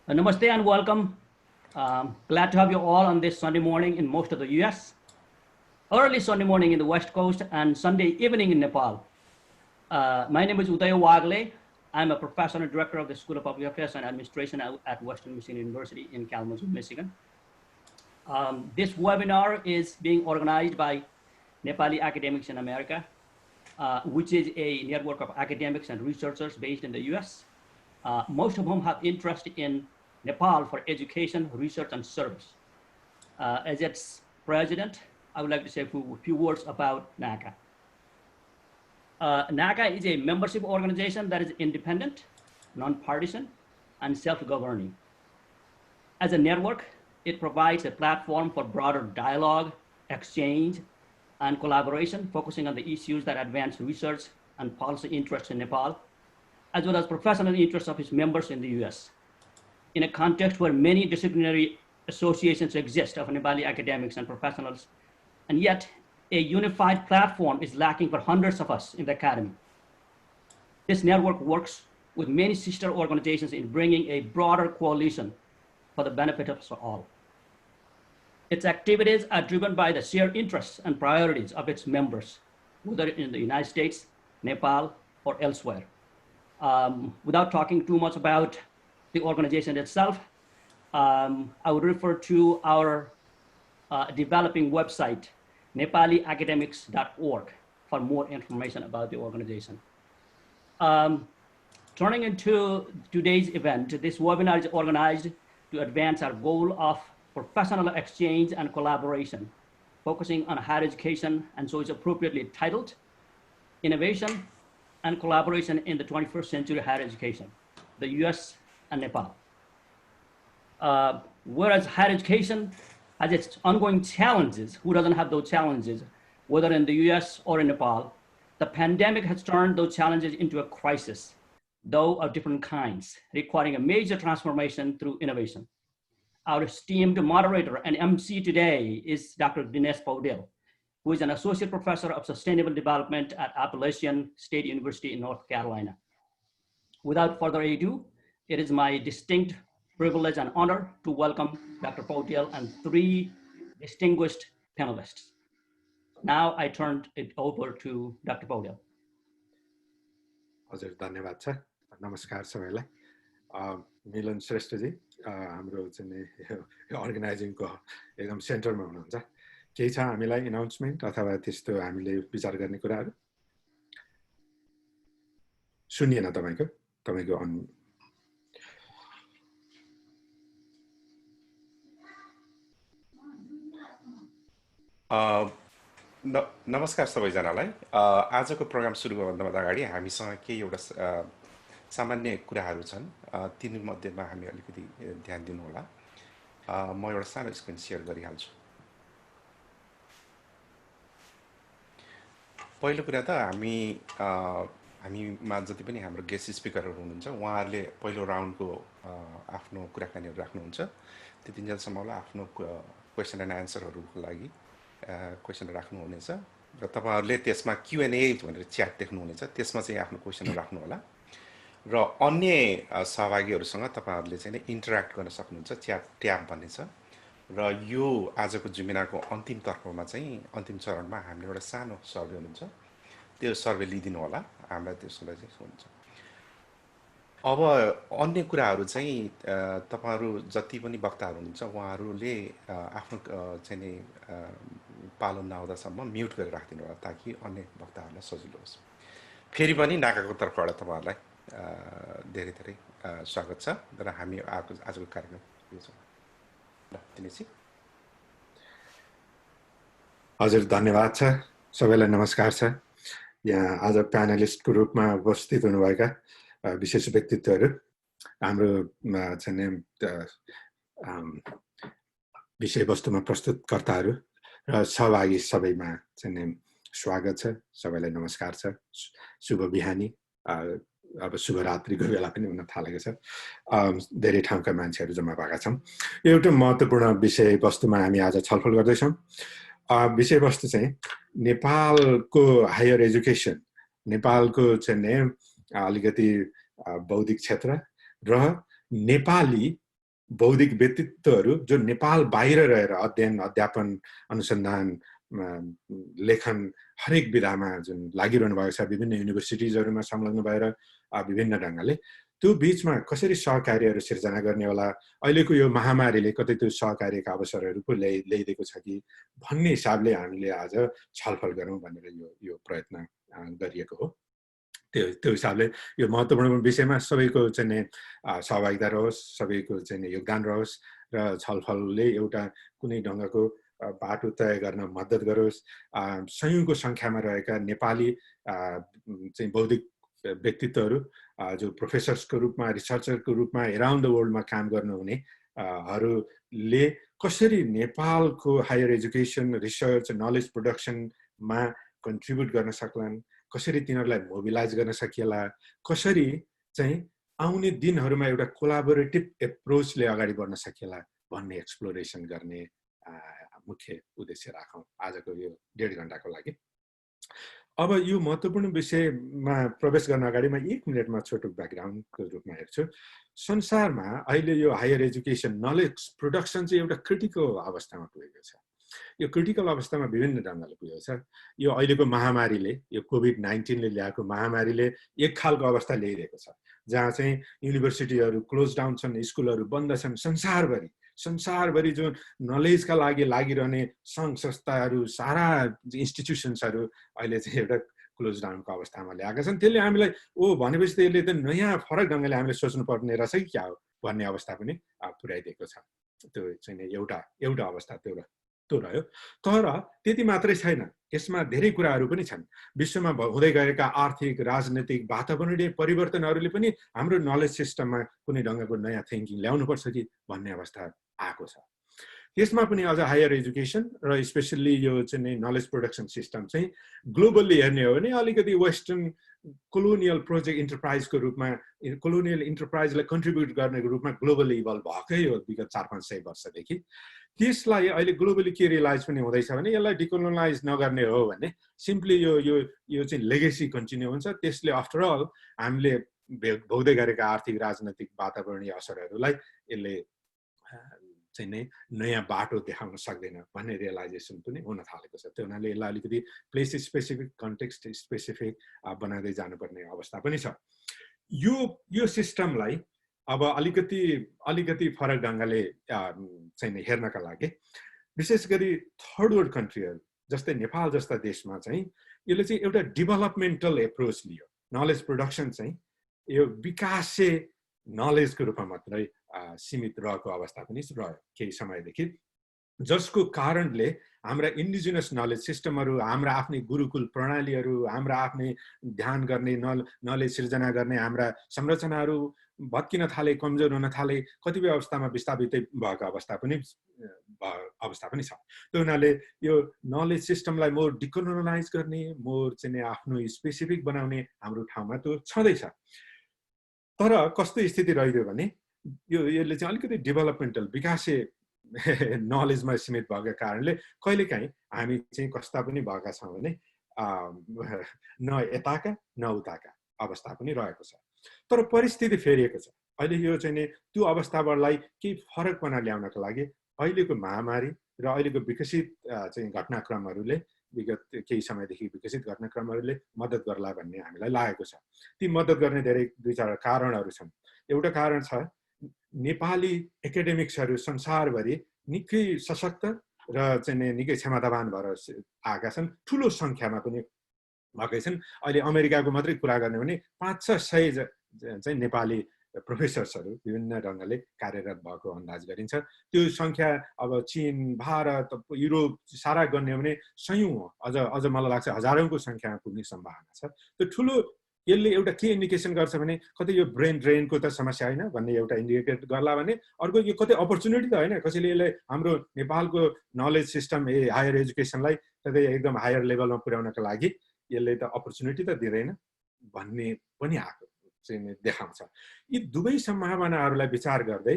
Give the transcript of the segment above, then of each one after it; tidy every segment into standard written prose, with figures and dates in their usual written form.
Namaste and welcome. Glad to have you all on this Sunday morning in most of the US, early Sunday morning in the West Coast, and Sunday evening in Nepal. My name is Uday Wagle. I'm a professor and director of the School of Public Affairs and Administration at Western Michigan University in Kalamazoo, Michigan. This webinar is being organized by Nepali Academics in America, which is a network of academics and researchers based in the US, most of whom have interest in Nepal for education, research, and service. As its president, I would like to say a few words about NACA. NACA is a membership organization that is independent, nonpartisan, and self-governing. As a network, it provides a platform for broader dialogue, exchange, and collaboration, focusing on the issues that advance research and policy interests in Nepal, as well as professional interests of its members in the US. In a context where many disciplinary associations exist of Nepali academics and professionals, and yet a unified platform is lacking for hundreds of us in the academy. This network works with many sister organizations in bringing a broader coalition for the benefit of us all. Its activities are driven by the shared interests and priorities of its members, whether in the United States, Nepal, or elsewhere. Without talking too much about the organization itself, I would refer to our developing website, nepaliacademics.org, for more information about the organization. Turning into today's event, this webinar is organized to advance our goal of professional exchange and collaboration, focusing on higher education, and so it's appropriately titled Innovation and Collaboration in the 21st Century Higher Education, the US and Nepal. Whereas higher education has its ongoing challenges, who doesn't have those challenges, whether in the US or in Nepal, the pandemic has turned those challenges into a crisis, though of different kinds, requiring a major transformation through innovation. Our esteemed moderator and MC today is Dr. Dinesh Paudel, who is an associate professor of sustainable development at Appalachian State University in North Carolina. Without further ado, it is my distinct privilege and honor to welcome Dr. Paudel and three distinguished panelists. Now I turn it over to Dr. Paudel. हजुर धन्यवाद छ नमस्कार सबैलाई मिलन श्रेष्ठजी हाम्रो चाहिँ अर्गनाइजिङको एकदम सेन्टरमा हुनुहुन्छ केही छ हामीलाई अनाउन्समेन्ट अथवा त्यस्तो हामीले विचार गर्ने कुराहरु सुनिएन तपाईको नमस्कार सबैजनालाई आजको प्रोग्राम सुरु गर्नुभन्दा अगाडि हामीसँग केही एउटा सामान्य कुराहरु छन् तीन मध्येमा हामी अलिकति ध्यान दिनु होला म एउटा सानो स्क्रिन शेयर गरिहाल्छु पहिलो कुरा त हामीमा जति पनि हाम्रो गेस्ट स्पिकरहरु हुनुहुन्छ उहाँहरुले पहिलो राउन्डको आफ्नो कुराकानीहरु राख्नुहुन्छ त्यतिन्जेलसम्मलाई आफ्नो क्वेशन एन्ड आन्सरहरुको लागि क्वेशन राख्नु हुनेछ र तपाईहरुले त्यसमा Q&A भनेर च्याट देख्नु हुनेछ त्यसमा चाहिँ आफ्नो क्वेशन राख्नु होला र अन्य सहभागीहरुसँग तपाईहरुले चाहिँ इन्टर्याक्ट गर्न सक्नुहुन्छ च्याट ट्याब भन्ने छ र यो आजको जुमिनाको अन्तिम तर्फमा चाहिँ अन्तिम चरणमा हामीले एउटा सानो सर्वे हुनुहुन्छ त्यो सर्वे लिदिनु होला हामीलाई त्यसलाई चाहिँ हुन्छ अब अन्य कुराहरु चाहिँ तपाईहरु जति पनि वक्ताहरु हुनुहुन्छ उहाँहरुले आफ्नो चाहिँ नि पालन नहुँदासम्म म्युट गरेर राख्दिनु होला ताकि अन्य वक्ताहरुलाई सजिलो होस् फेरि पनि नाकाको तर्फबाट तपाईहरुलाई धेरै धेरै स्वागत छ र हामी आजको कार्यक्रम यो छ ल दिनेशजी हजुर धन्यवाद छ सबैलाई नमस्कार छ यहाँ आज प्यानलिस्टको रूपमा उपस्थित हुनुभएका विशेष व्यक्तित्वहरु हाम्रो चाहिँ विषयवस्तुमा प्रस्तुतकर्ताहरु र सहभागी सबैमा चाहिँ स्वागत छ सबैलाई नमस्कार छ शुभ बिहानी अब शुभ रात्रिको बेला पनि हुन थालेको छ धेरै ठाउँका मान्छेहरु जम्मा भएका छौं एउटा महत्त्वपूर्ण विषयवस्तुमा हामी आज छलफल गर्दै छौं विषयवस्तु चाहिँ नेपालको हायर एजुकेसन नेपालको चाहिँ अलिकति बौद्धिक क्षेत्र र नेपाली बौद्धिक व्यक्तित्वहरू जो नेपाल बाहिर रहेर अध्ययन अध्यापन अनुसन्धान लेखन हरेक विधामा जुन लागिरहनु भएको छ, विभिन्न युनिभर्सिटिजहरूमा संलग्न भएर विभिन्न ढङ्गले त्यो बीचमा कसरी सहकार्यहरू सिर्जना गर्ने होला, अहिलेको यो महामारीले कतै त्यो सहकार्यका अवसरहरू पो ल्याइदिएको छ कि भन्ने हिसाबले हामीले आज छलफल गरौँ भनेर यो प्रयत्न गरिएको हो। त्यो हिसाबले यो महत्त्वपूर्ण विषयमा सबैको चाहिँ सहभागिता रहोस्, सबैको चाहिँ योगदान रहोस् र छलफलले एउटा कुनै ढङ्गको बाटो तय गर्न मद्दत गरोस्। सयौंको संख्यामा रहेका नेपाली चाहिँ बौद्धिक व्यक्तित्वहरू जो प्रोफेसर्सको रूपमा, रिसर्चरको रूपमा एराउन्ड द वर्ल्डमा काम गर्नुहुने हरूले कसरी नेपालको हायर एजुकेसन, रिसर्च, नलेज प्रोडक्सनमा कन्ट्रिब्युट गर्न सक्लान्, कसरी तिनीहरूलाई मोबिलाइज गर्न सकिएला, कसरी चाहिँ आउने दिनहरूमा एउटा कोलाबोरेटिभ एप्रोचले अगाडि बढ्न सकिएला भन्ने एक्सप्लोरेसन गर्ने मुख्य उद्देश्य राखौँ आजको यो 1.5 घण्टाको लागि। अब यो महत्त्वपूर्ण विषयमा प्रवेश गर्न अगाडि म 1 मिनटमा छोटो ब्याकग्राउन्डको रूपमा हेर्छु। संसारमा अहिले यो हायर एजुकेसन नलेज प्रोडक्सन चाहिँ एउटा क्रिटिकल अवस्थामा पुगेको छ। यो क्रिटिकल अवस्थामा विभिन्न ढङ्गले पुगेको छ। यो अहिलेको महामारीले, यो कोभिड-19 ले ल्याएको महामारीले एक खालको अवस्था ल्याइरहेको छ जहाँ चाहिँ युनिभर्सिटीहरू क्लोज डाउन छन्, स्कुलहरू बन्द छन्। संसारभरि जो नलेजका लागि लागिरहने सङ्घ संस्थाहरू, सारा इन्स्टिट्युसन्सहरू अहिले चाहिँ एउटा क्लोज डाउनको अवस्थामा ल्याएका छन्। त्यसले हामीलाई भनेपछि त्यसले त नयाँ फरक ढङ्गले हामीले सोच्नुपर्ने रहेछ कि क्या हो भन्ने अवस्था पनि पुर्याइदिएको छ। त्यो चाहिँ एउटा अवस्था त्यो रह्यो। तर त्यति मात्रै छैन, यसमा धेरै कुराहरू पनि छन्। विश्वमा हुँदै गएका आर्थिक, राजनीतिक, वातावरणीय परिवर्तनहरूले पनि हाम्रो नलेज सिस्टममा कुनै ढङ्गको नयाँ थिङ्किङ ल्याउनुपर्छ कि भन्ने अवस्था आएको छ। त्यसमा पनि अझ हायर एजुकेसन र स्पेसल्ली यो चाहिँ नलेज प्रोडक्सन सिस्टम चाहिँ ग्लोबल्ली हेर्ने हो भने अलिकति वेस्टर्न कोलोनियल प्रोजेक्ट इन्टरप्राइजको रूपमा, कोलोनियल इन्टरप्राइजलाई कन्ट्रिब्युट गर्नेको रूपमा ग्लोबल्ली इभल्भ भएकै हो विगत 400-500 वर्षदेखि। त्यसलाई अहिले ग्लोबली के रियलाइज पनि हुँदैछ भने यसलाई डिकोलोनाइज नगर्ने हो भने सिम्पली यो चाहिँ लेगेसी कन्टिन्यू हुन्छ। त्यसले आफ्टर अल हामीले भोग्दै गरेका आर्थिक, राजनैतिक, वातावरणीय असरहरूलाई यसले चाहिँ नयाँ बाटो देखाउन सक्दैन भन्ने रियलाइजेसन पनि हुन थालेको छ। त्यो हुनाले यसलाई अलिकति प्लेस स्पेसिफिक, कन्टेक्स्ट स्पेसिफिक बनाउँदै जानुपर्ने अवस्था पनि छ। यो सिस्टमलाई अब अलिकति फरक ढङ्गले चाहिँ हेर्नका लागि विशेष गरी थर्ड वर्ल्ड कन्ट्रीहरू जस्तै नेपाल जस्ता देशमा चाहिँ यसले चाहिँ एउटा डेभलपमेन्टल एप्रोच लियो। नलेज प्रोडक्सन चाहिँ यो विकासे नलेजको रूपमा मात्रै सीमित रहेको अवस्था पनि रह्यो केही समयदेखि, जसको कारणले हाम्रा इन्डिजिनस नलेज सिस्टमहरू, हाम्रा आफ्नै गुरुकुल प्रणालीहरू, हाम्रा आफ्नै ध्यान गर्ने, नलेज सिर्जना गर्ने हाम्रा संरचनाहरू भत्किन थाले, कमजोर हुन थाले, कतिपय अवस्थामा विस्थापितै भएको अवस्था पनि छ। त्यो हुनाले यो नलेज सिस्टमलाई मोर डिकोलोनाइज गर्ने, मोर चाहिँ आफ्नो स्पेसिफिक बनाउने हाम्रो ठाउँमा त्यो छँदैछ। तर कस्तो स्थिति रहिदियो भने यसले चाहिँ अलिकति डेभलपमेन्टल विकासे नलेजमा सीमित भएको कारणले कहिलेकाहीँ हामी चाहिँ कस्ता पनि भएका छौँ भने न यताका न उताका अवस्था पनि रहेको छ। तर परिस्थिति फेरिएको छ। अहिले यो चाहिँ त्यो अवस्थालाई केही फरकपना ल्याउनका लागि अहिलेको महामारी र अहिलेको विकसित चाहिँ घटनाक्रमहरूले, विगत केही समयदेखि विकसित घटनाक्रमहरूले मद्दत गर्ला भन्ने हामीलाई लागेको छ। ती मद्दत गर्ने धेरै 2-4 कारणहरू छन्। एउटा कारण छ नेपाली एकाडेमिक्सहरू संसारभरि निकै सशक्त र चाहिँ निकै क्षमतावान भएर आएका छन्, ठुलो सङ्ख्यामा पनि भएकै छन्। अहिले अमेरिकाको मात्रै कुरा गर्ने भने 500-600 चाहिँ नेपाली प्रोफेसर्सहरू विभिन्न ढङ्गले कार्यरत भएको अन्दाज गरिन्छ। त्यो सङ्ख्या अब चीन, भारत, युरोप सारा गर्ने हो भने सयौँ, अझ मलाई लाग्छ हजारौँको सङ्ख्यामा पुग्ने सम्भावना छ। त्यो ठुलो यसले एउटा के इन्डिकेसन गर्छ भने कतै यो ब्रेन ड्रेनको त समस्या होइन भन्ने एउटा इन्डिकेट गर्ला भने, अर्को यो कतै अपर्च्युनिटी त होइन, कसैले यसले हाम्रो नेपालको नलेज सिस्टम हायर एजुकेसनलाई कतै एकदम हायर लेभलमा पुर्याउनका लागि यसले त अपर्च्युनिटी त दिँदैन भन्ने पनि आएको चाहिँ देखाउँछ। यी दुवै सम्भावनाहरूलाई विचार गर्दै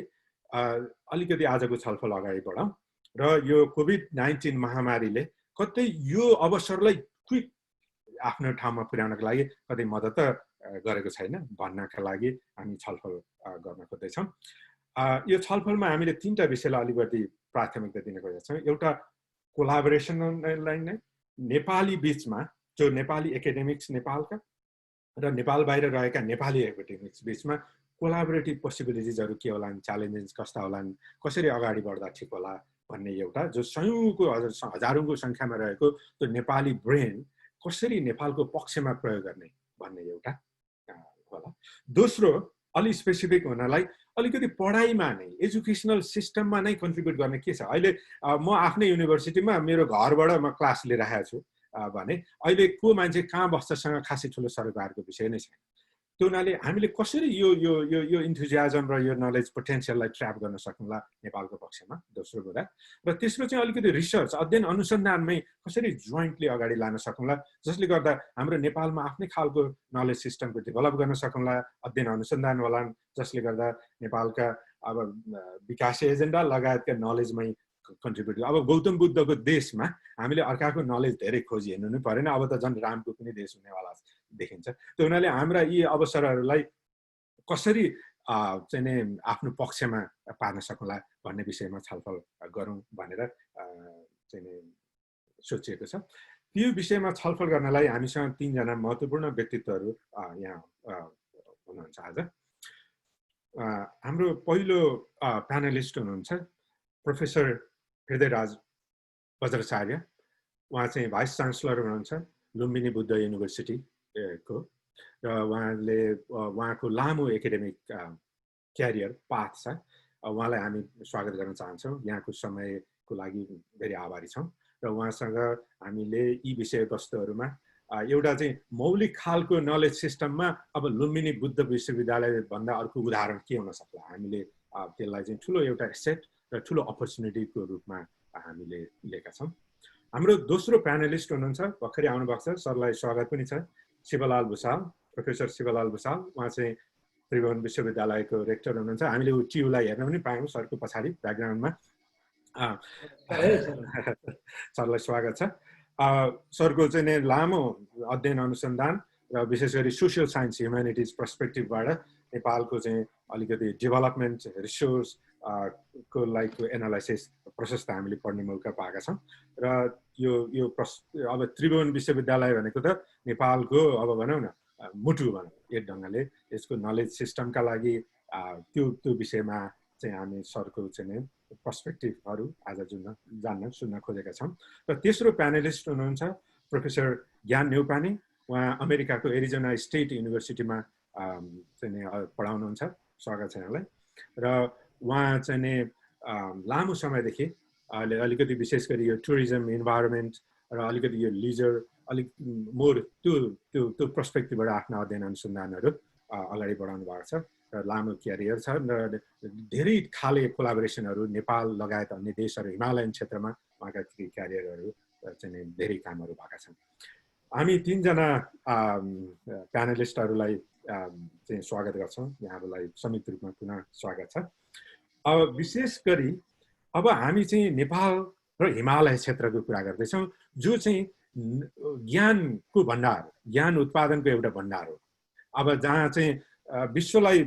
अलिकति आजको छलफल अगाडि बढाउँ र यो कोभिड-19 महामारीले कतै यो अवसरलाई क्विक आफ्नो ठाउँमा पुर्याउनका लागि कतै मद्दत गरेको छैन भन्नका लागि हामी छलफल गर्न खोज्दैछौँ। यो छलफलमा हामीले 3टा विषयलाई अलिकति प्राथमिकता दिन खोजेका छौँ। एउटा कोलाबोरेसनलाई नै नेपाली बीचमा, जो नेपाली एकाडेमिक्स नेपालका र नेपाल बाहिर रहेका नेपाली एकाडेमिक्स बीचमा कोलाबोरेटिभ पोसिबिलिटिजहरू के होलान्, च्यालेन्जेस कस्ता होलान्, कसरी अगाडि बढ्दा ठिक होला भन्ने एउटा, जो सयौँको हजारौँको सङ्ख्यामा रहेको त्यो नेपाली ब्रेन कसरी नेपालको पक्षमा प्रयोग गर्ने भन्ने एउटा होला। दोस्रो, अलि स्पेसिफिक हुनलाई अलिकति पढाइमा नै, एजुकेसनल सिस्टममा नै कन्ट्रिब्युट गर्ने के छ। अहिले म आफ्नै युनिभर्सिटीमा मेरो घरबाट म क्लास लिइरहेको छु भने अहिले को मान्छे कहाँ बस्छसँग खासै ठुलो सरकारको विषय नै छैन। त्यो हुनाले हामीले कसरी यो यो यो यो इन्थुजियाजम र यो नलेज पोटेन्सियललाई ट्र्याप गर्न सक्नुला नेपालको पक्षमा, दोस्रो कुरा। र तेस्रो चाहिँ अलिकति रिसर्च, अध्ययन अनुसन्धानमै कसरी जोइन्टली अगाडि लान सक्नुला, जसले गर्दा हाम्रो नेपालमा आफ्नै खालको नलेज सिस्टमको डेभलप गर्न सक्नुला, अध्ययन अनुसन्धान होलान्, जसले गर्दा नेपालका अब विकास एजेन्डा लगायतका नलेजमै कन्ट्रिब्युट। अब गौतम बुद्धको देशमा हामीले अर्काको नलेज धेरै खोजी हेर्नु नै परेन, अब त झन् रामको पनि देश हुनेवाला देखिन्छ। त्यो हुनाले हाम्रा यी अवसरहरूलाई कसरी चाहिँ नि आफ्नो पक्षमा पार्न सकौँला भन्ने विषयमा छलफल गरौँ भनेर चाहिँ नि सोचिएको छ। त्यो विषयमा छलफल गर्नलाई हामीसँग 3 जना महत्त्वपूर्ण व्यक्तित्वहरू यहाँ हुनुहुन्छ आज। हाम्रो पहिलो प्यानलिस्ट हुनुहुन्छ प्रोफेसर हृदयराज वज्राचार्य। उहाँ चाहिँ भाइस चान्सलर हुनुहुन्छ लुम्बिनी बुद्ध युनिभर्सिटीको, र उहाँको लामो एकाडेमिक क्यारियर पाथ छ। उहाँलाई हामी स्वागत गर्न चाहन्छौँ। यहाँको समयको लागि धेरै आभारी छौँ। र उहाँसँग हामीले यी विषयवस्तुहरूमा एउटा चाहिँ मौलिक खालको नलेज सिस्टममा अब लुम्बिनी बुद्ध विश्वविद्यालय भन्दा अर्को उदाहरण के हुन सक्ला, हामीले त्यसलाई चाहिँ ठुलो एउटा एसेट र ठुलो अपर्च्युनिटीको रूपमा हामीले लिएका छौँ। हाम्रो दोस्रो प्यानलिस्ट हुनुहुन्छ, भर्खरै आउनुभएको छ, सरलाई स्वागत पनि छ, शिवलाल भुसाल, प्रोफेसर शिवलाल भुसाल। उहाँ चाहिँ त्रिभुवन विश्वविद्यालयको रेक्टर हुनुहुन्छ। हामीले टियुलाई हेर्न पनि पायौँ सरको पछाडि ब्याकग्राउन्डमा। सरलाई स्वागत छ। सरको चाहिँ लामो अध्ययन अनुसन्धान र विशेष गरी सोसियल साइन्स ह्युम्यानिटिज पर्सपेक्टिभबाट नेपालको चाहिँ अलिकति डेभलपमेन्ट रिसोर्स को लाइकको एनालाइसिस प्रशस्त हामीले पढ्ने मौका पाएका छौँ। र यो अब त्रिभुवन विश्वविद्यालय भनेको त नेपालको अब भनौँ न मुटु भनौँ एक ढङ्गले, यसको नलेज सिस्टमका लागि त्यो विषयमा चाहिँ हामी सरको चाहिँ पर्सपेक्टिभहरू आज जान्न सुन्न खोजेका छौँ। र तेस्रो प्यानलिस्ट हुनुहुन्छ प्रोफेसर ज्ञान न्यौपाने। उहाँ अमेरिकाको एरिजोना स्टेट युनिभर्सिटीमा चाहिँ पढाउनुहुन्छ। स्वागत छ यहाँलाई। र उहाँ चाहिँ नि लामो समयदेखि अलिकति विशेष गरी यो टुरिज्म, इन्भाइरोमेन्ट र अलिकति यो लिजर, अलिक मोर त्यो पर्सपेक्टिभबाट आफ्ना अध्ययन अनुसन्धानहरू अगाडि बढाउनु भएको छ र लामो क्यारियर छ र धेरै खाले कोलाबोरेसनहरू नेपाल लगायत अन्य देशहरू, हिमालयन क्षेत्रमा उहाँका क्यारियरहरू चाहिँ धेरै कामहरू भएका छन्। हामी 3 जना प्यानलिस्टहरूलाई चाहिँ स्वागत गर्छौँ। यहाँहरूलाई संयुक्त रूपमा पुनः स्वागत छ। अब विशेष गरी अब हामी चाहिँ नेपाल र हिमालय क्षेत्रको कुरा गर्दैछौँ, जो चाहिँ ज्ञानको भण्डार, ज्ञान उत्पादनको एउटा भण्डार हो। अब जहाँ चाहिँ विश्वलाई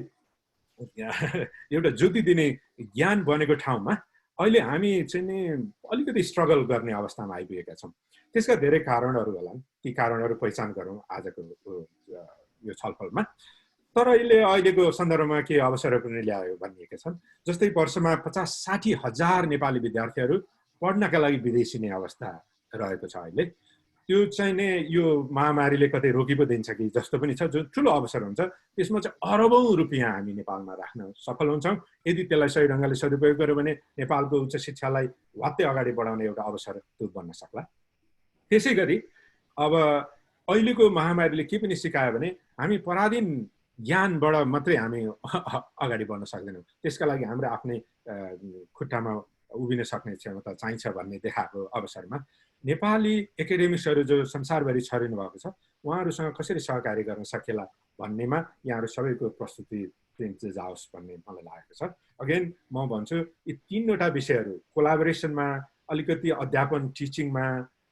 एउटा ज्योति दिने ज्ञान बनेको ठाउँमा अहिले हामी चाहिँ नि अलिकति स्ट्रगल गर्ने अवस्थामा आइपुगेका छौँ। त्यसका धेरै कारणहरू होलान्, ती कारणहरू पहिचान गरौँ आजको यो छलफलमा। तर अहिलेको सन्दर्भमा के अवसरहरू पनि ल्यायो भनिएका छन्। जस्तै वर्षमा 50-60 हजार नेपाली विद्यार्थीहरू पढ्नका लागि विदेशी नै अवस्था रहेको छ अहिले। त्यो चाहिँ नै यो महामारीले कतै रोकी पो दिन्छ कि जस्तो पनि छ, जो ठुलो अवसर हुन्छ। त्यसमा चाहिँ अरबौँ रुपियाँ हामी नेपालमा राख्न सफल हुन्छौँ यदि त्यसलाई सही ढङ्गले सदुपयोग गर्यो भने नेपालको उच्च शिक्षालाई वात्तै अगाडि बढाउने एउटा अवसर त्यो बन्न सक्ला। त्यसै गरी अब अहिलेको महामारीले के पनि सिकायो भने हामी पराधीन ज्ञानबाट मात्रै हामी अगाडि बढ्न सक्दैनौँ। त्यसका लागि हाम्रो आफ्नै खुट्टामा उभिन सक्ने क्षमता चाहिन्छ भन्ने देखाएको अवसरमा नेपाली एकाडेमिक्सहरू जो संसारभरि छरिनु भएको छ, उहाँहरूसँग कसरी सहकारी गर्न सकेला भन्नेमा यहाँहरू सबैको प्रस्तुति जाओस् भन्ने मलाई लागेको छ। अगेन म भन्छु यी 3वटा विषयहरू कोलाबोरेसनमा, अलिकति अध्यापन टिचिङमा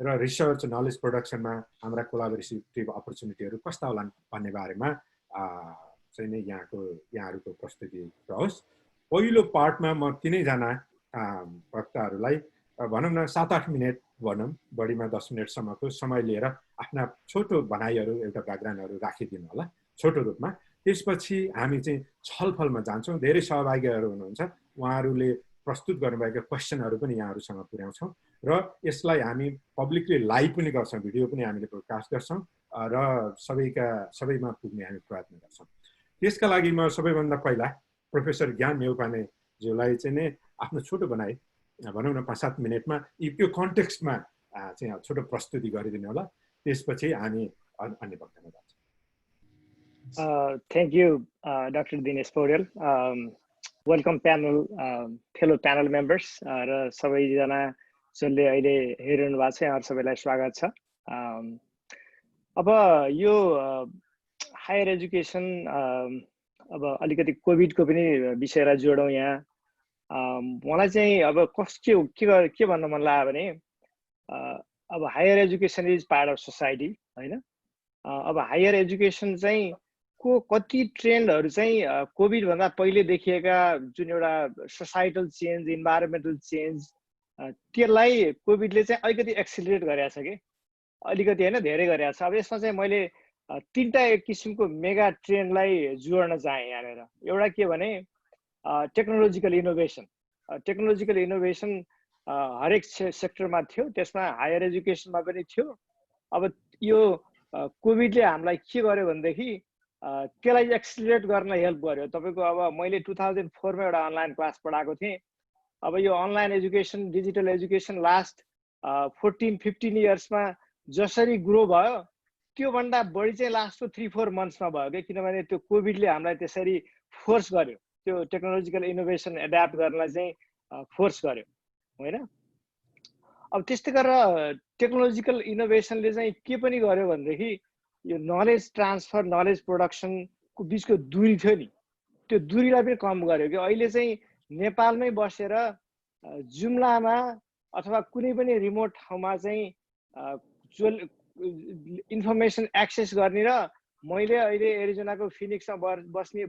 र रिसर्च नलेज प्रोडक्सनमा हाम्रा कोलाबोरेटिभ अपर्च्युनिटीहरू कस्ता होलान् भन्ने बारेमा चाहिँ नै यहाँहरूको प्रस्तुति रहोस्। पहिलो पार्टमा म तिनैजना वक्ताहरूलाई भनौँ न 7-8 मिनट भनौँ, बढीमा 10 मिनटसम्मको समय लिएर आफ्ना छोटो भनाइहरू, एउटा ब्याकग्राउन्डहरू राखिदिनु होला छोटो रूपमा। त्यसपछि हामी चाहिँ छलफलमा जान्छौँ। धेरै सहभागीहरू हुनुहुन्छ, उहाँहरूले प्रस्तुत गर्नुभएका क्वेसनहरू पनि यहाँहरूसँग पुर्याउँछौँ र यसलाई हामी पब्लिकली लाइभ पनि गर्छौँ, भिडियो पनि हामीले ब्रोडकास्ट गर्छौँ र सबैमा पुग्ने हामी प्रयत्न गर्छौँ। त्यसका लागि म सबैभन्दा पहिला प्रोफेसर ज्ञान नेउपानेज्यूलाई चाहिँ नै आफ्नो छोटो बनाइ भनौँ न 5-7 मिनटमा त्यो कन्टेक्स्टमा चाहिँ छोटो प्रस्तुति गरिदिनु होला। त्यसपछि हामी अन्य वक्तामा जान्छौँ। Thank you, Dr. Dinesh Paudel. Welcome panel, fellow panel members. र सबैजना जसले अहिले हेरिरहनु भएको छ यहाँहरू सबैलाई स्वागत छ। अब यो हायर एजुकेसन अब अलिकति कोभिडको पनि विषयलाई जोडौँ यहाँ। मलाई चाहिँ अब के भन्न मन लाग्यो भने अब higher education is part of society हैन। अब हायर एजुकेसन चाहिँ को कति ट्रेन्डहरू चाहिँ कोभिड भन्दा पहिले देखिएका जुन एउटा सोसाइटल चेन्ज, इन्भाइरोमेन्टल चेन्ज, त्यसलाई कोभिडले चाहिँ अलिकति एक्सिलरेट गरेको छ कि अलिकति होइन, धेरै गरेको छ। अब यसमा चाहिँ मैले तीनटा एक किसिमको मेगा ट्रेन्डलाई जोड्न चाहेँ यहाँनिर। एउटा के भने टेक्नोलोजिकल इनोभेसन। टेक्नोलोजिकल इनोभेसन हरेक सेक्टरमा थियो, त्यसमा हायर एजुकेसनमा पनि थियो। अब यो कोभिडले हामीलाई के गर्यो भनेदेखि त्यसलाई एक्सिलरेट गर्न हेल्प गर्यो। तपाईँको अब मैले 2004 मा एउटा अनलाइन क्लास पढाएको थिएँ। अब यो online education, digital education last 14-15 इयर्समा जसरी ग्रो भयो त्योभन्दा बढी चाहिँ लास्टको 3-4 मन्थ्समा भयो कि, किनभने त्यो कोभिडले हामीलाई त्यसरी फोर्स गर्यो, त्यो टेक्नोलोजिकल इनोभेसन एड्याप्ट गर्नलाई चाहिँ फोर्स गर्यो होइन। अब त्यस्तै गरेर टेक्नोलोजिकल इनोभेसनले चाहिँ के पनि गर्यो भनेदेखि यो नलेज ट्रान्सफर, नलेज प्रोडक्सनको बिचको दूरी थियो नि, त्यो दूरीलाई पनि कम गर्यो कि। अहिले चाहिँ नेपालमै बसेर जुम्लामा अथवा कुनै पनि रिमोट ठाउँमा चाहिँ इन्फर्मेसन एक्सेस गर्ने र मैले अहिले एरिजोनाको फिनिक्समा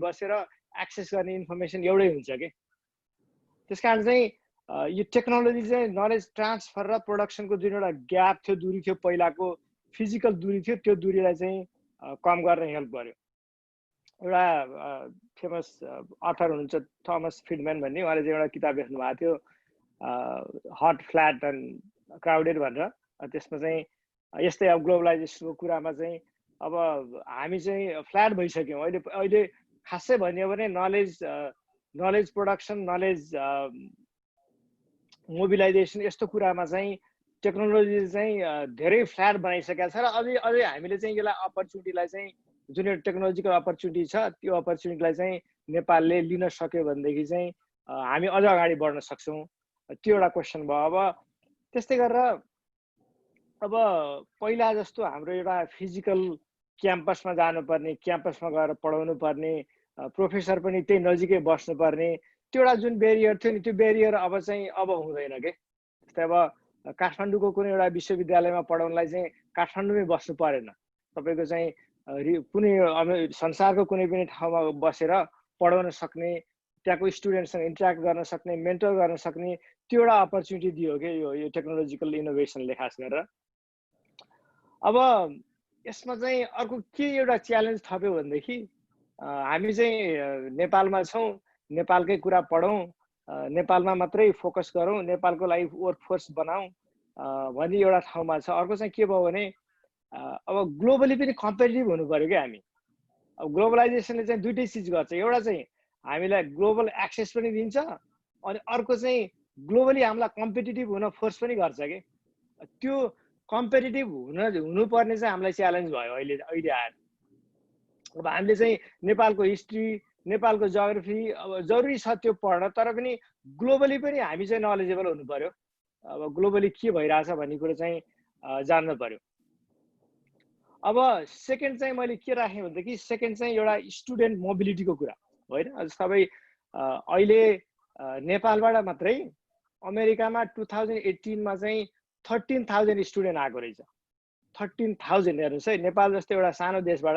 बसेर एक्सेस गर्ने इन्फर्मेसन एउटै हुन्छ कि। त्यस कारण चाहिँ यो टेक्नोलोजी चाहिँ नलेज ट्रान्सफर र प्रोडक्सनको जुन एउटा ग्याप थियो, दूरी थियो, पहिलाको फिजिकल दूरी थियो, त्यो दूरीलाई चाहिँ कम गर्न हेल्प गर्यो। एउटा फेमस अथर हुनुहुन्छ थमस फ्रिडम्यान भन्ने, उहाँले चाहिँ एउटा किताब लेख्नु भएको थियो हट, फ्ल्याट एन्ड क्राउडेड भनेर। त्यसमा चाहिँ यस्तै अब ग्लोबलाइजेसनको कुरामा चाहिँ अब हामी चाहिँ फ्ल्याट भइसक्यौँ अहिले खासै भन्यो भने नलेज प्रोडक्सन, नलेज मोबिलाइजेसन यस्तो कुरामा चाहिँ टेक्नोलोजी चाहिँ धेरै फ्ल्याट बनाइसकेको छ र अझै हामीले चाहिँ यसलाई अपर्च्युनिटीलाई चाहिँ जुन एउटा टेक्नोलोजिकल अपर्च्युनिटी छ त्यो अपर्च्युनिटीलाई चाहिँ नेपालले लिन सक्यो भनेदेखि चाहिँ हामी अझ अगाडि बढ्न सक्छौँ। त्यो एउटा क्वेसन भयो। अब त्यस्तै गरेर अब पहिला जस्तो हाम्रो एउटा फिजिकल क्याम्पसमा जानुपर्ने, क्याम्पसमा गएर पढाउनु पर्ने, प्रोफेसर पनि त्यही नजिकै बस्नुपर्ने, त्यो एउटा जुन बेरियर थियो नि, त्यो बेरियर अब हुँदैन के। जस्तै अब काठमाडौँको कुनै एउटा विश्वविद्यालयमा पढाउनलाई चाहिँ काठमाडौँमै बस्नु परेन, तपाईँको चाहिँ कुनै संसारको कुनै पनि ठाउँमा बसेर पढाउन सक्ने, त्यहाँको स्टुडेन्टसँग इन्टरेक्ट गर्न सक्ने, मेन्टर गर्न सक्ने, त्यो एउटा अपर्च्युनिटी दियो कि यो टेक्नोलोजिकल इनोभेसनले खास गरेर। अब यसमा चाहिँ अर्को के एउटा च्यालेन्ज थप्यो भनेदेखि हामी चाहिँ नेपालमा छौँ, नेपालकै कुरा पढौँ, नेपालमा मात्रै फोकस गरौँ, नेपालको लागि वर्कफोर्स बनाऊ भन्ने एउटा ठाउँमा छ। अर्को चाहिँ के भयो भने अब ग्लोबली पनि कम्पिटिटिभ हुनु पऱ्यो क्या हामी। अब ग्लोबलाइजेसनले चाहिँ दुइटै चिज गर्छ, एउटा चाहिँ हामीलाई ग्लोबल एक्सेस पनि दिन्छ अनि अर्को चाहिँ ग्लोबली हामीलाई कम्पिटिटिभ हुन फोर्स पनि गर्छ कि। त्यो कम्पिटिटिभ हुनुपर्ने चाहिँ हामीलाई च्यालेन्ज भयो अहिले आएर। अब हामीले चाहिँ नेपालको हिस्ट्री, नेपालको जियोग्राफी अब जरुरी छ त्यो पढ्न, तर पनि ग्लोबली पनि हामी चाहिँ नलेजेबल हुनु पर्यो। अब ग्लोबली के भइरहेछ भन्ने कुरो चाहिँ जान्नु पर्यो। अब सेकेन्ड चाहिँ मैले के राखेँ भनेदेखि सेकेन्ड चाहिँ एउटा स्टुडेन्ट मोबिलिटीको कुरा होइन। सबै अहिले नेपालबाट मात्रै अमेरिकामा 2018 मा चाहिँ 13,000 स्टुडेन्ट आएको रहेछ। 13,000 हेर्नुहोस् है, नेपाल जस्तो एउटा सानो देशबाट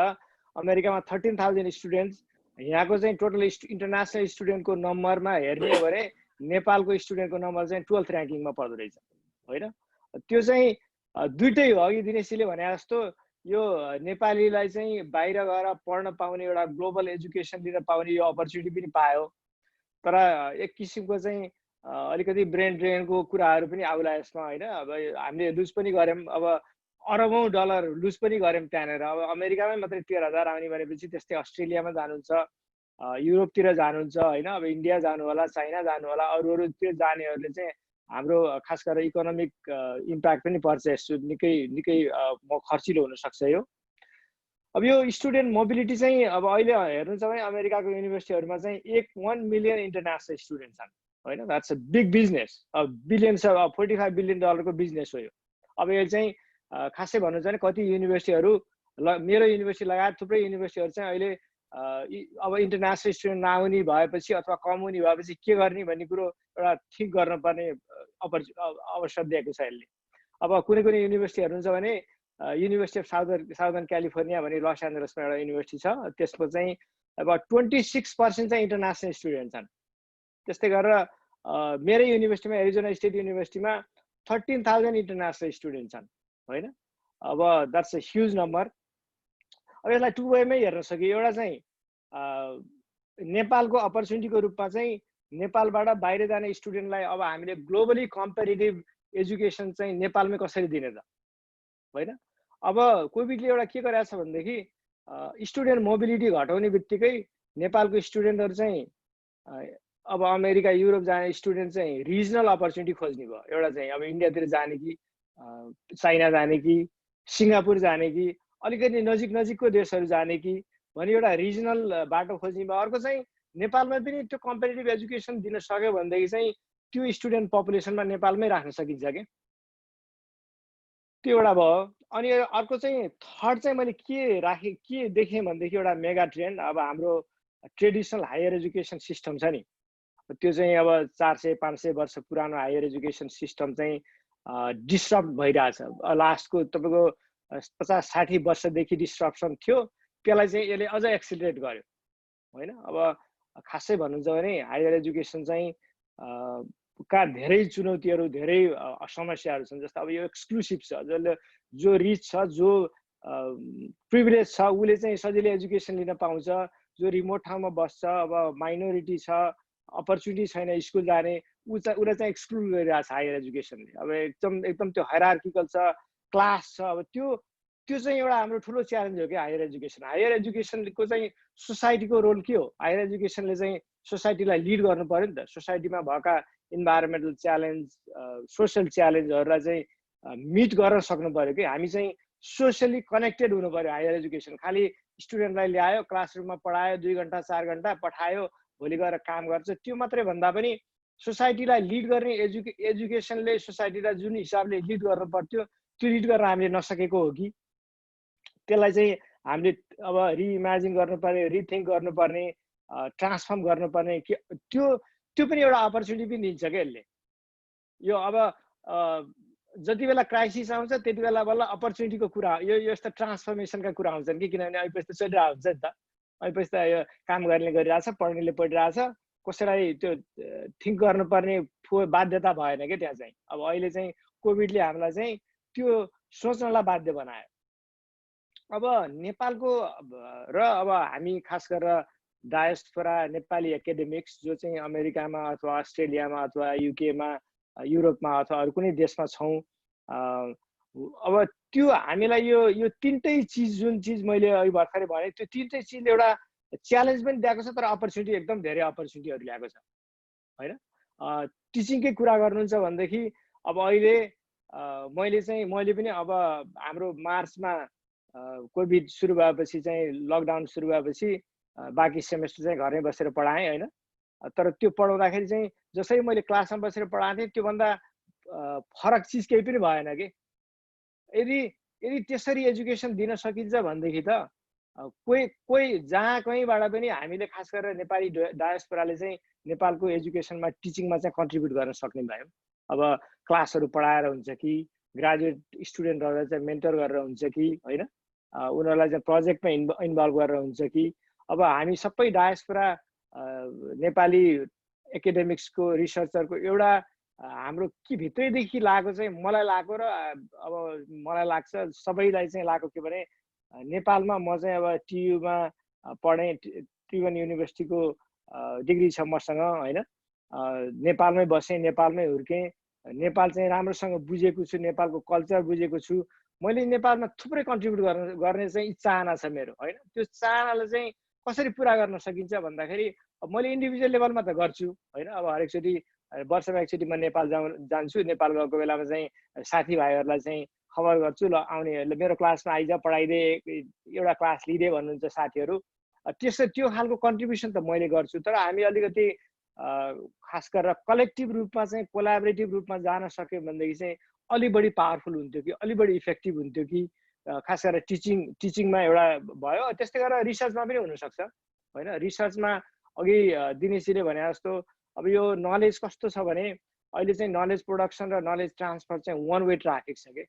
अमेरिकामा 13,000 स्टुडेन्ट्स यहाँको चाहिँ टोटल इन्टरनेसनल स्टुडेन्टको नम्बरमा हेर्ने हो भने नेपालको स्टुडेन्टको नम्बर चाहिँ 12th र्याङ्किङमा पर्दो रहेछ होइन। त्यो चाहिँ दुइटै हो, अघि दिनेशजीले भने जस्तो यो नेपालीलाई चाहिँ बाहिर गएर पढ्न पाउने एउटा ग्लोबल एजुकेसन लिन पाउने यो अपर्च्युनिटी पनि पायो, तर एक किसिमको चाहिँ अलिकति ब्रेन ड्रेनको कुराहरू पनि आउला यसमा होइन। अब हामीले लुज पनि गऱ्यौँ, अब अरबौँ डलर लुज पनि गऱ्यौँ त्यहाँनिर। अब अमेरिकामै मात्रै 13,000 आउने भनेपछि त्यस्तै अस्ट्रेलियामा जानुहुन्छ, युरोपतिर जानुहुन्छ होइन। अब इन्डिया जानु होला, चाइना जानु होला, अरूतिर जानेहरूले चाहिँ हाम्रो खास गरेर इकोनोमिक इम्प्याक्ट पनि पर्छ यसो, निकै खर्चिलो हुनसक्छ यो। अब यो स्टुडेन्ट मोबिलिटी चाहिँ अब अहिले हेर्नुहुन्छ भने अमेरिकाको युनिभर्सिटीहरूमा चाहिँ 1 मिलियन इन्टरनेसनल स्टुडेन्ट छन् होइन। That's a big business, billions, 45 billion डलरको बिजनेस हो यो। अब यो चाहिँ खासै भन्नुहुन्छ भने कति युनिभर्सिटीहरू मेरो युनिभर्सिटी लगायत थुप्रै युनिभर्सिटीहरू चाहिँ अहिले अब इन्टरनेसनल स्टुडेन्ट नआउने भएपछि अथवा कम हुने भएपछि के गर्ने भन्ने कुरो एउटा ठिक गर्नुपर्ने अवसर दिएको छ यसले। अब कुनै युनिभर्सिटीहरू हुन्छ भने युनिभर्सिटी अफ साउदर्न क्यालिफोर्निया भन्ने लस एन्जलसमा एउटा युनिभर्सिटी छ, त्यसको चाहिँ अब 26% चाहिँ इन्टरनेसनल स्टुडेन्ट छन्। त्यस्तै गरेर मेरै युनिभर्सिटीमा एरिजोना स्टेट युनिभर्सिटीमा 13,000 इन्टरनेसनल स्टुडेन्ट छन् होइन। अब द्याट्स अ ह्युज नम्बर। अब यसलाई टु वेमै हेर्न सकियो। एउटा चाहिँ नेपालको अपर्च्युनिटीको रूपमा चाहिँ नेपालबाट बाहिर जाने स्टुडेन्टलाई अब हामीले ग्लोबली कम्पेरिटिभ एजुकेसन चाहिँ नेपालमै कसरी दिने त होइन। अब कोभिडले एउटा के गरेको छ भनेदेखि स्टुडेन्ट मोबिलिटी घटाउने बित्तिकै नेपालको स्टुडेन्टहरू चाहिँ अब अमेरिका युरोप जाने स्टुडेन्ट चाहिँ रिजनल अपर्च्युनिटी खोज्ने भयो। एउटा चाहिँ अब इन्डियातिर जाने कि चाइना जाने कि सिङ्गापुर जाने कि अलिकति नजिकको देशहरू जाने कि भने एउटा रिजनल बाटो खोज्ने भयो। अर्को चाहिँ नेपालमा पनि त्यो कम्पेरिटिभ एजुकेसन दिन सक्यो भनेदेखि चाहिँ त्यो स्टुडेन्ट पपुलेसनमा नेपालमै राख्न सकिन्छ क्या, त्यो एउटा भयो। अनि अर्को चाहिँ थर्ड चाहिँ मैले के देखेँ भनेदेखि एउटा मेगा ट्रेन्ड, अब हाम्रो ट्रेडिसनल हायर एजुकेसन सिस्टम छ नि, त्यो चाहिँ अब 400-500 वर्ष पुरानो हायर एजुकेसन सिस्टम चाहिँ डिस्टर्ब भइरहेछ। लास्टको तपाईँको 50-60 वर्षदेखि डिस्ट्रप्सन थियो, त्यसलाई चाहिँ यसले अझ एक्सिलरेट गर्यो होइन। अब खासै भन्नुहुन्छ भने हायर एजुकेसन चाहिँ का धेरै चुनौतीहरू, धेरै समस्याहरू छन्। जस्तो अब यो एक्सक्लुसिभ छ, जसले जो रिच छ, जो प्रिभिलेज छ, उसले चाहिँ सजिलै एजुकेसन लिन पाउँछ। जो रिमोट ठाउँमा बस्छ, अब माइनोरिटी छ, अपर्च्युनिटी छैन स्कुल जाने, उसलाई चाहिँ एक्सक्लुड गरिरहेको छ हायर एजुकेसनले। अब एकदम त्यो हायरार्किकल छ, क्लास छ। अब त्यो चाहिँ एउटा हाम्रो ठुलो च्यालेन्ज हो कि हायर एजुकेसन। हायर एजुकेसनको चाहिँ सोसाइटीको रोल के हो? हायर एजुकेसनले चाहिँ सोसाइटीलाई लिड गर्नु पर्यो नि त। सोसाइटीमा भएका इन्भाइरोमेन्टल च्यालेन्ज, सोसल च्यालेन्जहरूलाई चाहिँ मिट गर्न सक्नु पर्यो कि हामी चाहिँ सोसली कनेक्टेड हुनु पर्यो। हायर एजुकेसन खालि स्टुडेन्टलाई ल्यायो, क्लासरुममा पढायो, 2 घन्टा 4 घन्टा पठायो, भोलि गएर काम गर्छ, त्यो मात्रै भन्दा पनि सोसाइटीलाई लिड गर्ने एजुकेसनले सोसाइटीलाई जुन हिसाबले लिड गर्नु पर्थ्यो त्यो लिड गर्न हामीले नसकेको हो कि त्यसलाई चाहिँ हामीले अब रिइमेजिन गर्नुपर्ने, रिथिङ्क गर्नुपर्ने, ट्रान्सफर्म गर्नुपर्ने, त्यो पनि एउटा अपर्च्युनिटी पनि दिन्छ क्या यसले। यो अब जति बेला क्राइसिस आउँछ त्यति बेला बल्ल अपर्च्युनिटीको कुरा, यो यस्तो ट्रान्सफर्मेसनका कुरा आउँछन् कि, किनभने अहिले त चलिरहेको हुन्छ नि त। अहिले त यो काम गर्नेले गरिरहेछ, पढ्नेले पढिरहेछ, कसैलाई त्यो थिङ्क गर्नुपर्ने बाध्यता भएन क्या त्यहाँ चाहिँ। अब अहिले चाहिँ कोभिडले हामीलाई चाहिँ त्यो सोच्नलाई बाध्य बनायो। अब नेपालको र अब हामी खास गरेर डायस्पोरा नेपाली एकाडेमिक्स जो चाहिँ अमेरिकामा अथवा अस्ट्रेलियामा अथवा युकेमा, युरोपमा अथवा अरू कुनै देशमा छौँ, अब त्यो हामीलाई यो तिनटै चिज, जुन चिज मैले अहिले भर्खरै भने, त्यो तिनटै चिजले एउटा च्यालेन्ज पनि दिएको छ, तर अपर्च्युनिटी एकदम धेरै अपर्च्युनिटीहरू ल्याएको छ होइन। टिचिङकै कुरा गर्नुहुन्छ भनेदेखि अब अहिले मैले पनि अब हाम्रो मार्चमा कोभिड सुरु भएपछि चाहिँ लकडाउन सुरु भएपछि बाँकी सेमेस्टर चाहिँ घरमै बसेर पढाएँ होइन। तर त्यो पढाउँदाखेरि चाहिँ जसरी मैले क्लासमा बसेर पढाएको थिएँ त्योभन्दा फरक चिज केही पनि भएन कि। यदि त्यसरी एजुकेसन दिन सकिन्छ भनेदेखि त कोही जहाँ कहीँबाट पनि हामीले खास गरेर नेपाली डायस्पोराले चाहिँ नेपालको एजुकेसनमा टिचिङमा चाहिँ कन्ट्रिब्युट गर्न सक्ने भयो। अब क्लासहरू पढाएर हुन्छ कि, ग्रेजुएट स्टुडेन्टहरूलाई चाहिँ मेन्टर गरेर हुन्छ कि होइन, उनीहरूलाई चाहिँ प्रोजेक्टमा इन्भल्भ गरेर हुन्छ कि, अब हामी सबै डायस्पोरा नेपाली एकाडेमिक्सको रिसर्चरको एउटा हाम्रो के भित्रैदेखि लागेको चाहिँ मलाई लागेको र अब मलाई लाग्छ सबैलाई चाहिँ लागेको के भने नेपालमा म चाहिँ अब टियुमा पढेँ, त्रिभुवन युनिभर्सिटीको डिग्री छ मसँग होइन, नेपालमै बसेँ, नेपालमै हुर्केँ, नेपाल चाहिँ राम्रोसँग बुझेको छु, नेपालको कल्चर बुझेको छु, मैले नेपालमा थुप्रै कन्ट्रिब्युट गर्ने चाहिँ चाहना छ मेरो होइन। त्यो चाहनालाई चाहिँ कसरी पुरा गर्न सकिन्छ भन्दाखेरि मैले इन्डिभिजुअल लेभलमा त गर्छु होइन। अब हरेकचोटि वर्षमा एकचोटि म नेपाल जान्छु, नेपाल गएको बेलामा चाहिँ साथीभाइहरूलाई चाहिँ खबर गर्छु, ल आउने मेरो क्लासमा आइज पढाइदे, एउटा क्लास लिइदे भन्नुहुन्छ साथीहरू। त्यसो त्यो खालको कन्ट्रिब्युसन त मैले गर्छु, तर हामी अलिकति खास गरेर कलेक्टिभ रूपमा चाहिँ कोलाबोरेटिभ रूपमा जान सक्यो भनेदेखि चाहिँ अलि बढी पावरफुल हुन्थ्यो कि, अलि बढी इफेक्टिभ हुन्थ्यो कि। खास गरेर टिचिङमा एउटा भयो, त्यस्तै गरेर रिसर्चमा पनि हुनसक्छ होइन। रिसर्चमा अघि दिनेशजीले भने जस्तो अब यो नलेज कस्तो छ भने अहिले चाहिँ नलेज प्रोडक्सन र नलेज ट्रान्सफर चाहिँ वान वे ट्राफिक छ कि।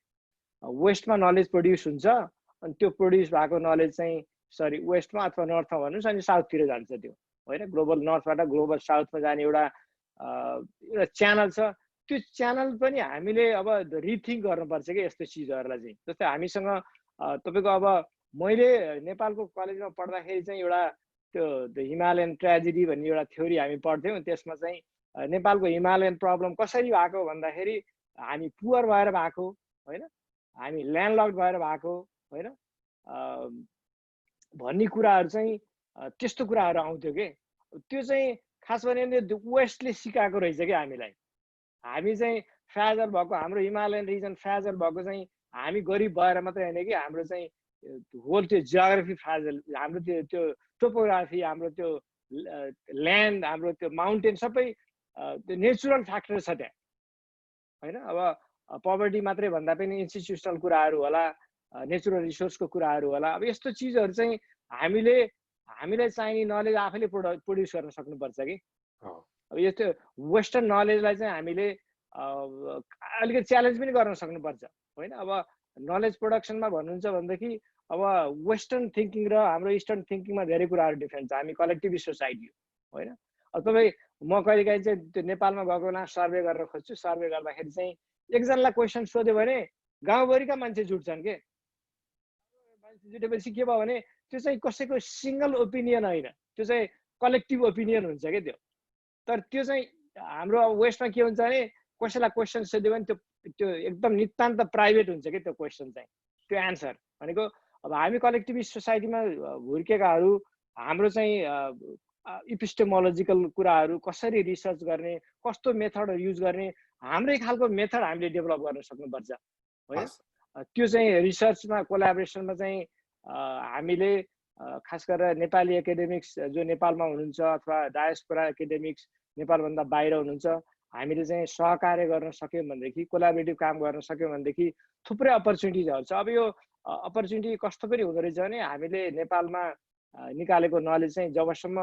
वेस्टमा नलेज प्रड्युस हुन्छ अनि त्यो प्रड्युस भएको नलेज चाहिँ वेस्टमा अथवा नर्थमा भन्नुहोस् अनि साउथतिर जान्छ त्यो होइन। ग्लोबल नर्थबाट ग्लोबल साउथमा जाने एउटा च्यानल छ। त्यो च्यानल पनि हामीले अब रिथिङ्क गर्नुपर्छ कि यस्तो चिजहरूलाई चाहिँ। जस्तै हामीसँग तपाईँको अब मैले नेपालको कलेजमा पढ्दाखेरि चाहिँ एउटा त्यो द हिमालयन ट्रेजेडी भन्ने एउटा थ्योरी हामी पढ्थ्यौँ। त्यसमा चाहिँ नेपालको हिमालयन प्रब्लम कसरी भएको भन्दाखेरि हामी पुवर भएर भएको होइन, हामी ल्यान्डलक भएर भएको होइन भन्ने कुराहरू चाहिँ त्यस्तो कुराहरू आउँथ्यो कि। त्यो चाहिँ खास भने वेस्टले सिकाएको रहेछ कि हामीलाई। हामी चाहिँ फ्याजर भएको, हाम्रो हिमालयन रिजन फ्याजर भएको चाहिँ हामी गरिब भएर मात्रै होइन कि, हाम्रो चाहिँ होल त्यो जियोग्राफी फ्याजर, हाम्रो त्यो टोपोग्राफी, हाम्रो त्यो ल्यान्ड, हाम्रो त्यो माउन्टेन सबै त्यो नेचुरल फ्याक्टर छ त्यहाँ होइन। अब पोभर्टी मात्रै भन्दा पनि इन्स्टिट्युसनल कुराहरू होला, नेचुरल रिसोर्सको कुराहरू होला। अब यस्तो चिजहरू चाहिँ हामीलाई चाहिने नलेज आफैले प्रड्युस गर्न सक्नुपर्छ कि। अब यस्तो वेस्टर्न नलेजलाई चाहिँ हामीले अलिकति च्यालेन्ज पनि गर्न सक्नुपर्छ होइन। अब नलेज प्रोडक्सनमा भन्नुहुन्छ भनेदेखि अब वेस्टर्न थिङ्किङ र हाम्रो इस्टर्न थिङ्किङमा धेरै कुराहरू डिफ्रेन्ट छ। हामी कलेक्टिभिस्ट सोसाइटी हो होइन। अब तपाईँ म कहिलेकाहीँ चाहिँ त्यो नेपालमा गएको बेला सर्वे गरेर खोज्छु, सर्वे गर्दाखेरि चाहिँ एकजनालाई क्वेसन सोध्यो भने गाउँभरिका मान्छे जुट्छन् के। मान्छे जुटेपछि के भयो भने त्यो चाहिँ कसैको सिङ्गल ओपिनियन होइन, त्यो चाहिँ कलेक्टिभ ओपिनियन हुन्छ क्या त्यो। तर त्यो चाहिँ हाम्रो वेस्टमा के हुन्छ भने कसैलाई क्वेसन सोध्यो भने त्यो एकदम नितान्त प्राइभेट हुन्छ कि त्यो क्वेसन चाहिँ, त्यो एन्सर भनेको। अब हामी कलेक्टिभिस्ट सोसाइटीमा हुर्केकाहरू हाम्रो चाहिँ इपिस्टेमोलोजिकल कुराहरू कसरी रिसर्च गर्ने, कस्तो मेथडहरू युज गर्ने, हाम्रै खालको मेथड हामीले डेभलप गर्न सक्नुपर्छ होइन। त्यो चाहिँ रिसर्चमा कोलाबोरेसनमा चाहिँ हामीले खास गरेर नेपाली एकाडेमिक्स जो नेपालमा हुनुहुन्छ अथवा डायस्पोरा एकाडेमिक्स नेपालभन्दा बाहिर हुनुहुन्छ, हामीले चाहिँ सहकार्य गर्न सक्यौँ भनेदेखि, कोलाबोरेटिभ काम गर्न सक्यौँ भनेदेखि थुप्रै अपर्च्युनिटिजहरू छ। अब यो अपर्च्युनिटी कस्तो पनि हुँदो रहेछ भने हामीले नेपालमा निकालेको नलेज चाहिँ जबसम्म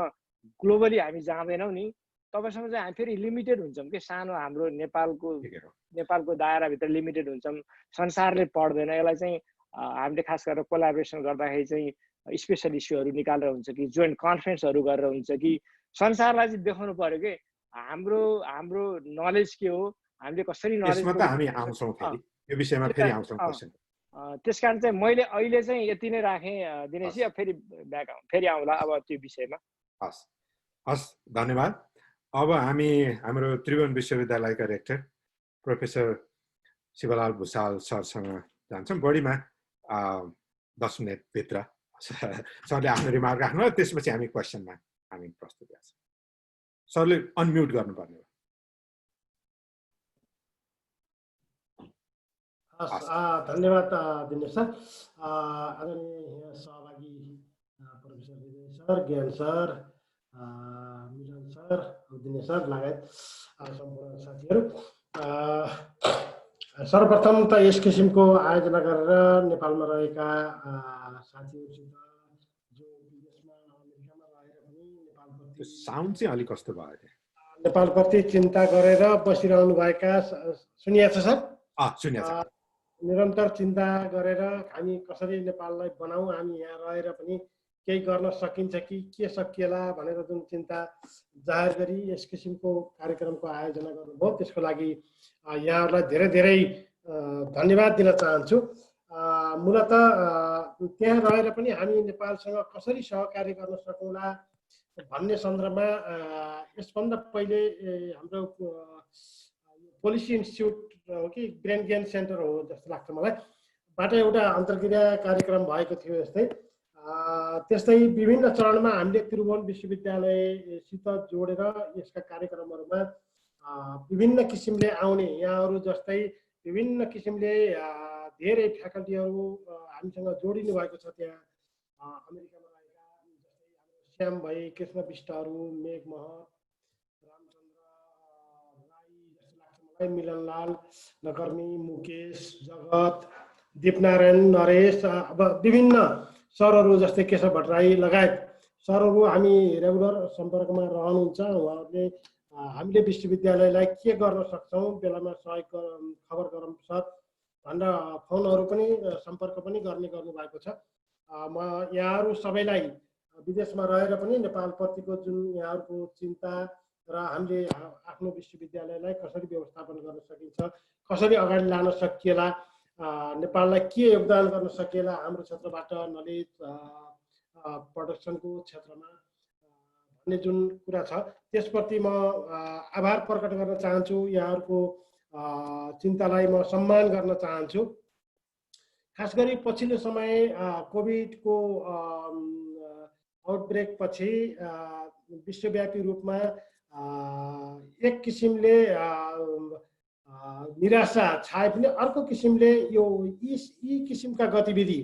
ग्लोबली हामी जाँदैनौँ नि तबसम्म चाहिँ हामी फेरि लिमिटेड हुन्छौँ कि। सानो हाम्रो नेपालको दायराभित्र लिमिटेड हुन्छौँ, संसारले पढ्दैन यसलाई। चाहिँ हामीले खास गरेर कोलाबोरेसन गर्दाखेरि चाहिँ स्पेसल इस्युहरू निकालेर हुन्छ कि, जोइन्ट कन्फरेन्सहरू गरेर हुन्छ कि, संसारलाई चाहिँ देखाउनु पर्यो कि हाम्रो नलेज के हो, हामीले कसरी नलेज। हामी आउँछौँ फेरि यो विषयमा फेरि आउँछौँ क्वेसन। त्यसकारण चाहिँ मैले अहिले चाहिँ यति नै राखेँ दिनेशजी। अब फेरि आउँला अब त्यो विषयमा। हस् हस्, धन्यवाद। अब हामी हाम्रो त्रिभुवन विश्वविद्यालयका रेक्टर प्रोफेसर शिवलाल भुसाल सरसँग जान्छौँ। बढीमा 10 मिनटभित्र सरले आफ्नो रिमार्क राख्नु, त्यसपछि हामी क्वेसनमा हामी प्रस्तुत गर्छौँ। सरले अनम्युट गर्नुपर्ने हो। धन्यवाद दिनेश सर। आदरणीय सहभागी प्रोफेसर विजय सर, ज्ञान सर, मिलन सर, दिनेश सर लगायत सम्पूर्ण साथीहरू, सर्वप्रथम त यस किसिमको आयोजना गरेर नेपालमा रहेका साथीहरूसित जो विदेशमा अमेरिकामा रहेर पनि नेपालप्रति साउन्ड चाहिँ अलिक कस्तो भयो, नेपालप्रति चिन्ता गरेर बसिरहनु भएका, सुनिएको छ सर? सुनिएको छ। निरन्तर चिन्ता गरेर हामी कसरी नेपाललाई बनाऊ, हामी यहाँ रहेर पनि केही गर्न सकिन्छ कि के सकिएला भनेर जुन चिन्ता जाहेर गरी यस किसिमको कार्यक्रमको आयोजना गर्नुभयो त्यसको लागि यहाँहरूलाई धेरै धेरै धन्यवाद दिन चाहन्छु। मूलत त्यहाँ रहेर पनि हामी नेपालसँग कसरी सहकार्य गर्न सकौँला भन्ने सन्दर्भमा यसभन्दा पहिले हाम्रो पोलिसी इन्स्टिच्युट हो कि ब्रेन गेन सेन्टर हो जस्तो लाग्छ मलाई बाट एउटा अन्तर्क्रिया कार्यक्रम भएको थियो। त्यस्तै विभिन्न चरणमा हामीले त्रिभुवन विश्वविद्यालयसित जोडेर यसका कार्यक्रमहरूमा विभिन्न किसिमले आउने यहाँहरू जस्तै विभिन्न किसिमले धेरै फ्याकल्टीहरू हामीसँग जोडिनु भएको छ। त्यहाँ अमेरिकामा रहेका जस्तै श्याम भाइ, कृष्ण विष्टहरू, मेघ महत, रामचन्द्र राई जस्तो लाग्छ मलाई, मिलनलाल नकर्मी, मुकेश, जगत, दीपनारायण, नरेश, अब विभिन्न सरहरू जस्तै केशव भट्टराई लगायत सरहरू हामी रेगुलर सम्पर्कमा रहनुहुन्छ। उहाँहरूले हामीले विश्वविद्यालयलाई के गर्न सक्छौँ, बेलामा सहयोग खबर गरौँ सर भनेर फोनहरू पनि सम्पर्क पनि गर्नुभएको छ। म यहाँहरू सबैलाई विदेशमा रहेर पनि नेपालप्रतिको जुन यहाँहरूको चिन्ता र हामीले आफ्नो विश्वविद्यालयलाई कसरी व्यवस्थापन गर्न सकिन्छ, कसरी अगाडि लान सकिएला, नेपाललाई के योगदान गर्न सकिएला हाम्रो क्षेत्रबाट नलेज प्रडक्सनको क्षेत्रमा भन्ने जुन कुरा छ त्यसप्रति म आभार प्रकट गर्न चाहन्छु। यहाँहरूको चिन्तालाई म सम्मान गर्न चाहन्छु। खास गरी पछिल्लो समय कोभिडको आउटब्रेक पछि विश्वव्यापी रूपमा एक किसिमले निराशा छाए पनि अर्को किसिमले यो यी किसिमका गतिविधि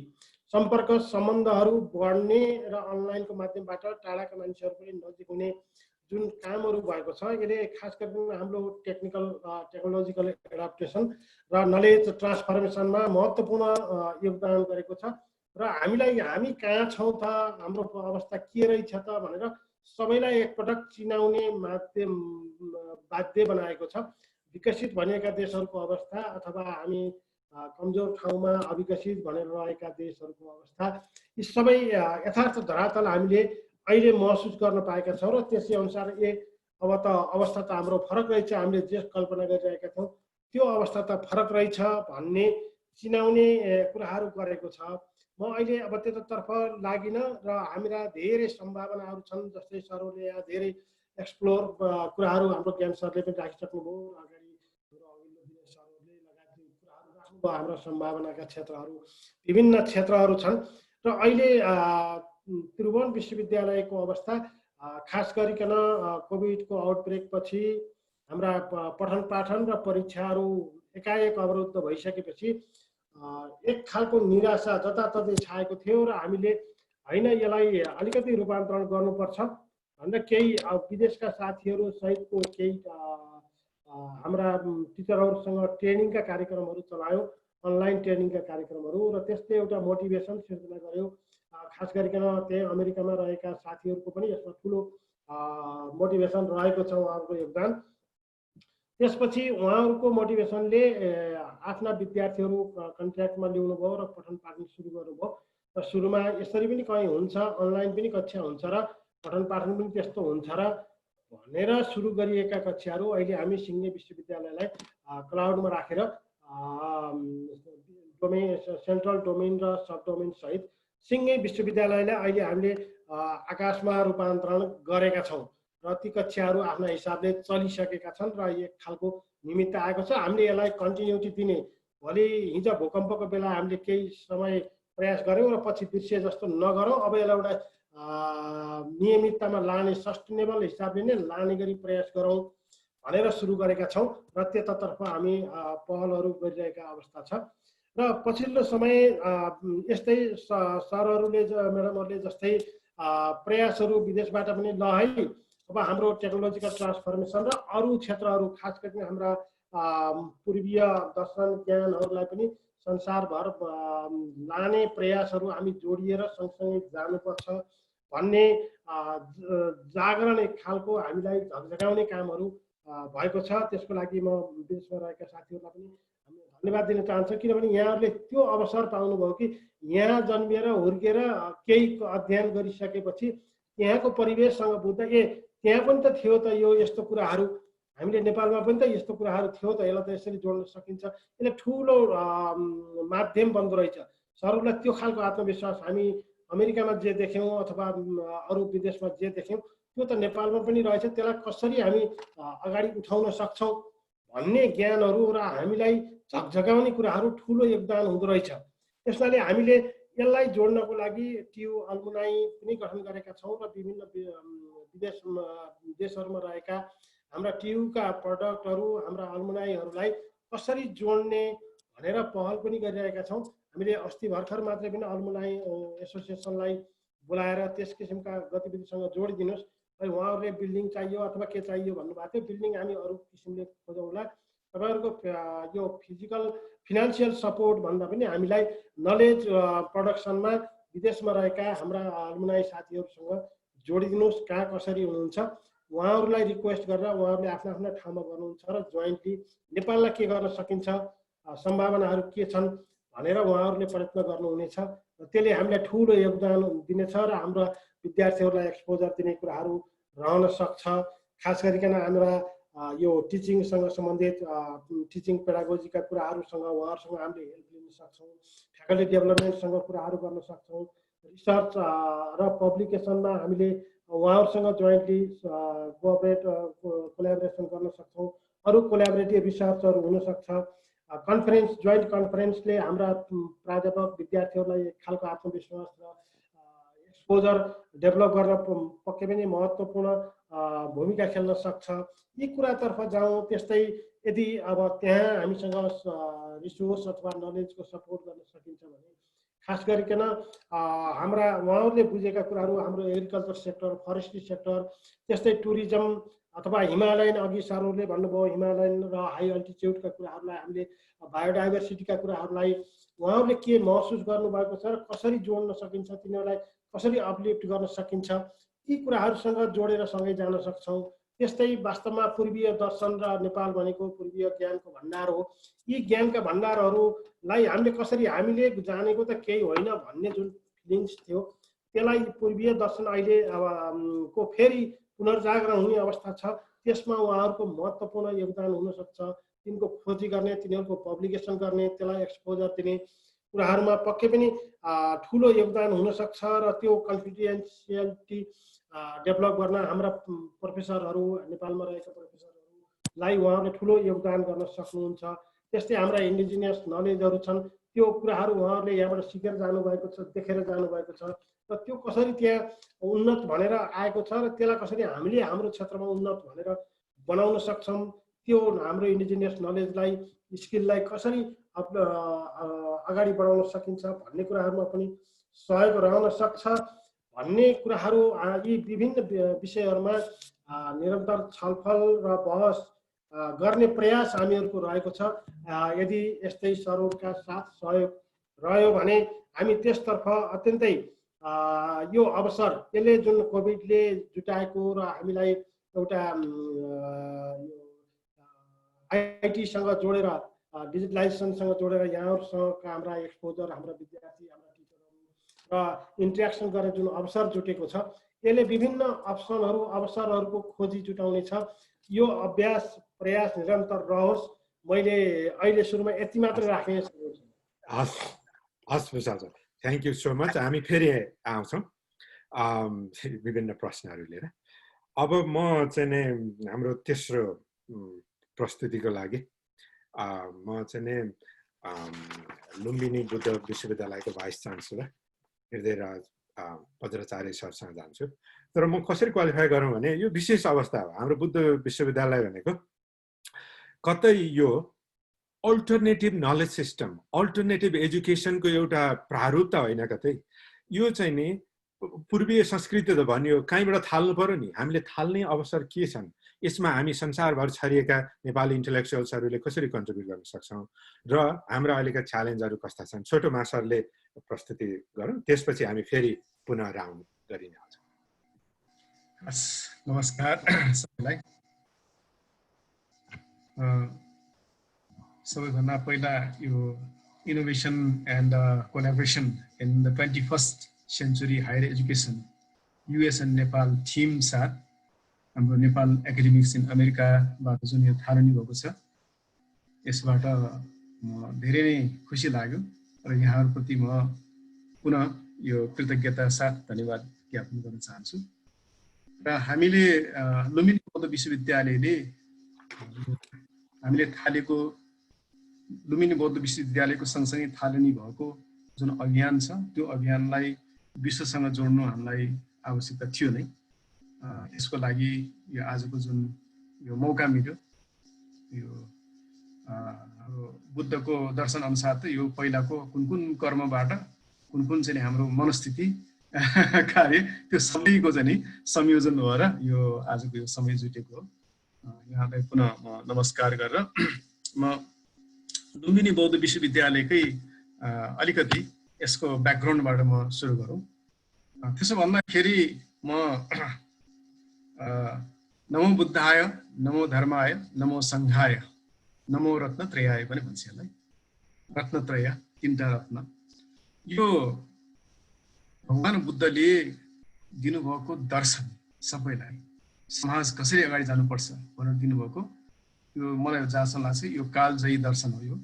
सम्पर्क सम्बन्धहरू बढ्ने र अनलाइनको माध्यमबाट टाढाका मानिसहरू पनि नजिक हुने जुन कामहरू भएको छ यसले खास गरी हाम्रो टेक्नोलोजिकल एडाप्टेसन र नलेज ट्रान्सफर्मेसनमा महत्त्वपूर्ण योगदान गरेको छ। र हामी कहाँ छौँ त, हाम्रो अवस्था के रहेछ त भनेर सबैलाई एकपटक चिनाउने माध्यम बाध्य बनाएको छ। विकसित भनिएका देशहरूको अवस्था अथवा हामी कमजोर ठाउँमा अविकसित भनेर रहेका देशहरूको अवस्था यी सबै यथार्थ धरातल हामीले अहिले महसुस गर्न पाएका छौँ र त्यसै अनुसार अब त अवस्था त हाम्रो फरक रहेछ, हामीले जे कल्पना गरिरहेका छौँ त्यो अवस्था त फरक रहेछ भन्ने चिनाउने कुराहरू गरेको छ। म अहिले अब त्यतातर्फ लागिन र हाम्रा धेरै सम्भावनाहरू छन्। जस्तै सरहरूले यहाँ धेरै एक्सप्लोर कुराहरू हाम्रो ज्ञान सरले पनि राखिसक्नुभयो, अगाडि अघिल्लो दिने सरहरूले लगायत कुराहरू राख्नुभयो। हाम्रो सम्भावनाका क्षेत्रहरू विभिन्न क्षेत्रहरू छन् र अहिले त्रिभुवन विश्वविद्यालयको अवस्था खास गरिकन कोभिडको आउटब्रेक पछि हाम्रा पठन पाठन र परीक्षाहरू एकाएक अवरुद्ध भइसकेपछि एक खालको निराशा जताततै छाएको थियो र हामीले होइन यसलाई अलिकति रूपान्तरण गर्नुपर्छ भनेर केही विदेशका साथीहरू सहितको केही हाम्रा टिचरहरूसँग ट्रेनिङका कार्यक्रमहरू चलायो, अनलाइन ट्रेनिङका कार्यक्रमहरू, र त्यसले एउटा मोटिभेसन सिर्जना गर्यो। खास गरिकन त्यही अमेरिकामा रहेका साथीहरूको पनि यसमा ठुलो मोटिभेसन रहेको छ, उहाँहरूको योगदान। त्यसपछि उहाँहरूको मोटिभेसनले आफ्ना विद्यार्थीहरू कन्ट्र्याक्टमा ल्याउनु भयो र पठन पाठन सुरु गर्नुभयो। र सुरुमा यसरी पनि कहीँ हुन्छ, अनलाइन पनि कक्षा हुन्छ र पठन पाठन पनि त्यस्तो हुन्छ र भनेर सुरु गरिएका कक्षाहरू अहिले हामी सिङ्गे विश्वविद्यालयलाई क्लाउडमा राखेर डोमेन, सेन्ट्रल डोमेन र सब डोमेन सहित सिङ्गे विश्वविद्यालयलाई अहिले हामीले आकाशमा रूपान्तरण गरेका छौँ र ती कक्षाहरू आफ्ना हिसाबले चलिसकेका छन् र एक खालको निमित्त आएको छ। हामीले यसलाई कन्टिन्युटी दिने, भोलि हिजो भूकम्पको बेला हामीले केही समय प्रयास गऱ्यौँ र पछि दृश्य जस्तो नगरौँ, अब यसलाई एउटा नियमिततामा लाने, सस्टेनेबल हिसाबले नै लाने गरी प्रयास गरौँ भनेर सुरु गरेका छौँ र त्यतातर्फ हामी पहलहरू गरिरहेका अवस्था छ। र पछिल्लो समय यस्तै सरहरूले म्याडमहरूले जस्तै प्रयासहरू विदेशबाट पनि ल है अब हाम्रो टेक्नोलोजिकल ट्रान्सफर्मेसन र अरू क्षेत्रहरू खास गरी हाम्रा पूर्वीय दर्शन ज्ञानहरूलाई पनि संसारभर लाने प्रयासहरू हामी जोडिएर सँगसँगै जानुपर्छ भन्ने जागरण एक खालको हामीलाई झकझकाउने कामहरू भएको छ। त्यसको लागि म विदेशमा रहेका साथीहरूलाई पनि धन्यवाद दिन चाहन्छु, किनभने यहाँहरूले त्यो अवसर पाउनुभयो कि यहाँ जन्मिएर हुर्केर केही अध्ययन गरिसकेपछि त्यहाँको परिवेशसँग बुझ्दा त्यहाँ पनि त थियो त यो यस्तो कुराहरू, हामीले नेपालमा पनि त यस्तो कुराहरू थियो त, यसलाई त यसरी जोड्न सकिन्छ, यसले ठुलो माध्यम बन्दो रहेछ। सरहरूलाई त्यो खालको आत्मविश्वास हामी अमेरिकामा जे देख्यौँ अथवा अरू विदेशमा जे देख्यौँ त्यो त नेपालमा पनि रहेछ। त्यसलाई कसरी हामी अगाडि उठाउन सक्छौँ भन्ने ज्ञानहरू र हामीलाई झकझकाउने कुराहरू ठुलो योगदान हुँदो रहेछ। त्यसैले हामीले यसलाई जोड्नको लागि टियु अल्मुनाई पनि गठन गरेका छौँ र विभिन्न देशहरूमा रहेका हाम्रा टियुका प्रडक्टहरू, हाम्रा अल्मुनाईहरूलाई कसरी जोड्ने भनेर पहल पनि गरिरहेका छौँ। हामीले अस्ति भर्खर मात्रै पनि अल्मुनाई एसोसिएसनलाई बोलाएर त्यस किसिमका गतिविधिसँग जोडिदिनुहोस्, उहाँहरूले बिल्डिङ चाहियो अथवा के चाहियो भन्नुभएको थियो। बिल्डिङ हामी अरू किसिमले खोजौँला, तपाईँहरूको यो फिजिकल फिनान्सियल सपोर्ट भन्दा पनि हामीलाई नलेज प्रडक्सनमा विदेशमा रहेका हाम्रा अल्मुनाई साथीहरूसँग जोडिदिनुहोस्, कहाँ कसरी हुनुहुन्छ उहाँहरूलाई रिक्वेस्ट गरेर उहाँहरूले आफ्ना आफ्ना ठाउँमा गर्नुहुन्छ र जोइन्टली नेपाललाई के गर्न सकिन्छ, सम्भावनाहरू के छन् भनेर उहाँहरूले प्रयत्न गर्नुहुनेछ। त्यसले हामीलाई ठुलो योगदान दिनेछ र हाम्रा विद्यार्थीहरूलाई एक्सपोजर दिने कुराहरू रहन सक्छ। खास गरिकन हाम्रा यो टिचिङसँग सम्बन्धित टिचिङ पेडागोजीका कुराहरूसँग उहाँहरूसँग हामीले हेल्प लिन सक्छौँ, फ्याकल्टी डेभलपमेन्टसँग कुराहरू गर्न सक्छौँ, रिसर्च र पब्लिकेसनमा हामीले उहाँहरूसँग जोइन्टली कोल्याबोरेसन गर्न सक्छौँ। अरू कोल्याबोरेटिभ रिसर्चहरू हुनसक्छ। कन्फरेन्स, जोइन्ट कन्फरेन्सले हाम्रा प्राध्यापक विद्यार्थीहरूलाई एक खालको आत्मविश्वास र एक्सपोजर डेभलप गर्न पक्कै पनि महत्त्वपूर्ण भूमिका खेल्न सक्छ। यी कुरातर्फ जाउँ। त्यस्तै यदि अब त्यहाँ हामीसँग रिसोर्स अथवा नलेजको सपोर्ट गर्न सकिन्छ भने खास गरिकन हाम्रा उहाँहरूले बुझेका कुराहरू, हाम्रो एग्रिकल्चर सेक्टर, फरेस्ट्री सेक्टर, त्यस्तै टुरिज्म अथवा हिमालयन, अघि सरहरूले भन्नुभयो हिमालयन र हाई अल्टिच्युडका कुराहरूलाई, हामीले बायोडाइभर्सिटीका कुराहरूलाई उहाँहरूले के महसुस गर्नुभएको छ र कसरी जोड्न सकिन्छ, तिनीहरूलाई कसरी अपलिफ्ट गर्न सकिन्छ, यी कुराहरूसँग जोडेर सँगै जान सक्छौँ। त्यस्तै वास्तवमा पूर्वीय दर्शन र नेपाल भनेको पूर्वीय ज्ञानको भण्डार हो। यी ज्ञानका भण्डारहरूलाई हामीले कसरी, हामीले जानेको त केही होइन भन्ने जुन फिलिङ्स थियो त्यसलाई पूर्वीय दर्शन अहिले अब को फेरि पुनर्जागरण हुने अवस्था छ। त्यसमा उहाँहरूको महत्त्वपूर्ण योगदान हुनसक्छ। तिनको खोजी गर्ने, तिनीहरूको पब्लिकेसन गर्ने, त्यसलाई एक्सपोजर दिने कुराहरूमा पक्कै पनि ठुलो योगदान हुनसक्छ र त्यो कन्फिडेन्सियलिटी डेभलप गर्न हाम्रा प्रोफेसरहरू, नेपालमा रहेका प्रोफेसरहरूलाई उहाँहरूले ठुलो योगदान गर्न सक्नुहुन्छ। त्यस्तै हाम्रा इन्डिजिनियस नलेजहरू छन्, त्यो कुराहरू उहाँहरूले यहाँबाट सिकेर जानुभएको छ, देखेर जानुभएको छ र त्यो कसरी त्यहाँ उन्नत भनेर आएको छ र त्यसलाई कसरी हामीले हाम्रो क्षेत्रमा उन्नत भनेर बनाउन सक्छौँ, त्यो हाम्रो इन्डिजिनियस नलेजलाई, स्किललाई कसरी अगाडि बढाउन सकिन्छ भन्ने कुराहरूमा पनि सहयोग रहन सक्छ भन्ने कुराहरू यी विभिन्न विषयहरूमा निरन्तर छलफल र बहस गर्ने प्रयास हामीहरूको रहेको छ। यदि यस्तै सरकारका साथ सहयोग रह्यो भने हामी त्यसतर्फ अत्यन्तै यो अवसर, यसले जुन कोभिडले जुटाएको र हामीलाई एउटा आइटीसँग जोडेर, डिजिटलाइजेसनसँग जोडेर यहाँहरूसँगका हाम्रा एक्सपोजर, हाम्रा विद्यार्थी, हाम्रा टिचरहरू र इन्ट्रेक्सन गर्ने जुन अवसर जुटेको छ, यसले विभिन्न अवसरहरूको खोजी जुटाउनेछ। यो अभ्यास प्रयास निरन्तर रहोस्। मैले अहिले सुरुमा यति मात्र राख्ने। हस् हस् Vishal sir, thank you so much. हामी फेरि आउँछौँ विभिन्न प्रश्नहरू लिएर। अब म चाहिँ नि हाम्रो तेस्रो प्रस्तुतिको लागि म चाहिँ नि लुम्बिनी बुद्ध विश्वविद्यालयको भाइस चान्सलर हृदयराज वज्राचार्य सरसँग जान्छु। तर म कसरी क्वालिफाई गरौँ भने यो विशेष अवस्था हो। हाम्रो बुद्ध विश्वविद्यालय भनेको कतै यो अल्टरनेटिभ नलेज सिस्टम, अल्टरनेटिभ एजुकेसनको एउटा प्रारूप त होइन, कतै यो चाहिँ नि पूर्वीय संस्कृति त भनियो, कहीँबाट थाल्नु पर्यो नि। हामीले थाल्ने अवसर के छन्, यसमा हामी संसारभर छरिएका नेपाली इन्टेलेक्चुअल्सहरूले कसरी कन्ट्रिब्युट गर्न सक्छौँ र हाम्रा अहिलेका च्यालेन्जहरू कस्ता छन्। छोटोमा सरले प्रस्तुति गरौँ, त्यसपछि हामी फेरि पुनः राउन्ड गरिने हुन्छ। नमस्कार सबैलाई। सबैभन्दा पहिला यो innovation and collaboration in the 21st century higher education US and Nepal theme साथ हाम्रो नेपाल एकाडेमिक्स इन अमेरिकाबाट जुन यो थालनी भएको छ यसबाट म धेरै नै खुसी लाग्यो र यहाँहरूप्रति म पुनः यो कृतज्ञता साथ धन्यवाद ज्ञापन गर्न चाहन्छु र हामीले लुम्बिनी बौद्ध विश्वविद्यालयले हामीले थालेको लुम्बिनी बौद्ध विश्वविद्यालयको सँगसँगै थालनी भएको जुन अभियान छ त्यो अभियानलाई विश्वसँग जोड्नु हामीलाई आवश्यकता थियो नै त्यसको लागि यो आजको जुन यो मौका मिल्यो यो बुद्धको दर्शन अनुसार त यो पहिलाको कुन कर्मबाट कुन चाहिँ हाम्रो मनस्थिति कार्य त्यो सबैको चाहिँ संयोजन भएर यो आजको यो समय जुटेको हो यहाँलाई पुनः म नमस्कार गरेर म लुम्बिनी बौद्ध विश्वविद्यालयकै अलिकति यसको ब्याकग्राउन्डबाट म सुरु गरौँ त्यसो भन्दाखेरि म नमो बुद्धाय नमो धर्माय नमो सङ्घाय नमो रत्नत्रयाय पनि भन्छ यसलाई रत्नत्रय तीनटा रत्न यो भगवान बुद्धले दिनुभएको दर्शन सबैलाई समाज कसरी अगाडि जानुपर्छ भनेर दिनुभएको यो मलाई जहाँसम्म लाग्छ यो कालजयी दर्शन हो यो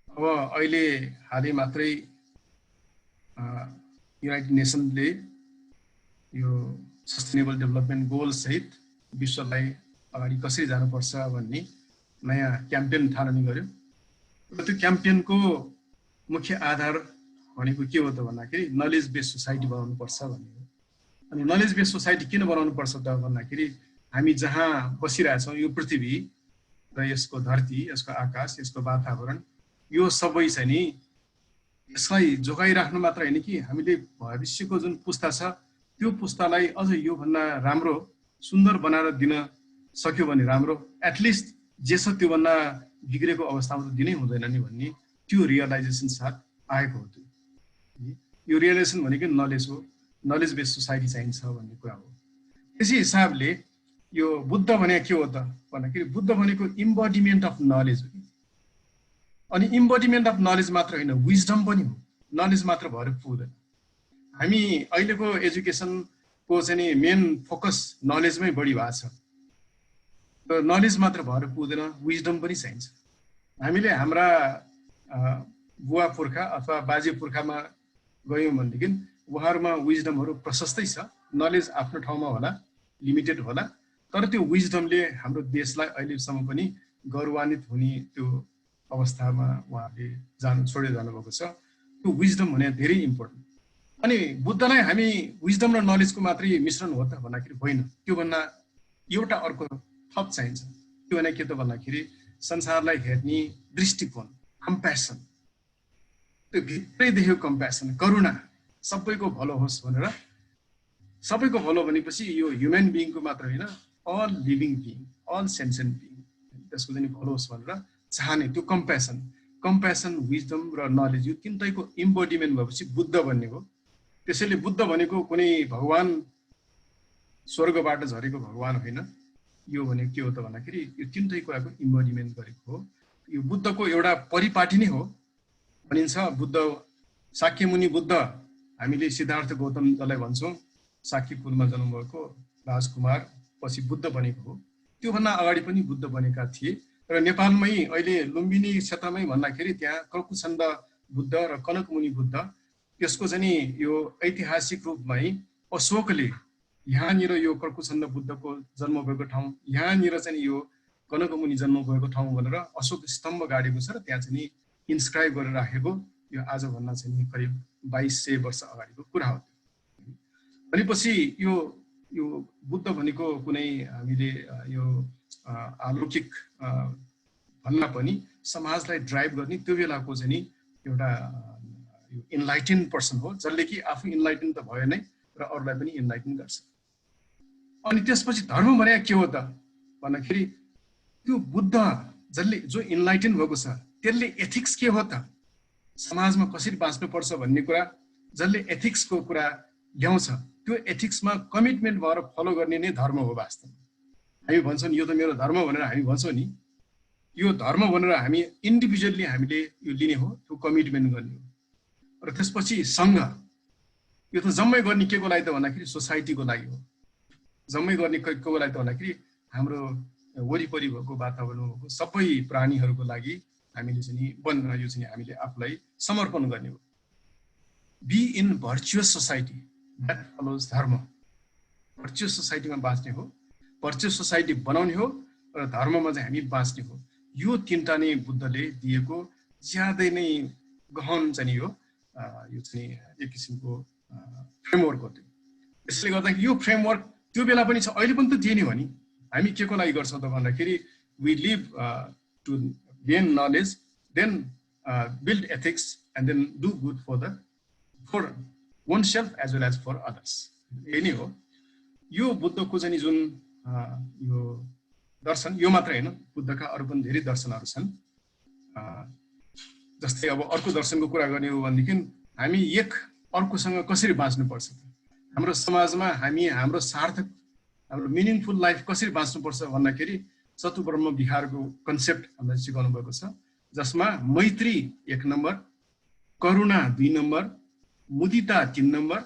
अब अहिले हालै मात्रै युनाइटेड नेसनले यो सस्टेनेबल डेभलपमेन्ट गोल सहित विश्वलाई अगाडि कसरी जानुपर्छ भन्ने नयाँ क्याम्पेन थालनी गर्यो र त्यो क्याम्पेनको मुख्य आधार भनेको के हो त भन्दाखेरि नलेज बेस्ड सोसाइटी बनाउनु पर्छ भन्ने हो अनि नलेज बेस्ड सोसाइटी किन बनाउनु पर्छ त भन्दाखेरि हामी जहाँ बसिरहेछौँ यो पृथ्वी र यसको धरती यसको आकाश यसको वातावरण यो सबै चाहिँ नि यसलाई जोगाइराख्नु मात्र होइन कि हामीले भविष्यको जुन पुस्ता छ त्यो पुस्तालाई अझ योभन्दा राम्रो सुन्दर बनाएर दिन सक्यो भने राम्रो एटलिस्ट जे छ त्योभन्दा बिग्रेको अवस्थामा त दिनै हुँदैन नि भन्ने त्यो रियलाइजेसन साथ आएको हो त्यो यो रियलाइजेसन भनेको नलेज हो नलेज बेस्ड सोसाइटी चाहिन्छ भन्ने कुरा हो त्यसै हिसाबले यो बुद्ध भने के हो त भन्दाखेरि बुद्ध भनेको इम्बोडिमेन्ट अफ नलेज हो अनि इम्बोडिमेन्ट अफ नलेज मात्र होइन विजडम पनि हो नलेज मात्र भएर पुग्दैन हामी अहिलेको एजुकेसनको चाहिँ मेन फोकस नलेजमै बढी भएको छ र नलेज मात्र भएर पुग्दैन विजडम पनि चाहिन्छ हामीले हाम्रा बुवा पुर्खा अथवा बाजे पुर्खामा गयौँ भनेदेखि उहाँहरूमा विजडमहरू प्रशस्तै छ नलेज आफ्नो ठाउँमा होला लिमिटेड होला तर त्यो विजडमले हाम्रो देशलाई अहिलेसम्म पनि गौरवान्वित हुने त्यो अवस्थामा उहाँहरूले छोडेर जानुभएको छ त्यो विजडम भने धेरै इम्पोर्टेन्ट अनि बुद्धलाई हामी विजडम र नलेजको मात्रै मिश्रण हो त भन्दाखेरि होइन त्योभन्दा एउटा अर्को थप चाहिन्छ त्यो भने के त भन्दाखेरि संसारलाई हेर्ने दृष्टिकोण कम्प्यासन त्यो भित्रै देखेको कम्प्यासन करुणा सबैको भलो होस् भनेर सबैको भलो भनेपछि यो ह्युमन बिइङको मात्र होइन all living being all sentient being त्यसको चाहिँ भलो होस् भनेर चाहने त्यो कम्प्यासन विजडम र नलेज यो तिनटैको इम्बोडिमेन्ट भएपछि बुद्ध भन्ने हो त्यसैले बुद्ध भनेको कुनै भगवान स्वर्गबाट झरेको भगवान होइन यो भनेको के हो त भन्दाखेरि यो तिनटै कुराको इम्बोडिमेन्ट गरेको हो यो बुद्धको एउटा परिपाटी नै हो भनिन्छ बुद्ध शाक्य मुनि बुद्ध हामीले सिद्धार्थ गौतम जसलाई भन्छौँ शाक्य कुलमा जन्मभएको राजकुमार पछि बुद्ध बनेको हो त्योभन्दा अगाडि पनि बुद्ध बनेका थिए र नेपालमै अहिले लुम्बिनी क्षेत्रमै भन्दाखेरि त्यहाँ कल्कुछन्द बुद्ध र कनकमुनि बुद्ध त्यसको चाहिँ यो ऐतिहासिक रूपमै अशोकले यहाँनिर यो कल्कुछन्द बुद्धको जन्म भएको ठाउँ यहाँनिर चाहिँ यो कनकमुनि जन्म भएको ठाउँ भनेर अशोक स्तम्भ गाडेको छ र त्यहाँ चाहिँ इन्स्क्राइब गरेर राखेको यो आजभन्दा चाहिँ करिब 2200 वर्ष अगाडिको कुरा हो भनेपछि यो बुद्ध भनेको कुनै हामीले यो अलौकिक भन्दा पनि समाजलाई ड्राइभ गर्ने त्यो बेलाको चाहिँ एउटा यो इन्लाइटेन पर्सन हो जसले कि आफू इन्लाइटेन त भयो नै र अरूलाई पनि इन्लाइटेन गर्छ अनि त्यसपछि धर्म भने के हो त भन्दाखेरि त्यो बुद्ध जसले जो इन्लाइटेन भएको छ त्यसले एथिक्स के हो त समाजमा कसरी बाँच्नुपर्छ भन्ने कुरा जसले एथिक्सको कुरा ल्याउँछ त्यो एथिक्समा कमिटमेन्ट भएर फलो गर्ने नै धर्म हो वास्तवमा हामी भन्छौँ यो त मेरो धर्म भनेर हामी भन्छौँ नि यो धर्म भनेर हामी इन्डिभिजुअली हामीले यो लिने हो, त्यो कमिटमेन्ट गर्ने हो। र त्यसपछि सङ्घ, यो त जम्मै गर्ने के को लागि त भन्दाखेरि सोसाइटीको लागि हो। जम्मै गर्ने के को लागि त भन्दाखेरि हाम्रो वरिपरि भएको वातावरण भएको सबै प्राणीहरूको लागि हामीले चाहिँ यो चाहिँ हामीले आफूलाई समर्पण गर्ने हो। Be in virtuous society that follows dharma. Virtuous सोसाइटीमा बाँच्ने हो, भर्चुअस सोसाइटी बनाउने हो र धर्ममा चाहिँ हामी बाँच्ने हो। यो तीनटा नै बुद्धले दिएको ज्यादै नै गहन चाहिँ यो चाहिँ एक किसिमको फ्रेमवर्क हो। यसले गर्दा यो फ्रेमवर्क त्यो बेला पनि छ, अहिले पनि त थिए नि हो नि। हामी के को लागि गर्छौँ त भन्दाखेरि we live to gain knowledge, then build ethics and then do good for one self as well as for others. यही नै हो यो बुद्धको चाहिँ जुन यो दर्शन। यो मात्र होइन, बुद्धका अरू पनि धेरै दर्शनहरू छन्। जस्तै अब अर्को दर्शनको कुरा गर्ने हो भनेदेखि हामी एक अर्कोसँग कसरी बाँच्नुपर्छ, हाम्रो समाजमा हामी हाम्रो सार्थक हाम्रो मिनिङफुल लाइफ कसरी बाँच्नुपर्छ भन्दाखेरि चतुर्ब्रह्म विहारको कन्सेप्ट हामीलाई सिकाउनु भएको छ, जसमा मैत्री 1 नम्बर, करुणा 2 नम्बर, मुदिता 3 नम्बर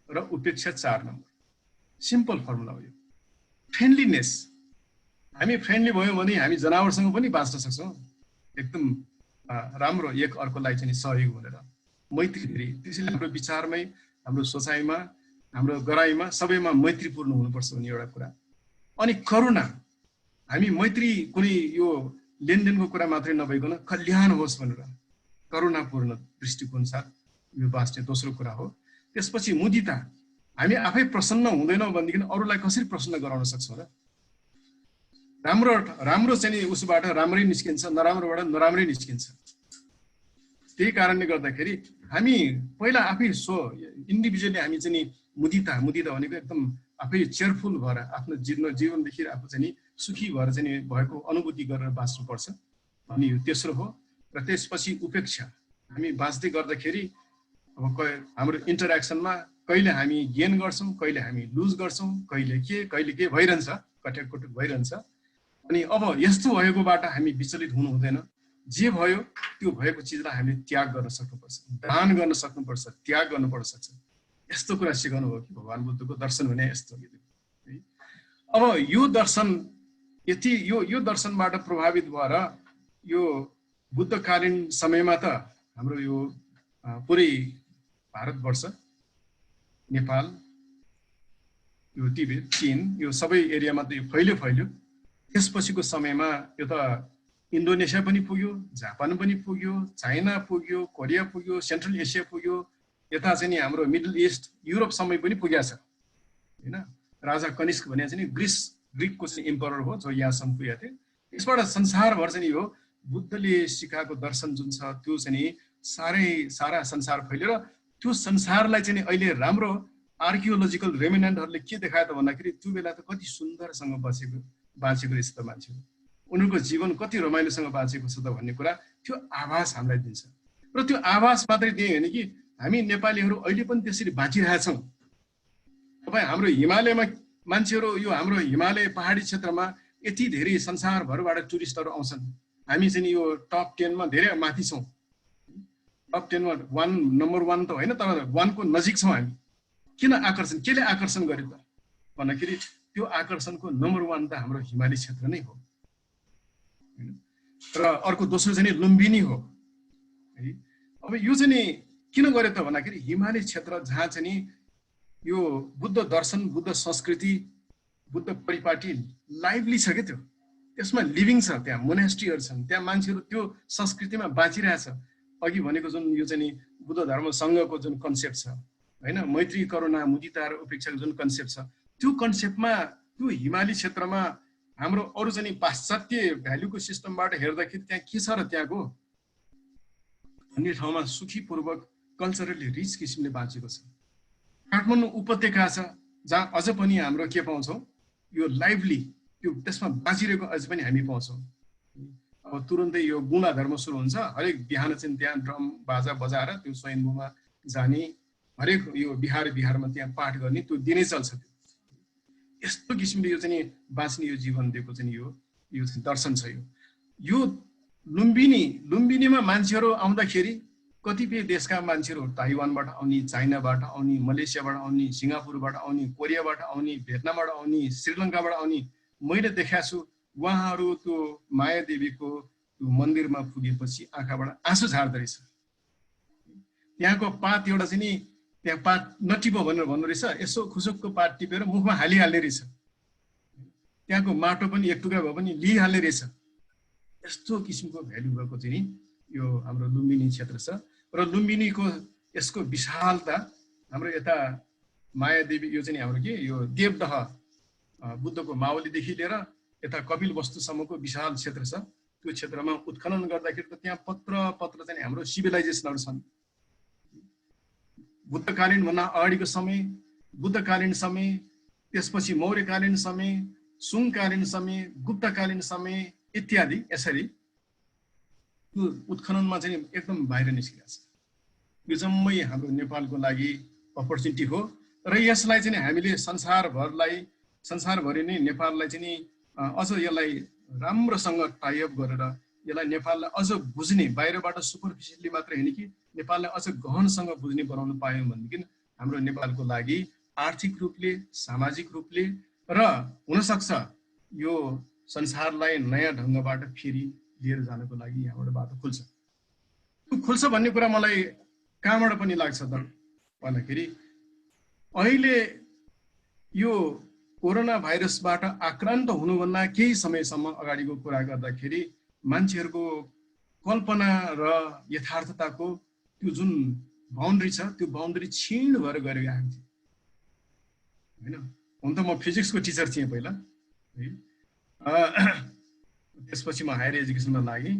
र उपेक्षा 4 नम्बर। सिम्पल फर्मुला हो यो। फ्रेन्डलिनेस, हामी फ्रेन्डली भयौँ भने हामी जनावरसँग पनि बाँच्न सक्छौँ एकदम राम्रो, एक अर्कोलाई चाहिँ सहयोग गरेर। मैत्री धेरै, त्यसैले हाम्रो विचारमै, हाम्रो सोचाइमा, हाम्रो गराइमा सबैमा मैत्रीपूर्ण हुनुपर्छ भन्ने एउटा कुरा। अनि करुणा, हामी मैत्री कुनै यो लेनदेनको कुरा मात्रै नभइकन कल्याण होस् भनेर करुणापूर्ण दृष्टिकोण साथ यो बाँच्ने दोस्रो कुरा हो। त्यसपछि मुदिता, हामी आफै प्रसन्न हुँदैनौँ भनेदेखि अरूलाई कसरी प्रसन्न गराउन सक्छौँ र। राम्रो चाहिँ उसबाट राम्रै निस्किन्छ, नराम्रोबाट नराम्रै निस्किन्छ। त्यही कारणले गर्दाखेरि हामी पहिला आफै इन्डिभिजुअली हामी चाहिँ मुदिता भनेको एकदम आफै चेयरफुल भएर आफ्नो जीवनदेखि आफू चाहिँ सुखी भएर चाहिँ भएको अनुभूति गरेर बाँच्नुपर्छ भन्ने यो तेस्रो हो। र त्यसपछि उपेक्षा, हामी बाँच्दै गर्दाखेरि अब हाम्रो इन्टरेक्सनमा कहिले हामी गेन गर्छौँ, कहिले हामी लुज गर्छौँ, कहिले के भइरहन्छ, कटककुटुक भइरहन्छ। अनि अब यस्तो भएकोबाट हामी विचलित हुनु हुँदैन। जे भयो त्यो भएको चिजलाई हामीले त्याग गर्न सक्नुपर्छ, दान गर्न सक्नुपर्छ, त्याग गर्नुपर्छ। यस्तो कुरा सिकाउनु हो कि भगवान् बुद्धको दर्शन भने यस्तो हो। अब यो दर्शन यति यो दर्शनबाट प्रभावित भएर यो बुद्धकालीन समयमा त हाम्रो यो पुरै भारतवर्ष, नेपाल, यो तिब्बत, चीन, यो सबै एरियामा त यो फैल्यो। त्यसपछिको समयमा यो त इन्डोनेसिया पनि पुग्यो, जापान पनि पुग्यो, चाइना पुग्यो, कोरिया पुग्यो, सेन्ट्रल एसिया पुग्यो, यता चाहिँ हाम्रो मिडल इस्ट, युरोपसम्म पनि पुगेको छ होइन। राजा कनिष्क भने चाहिँ ग्रिकको चाहिँ इम्परर हो, जो यहाँसम्म पुगेको थियो। यसबाट संसारभर चाहिँ यो बुद्धले सिकाएको दर्शन जुन छ त्यो चाहिँ सारा संसार फैल्यो। र त्यो संसारलाई चाहिँ अहिले राम्रो आर्कियोलोजिकल रेमिनेन्टहरूले के देखायो त भन्दाखेरि त्यो बेला त कति सुन्दरसँग बाँचेको रहेछ त मान्छेहरू, उनीहरूको जीवन कति रमाइलोसँग बाँचेको छ त भन्ने कुरा त्यो आभास हामीलाई दिन्छ। र त्यो आभास मात्रै दिए होइन कि हामी नेपालीहरू अहिले पनि त्यसरी बाँचिरहेछौँ। तपाईँ हाम्रो हिमालयमा मान्छेहरू, यो हाम्रो हिमालय पहाडी क्षेत्रमा यति धेरै संसारभरबाट टुरिस्टहरू आउँछन्। हामी चाहिँ यो टप 10 मा धेरै माथि छौँ। टप 10 मा नम्बर 1 त होइन, तर 1 को नजिक छौँ हामी। किन आकर्षण, केले आकर्षण गर्यो त भन्दाखेरि त्यो आकर्षणको नम्बर 1 त हाम्रो हिमाली क्षेत्र नै हो। र अर्को दोस्रो चाहिँ लुम्बिनी हो है। अब यो चाहिँ किन गर्यो त भन्दाखेरि हिमाली क्षेत्र जहाँ चाहिँ यो बुद्ध दर्शन, बुद्ध संस्कृति, बुद्ध परिपाटी लाइभली छ क्या, त्यसमा लिभिङ छ, त्यहाँ मोनेस्ट्रीहरू छन्, त्यहाँ मान्छेहरू त्यो संस्कृतिमा बाँचिरहेछ। अघि भनेको जुन यो चाहिँ बुद्ध धर्म सङ्घको जुन कन्सेप्ट छ होइन, मैत्री, करुणा, मुदिता र उपेक्षाको जुन कन्सेप्ट छ, त्यो कन्सेप्टमा त्यो हिमाली क्षेत्रमा हाम्रो अरू चाहिँ पाश्चात्य भ्यालुको सिस्टमबाट हेर्दाखेरि त्यहाँ के छ र त्यहाँको भन्ने ठाउँमा सुखीपूर्वक कल्चरली रिच किसिमले बाँचेको छ। काठमाडौँ उपत्यका छ जहाँ अझ पनि हाम्रो के पाउँछौँ, यो लाइभली, त्यो त्यसमा बाँचिरहेको अझ पनि हामी पाउँछौँ। अब तुरुन्तै यो गुणा धर्म सुरु हुन्छ, हरेक बिहान चाहिँ त्यहाँ ड्रम बाजा बजाएर त्यो स्वयम्भूमा जाने, हरेक यो बिहारमा त्यहाँ पाठ गर्ने, त्यो दिनै चल्छ। यस्तो किसिमले यो चाहिँ बाँच्ने यो जीवन दिएको चाहिँ यो चाहिँ दर्शन छ यो। यो लुम्बिनीमा मान्छेहरू आउँदाखेरि कतिपय देशका मान्छेहरू ताइवानबाट आउने, चाइनाबाट आउने, मलेसियाबाट आउने, सिङ्गापुरबाट आउने, कोरियाबाट आउने, भियतनामबाट आउने, श्रीलङ्काबाट आउने मैले देखाएको छु। उहाँहरू त्यो माया देवीको त्यो मन्दिरमा पुगेपछि आँखाबाट आँसु झार्दो रहेछ। त्यहाँको पात एउटा चाहिँ नि त्यहाँ पात नटिप भनेर भन्नु रहेछ, यसो खुसुकको पात टिपेर मुखमा हालिहाल्ने रहेछ। त्यहाँको माटो पनि एक टुक्रा भए पनि लिइहाल्ने रहेछ। यस्तो किसिमको भ्यालु भएको चाहिँ नि यो हाम्रो लुम्बिनी क्षेत्र छ। र लुम्बिनीको यसको विशालता हाम्रो यता मायादेवी यो चाहिँ हाम्रो के यो देवदह बुद्धको मावलीदेखि लिएर यता कपिल वस्तुसम्मको विशाल क्षेत्र छ। त्यो क्षेत्रमा उत्खनन गर्दाखेरि त त्यहाँ पत्र चाहिँ हाम्रो सिभिलाइजेसनहरू छन्। बुद्धकालीन भन्दा अगाडिको समय, बुद्धकालीन समय, त्यसपछि मौर्यकालीन समय, सुङकालीन समय, गुप्तकालीन समय इत्यादि। यसरी त्यो उत्खननमा चाहिँ एकदम बाहिर निस्किएको छ। यो जम्मै हाम्रो नेपालको लागि अपर्च्युनिटी हो र यसलाई चाहिँ हामीले संसारभरि नै नेपाललाई चाहिँ अझ यसलाई राम्रोसँग टाइअप गरेर यसलाई नेपाललाई अझ बुझ्ने, बाहिरबाट सुपरफिसियली मात्र होइन कि नेपाललाई अझ गहनसँग बुझ्ने बनाउन पायौँ भनेदेखि हाम्रो नेपालको लागि आर्थिक रूपले, सामाजिक रूपले र हुनसक्छ यो संसारलाई नयाँ ढङ्गबाट फेरि लिएर जानको लागि यहाँबाट बाटो खुल्छ। त्यो खुल्छ भन्ने कुरा मलाई कहाँबाट पनि लाग्छ त भन्दाखेरि अहिले यो कोरोना भाइरसबाट आक्रान्त हुनुभन्दा केही समयसम्म अगाडिको कुरा गर्दाखेरि मान्छेहरूको कल्पना र यथार्थताको त्यो जुन बााउन्ड्री छ त्यो बााउन्ड्री क्षीण भएर गएर आएको थियो होइन। हुन त म फिजिक्सको टिचर थिएँ पहिला है, त्यसपछि म हायर एजुकेसनमा लागेँ।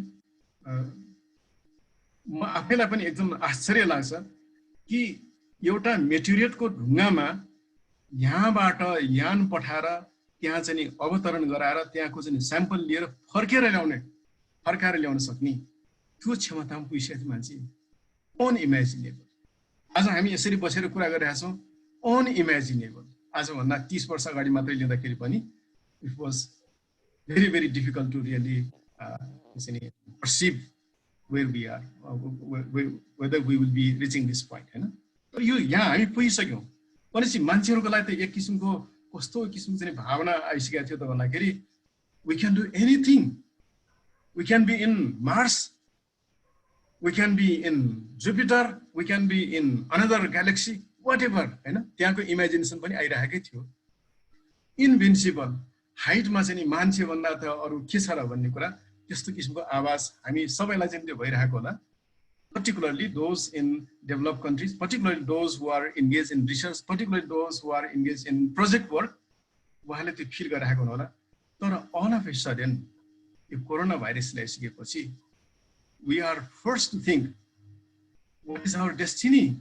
म आफैलाई पनि एकदम आश्चर्य लाग्छ कि एउटा मेटेरियटको ढुङ्गामा यहाँबाट यान पठाएर त्यहाँ चाहिँ अवतरण गराएर त्यहाँको चाहिँ स्याम्पल लिएर फर्काएर ल्याउन सक्ने त्यो क्षमतामा पुगिसकेको मान्छे अनइमेजिनेबल। आज हामी यसरी बसेर कुरा गरिरहेका छौँ, अनइमेजिनेबल। आजभन्दा 30 वर्ष अगाडि मात्रै लिँदाखेरि पनि it was very, very difficult to really perceive where we are, whether we will be reaching this point. तर यो यहाँ हामी पुगिसक्यौँ भनेपछि मान्छेहरूको लागि त एक किसिमको कस्तो किसिमको चाहिँ भावना आइसकेको थियो त भन्दाखेरि we can do anything. We can be in Mars, we can be in Jupiter, we can be in another galaxy, whatever. हैन, त्यहाँको इमेजिनेसन पनि आइरहेकै थियो। इन्भिन्सिबल हाइटमा चाहिँ मान्छे भन्दा त अरू के छ र भन्ने कुरा, त्यस्तो किसिमको आवाज हामी सबैलाई चाहिँ त्यो भइरहेको होला। particularly those in developed countries, particularly those who are engaged in research, particularly those who are engaged in project work, उहाँले त्यो फिल गरिरहेको होला। तर all of a sudden यो कोरोना भाइरसले आइसकेपछि we are forced to think, what is our destiny?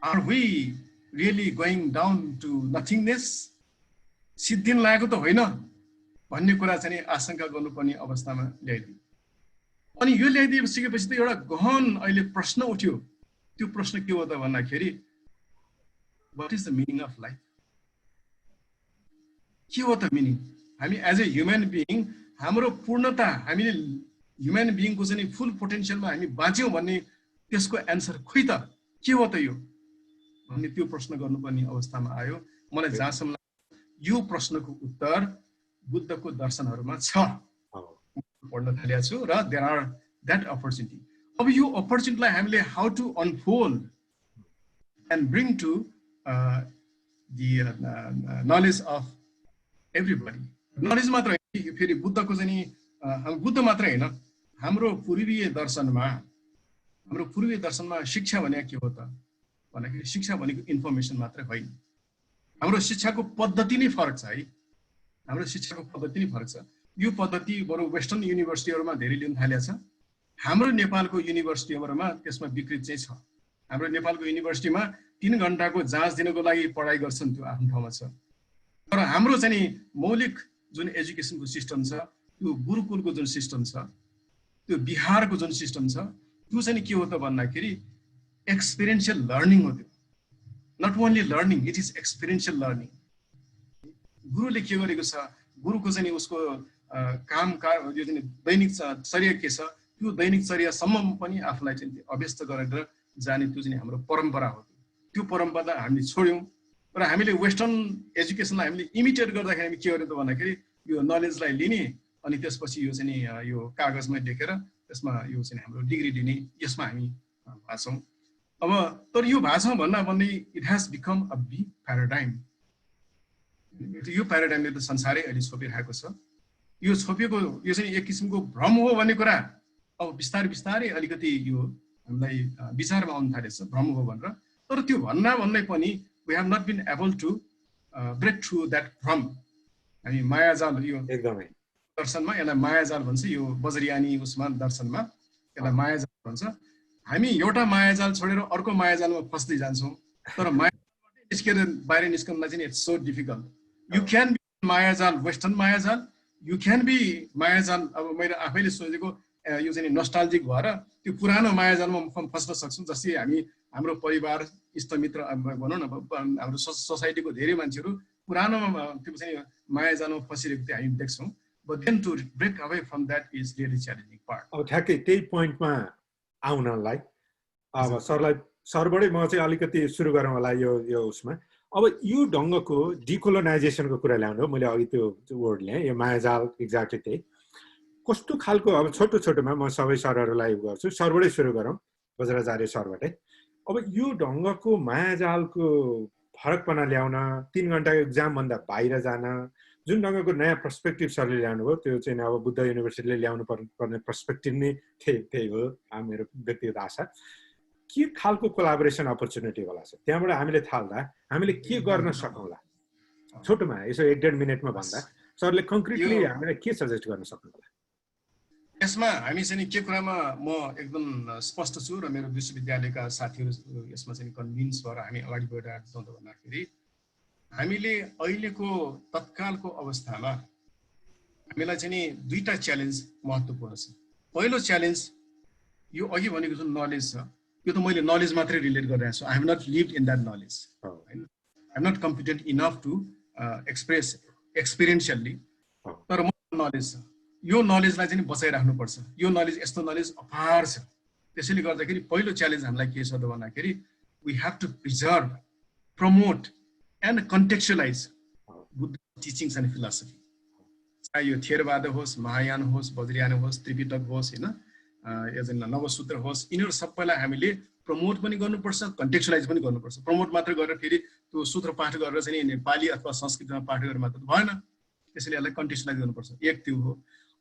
Are we really going down to nothingness? सिद्धिन लागेको त होइन भन्ने कुरा चाहिँ आशंका गर्नुपर्ने अवस्थामा ल्याइदियो। अनि यो ल्याइदिएपछि त एउटा गहन अहिले प्रश्न उठ्यो। त्यो प्रश्न के हो त भन्दाखेरि what is the meaning of life? के हो त मिनिङ? हामी एज ए ह्युमन बिइङ हाम्रो पूर्णता, हामीले ह्युमन बिइङको चाहिँ फुल पोटेन्सियलमा हामी बाँच्यौँ भन्ने त्यसको एन्सर खोइ त के हो त यो भन्ने त्यो प्रश्न गर्नुपर्ने अवस्थामा आयो। मलाई जहाँसम्म यो प्रश्नको उत्तर बुद्धको दर्शनहरूमा छ, पढ्न थालेको छु र देयर आर द्याट अपर्च्युनिटी। अब यो अपर्च्युनिटीलाई हामीले how to unfold and bring to the knowledge of everybody. Knowledge मात्र होइन, फेरि बुद्धको चाहिँ बुद्ध मात्रै होइन, हाम्रो पूर्वीय दर्शनमा शिक्षा भनेको के हो त भन्दाखेरि शिक्षा भनेको इन्फर्मेसन मात्र होइन। हाम्रो शिक्षाको पद्धति नै फरक छ है, हाम्रो शिक्षाको पद्धति नै फरक छ। यो पद्धति बरु वेस्टर्न युनिभर्सिटीहरूमा धेरै लिन थालेको छ। हाम्रो नेपालको युनिभर्सिटीहरूमा त्यसमा विकृत चाहिँ छ। हाम्रो नेपालको युनिभर्सिटीमा 3 घण्टाको जाँच दिनको लागि पढाइ गर्छन्, त्यो आफ्नो ठाउँमा छ। तर हाम्रो चाहिँ मौलिक जुन एजुकेसनको सिस्टम छ, त्यो गुरुकुलको जुन सिस्टम छ, त्यो बिहारको जुन सिस्टम छ, त्यो चाहिँ के हो त भन्दाखेरि एक्सपिरियन्सियल लर्निङ हो। त्यो not only learning, it is experiential learning. गुरुले के गरेको छ, गुरुको चाहिँ उसको कामकार यो चाहिँ दैनिक चर्या के छ त्यो दैनिक चर्यासम्म पनि आफूलाई चाहिँ अभ्यस्त गरेर जाने त्यो चाहिँ हाम्रो परम्परा हो। त्यो परम्परालाई हामीले छोड्यौँ र हामीले वेस्टर्न एजुकेसनलाई हामीले इमिटेट गर्दाखेरि हामी के गर्यौँ त भन्दाखेरि यो नलेजलाई लिने अनि त्यसपछि यो चाहिँ यो कागजमा लेखेर त्यसमा यो चाहिँ हाम्रो डिग्री लिने यसमा हामी भएको छौँ। अब तर यो भएको छ भन्दै it has become a big paradigm. यो प्याराडाइमले त संसारै अहिले छोपिरहेको छ। यो छोपिएको यो चाहिँ एक किसिमको भ्रम हो भन्ने कुरा अब बिस्तारै बिस्तारै अलिकति यो हामीलाई विचारमा आउनु थालेछ भ्रम हो भनेर। तर त्यो भन्दै पनि we have not been able to break through that भ्रम। हामी मायाजाल यो एकदमै दर्शनमा यसलाई मायाजाल भन्छ, यो बजरियानी उसमा दर्शनमा यसलाई मायाजाल भन्छ। हामी एउटा मायाजाल छोडेर अर्को मायाजालमा फस्दै जान्छौँ। तर मायाजालबाट निस्केर बाहिर निस्कनलाई चाहिँ it's so difficult. You can be मायाजाल वेस्टर्न मायाजाल, यु क्यान बी मायाजाल अब मैले आफैले सोचेको यो चाहिँ नस्टाल्जिक भएर त्यो पुरानो मायाजालमा फस्न सक्छौँ। जस्तै हामी हाम्रो परिवार इष्टमित्र भनौँ न हाम्रो सोसाइटीको धेरै मान्छेहरू पुरानोमा त्यो चाहिँ मायाजालमा फसिरहेको त्यो हामी देख्छौँ। But then to break away from that is really challenging part. अब ठ्याक्कै त्यही पोइन्टमा आउनलाई अब सरबाटै म चाहिँ अलिकति सुरु गरौँ होला यो उसमा। अब यो ढङ्गको डिकोलोनाइजेसनको कुरा ल्याउनु हो, मैले अघि त्यो वर्ड ल्याएँ, यो मायाजाल एक्ज्याक्टली त्यही कस्तो खालको। अब छोटो छोटोमा म सबै सरहरूलाई गर्छु, सरबाटै सुरु गरौँ, बज्राचार्य सरबाटै। अब यो ढङ्गको मायाजालको फरकपना ल्याउन 3 घण्टाको एक्जामभन्दा बाहिर जान जुन ढङ्गको नयाँ पर्सपेक्टिभ सरले ल्याउनु भयो त्यो चाहिँ अब बुद्ध युनिभर्सिटीले ल्याउनु पर्ने पर्सपेक्टिभ नै त्यही हो मेरो व्यक्तिगत आशा। के खालको कोलाबोरेसन अपर्च्युनिटी होला सर त्यहाँबाट हामीले थाल्दा हामीले के गर्न सकौँला? छोटोमा यसो 1.5 मिनटमा भन्दा सरले कङ्क्रिटली हामीलाई के सजेस्ट गर्न सक्नुहुन्छ? यसमा हामी चाहिँ के कुरामा म एकदम स्पष्ट छु र मेरो विश्वविद्यालयका साथीहरू यसमा चाहिँ कन्भिन्स भएर हामी अगाडि बढिरहेका छौँ भन्दाखेरि हामीले अहिलेको तत्कालको अवस्थामा हामीलाई चाहिँ दुईटा च्यालेन्ज महत्त्वपूर्ण छ। पहिलो च्यालेन्ज यो अघि भनेको जुन नलेज छ यो त मैले नलेज मात्रै रिलेट गरिरहेको छु। I have not lived in that knowledge, होइन, I am not competent enough to express experientially. तर म नलेज छ, यो नलेजलाई चाहिँ बचाइराख्नुपर्छ। यो नलेज यस्तो नलेज अपार छ। त्यसैले गर्दाखेरि पहिलो च्यालेन्ज हामीलाई के छ त भन्दाखेरि we have to preserve, promote and contextualize Buddha teachings and philosophy. चाहे यो थेरवाद होस्, महायान होस्, वज्रयान होस्, त्रिपिटक होस्, होइन, यो चाहिँ नवसूत्र होस्, यिनीहरू सबैलाई हामीले प्रमोट पनि गर्नुपर्छ, कन्टेक्चुअलाइज पनि गर्नुपर्छ। प्रमोट मात्र गरेर फेरि त्यो सूत्र पाठ गरेर चाहिँ नेपाली अथवा संस्कृतमा पाठ गरेर मात्र भएन। त्यसैले यसलाई कन्टेक्चुअलाइज गर्नुपर्छ। एक त्यो हो।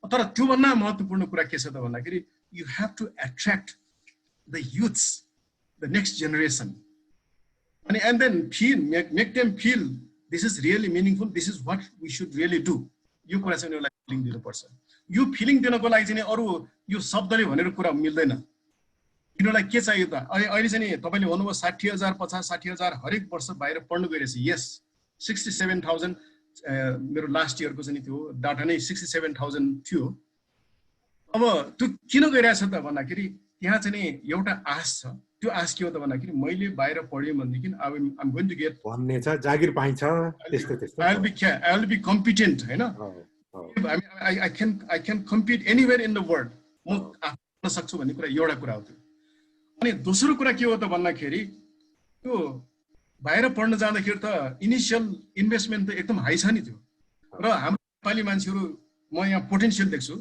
तर त्योभन्दा महत्त्वपूर्ण कुरा के छ त भन्दाखेरि you have to attract the youths, the next generation, अनि and then feel make them feel this is really meaningful, this is what we should really do. यो कुरा चाहिँ उनीहरूलाई फिलिङ दिनुपर्छ। यो फिलिङ दिनको लागि चाहिँ अरू यो शब्दले भनेर कुरा मिल्दैन। यिनीहरूलाई के चाहियो त? अहिले चाहिँ तपाईँले भन्नुभयो 60,000 50,000 हरेक वर्ष बाहिर पढ्नु गइरहेछ। यस 67,000 मेरो लास्ट इयरको चाहिँ त्यो डाटा नै 67,000 थियो। अब त्यो किन गइरहेछ त भन्दाखेरि त्यहाँ चाहिँ एउटा आश छ। त्यो आश के हो त भन्दाखेरि मैले बाहिर पढ्यो भनेदेखि I am going to get भन्ने छ, जागिर पाइन्छ, त्यस्तो त्यस्तो आई विल बी कम्पिटेन्ट, होइन, I can compete anywhere in the world, म गर्न सक्छु भन्ने कुरा एउटा कुरा हो त्यो। अनि दोस्रो कुरा के हो त भन्दाखेरि त्यो बाहिर पढ्न जाँदाखेरि त इनिसियल इन्भेस्टमेन्ट त एकदम हाई छ नि त्यो। र हाम्रो नेपाली मान्छेहरू म यहाँ पोटेन्सियल देख्छु,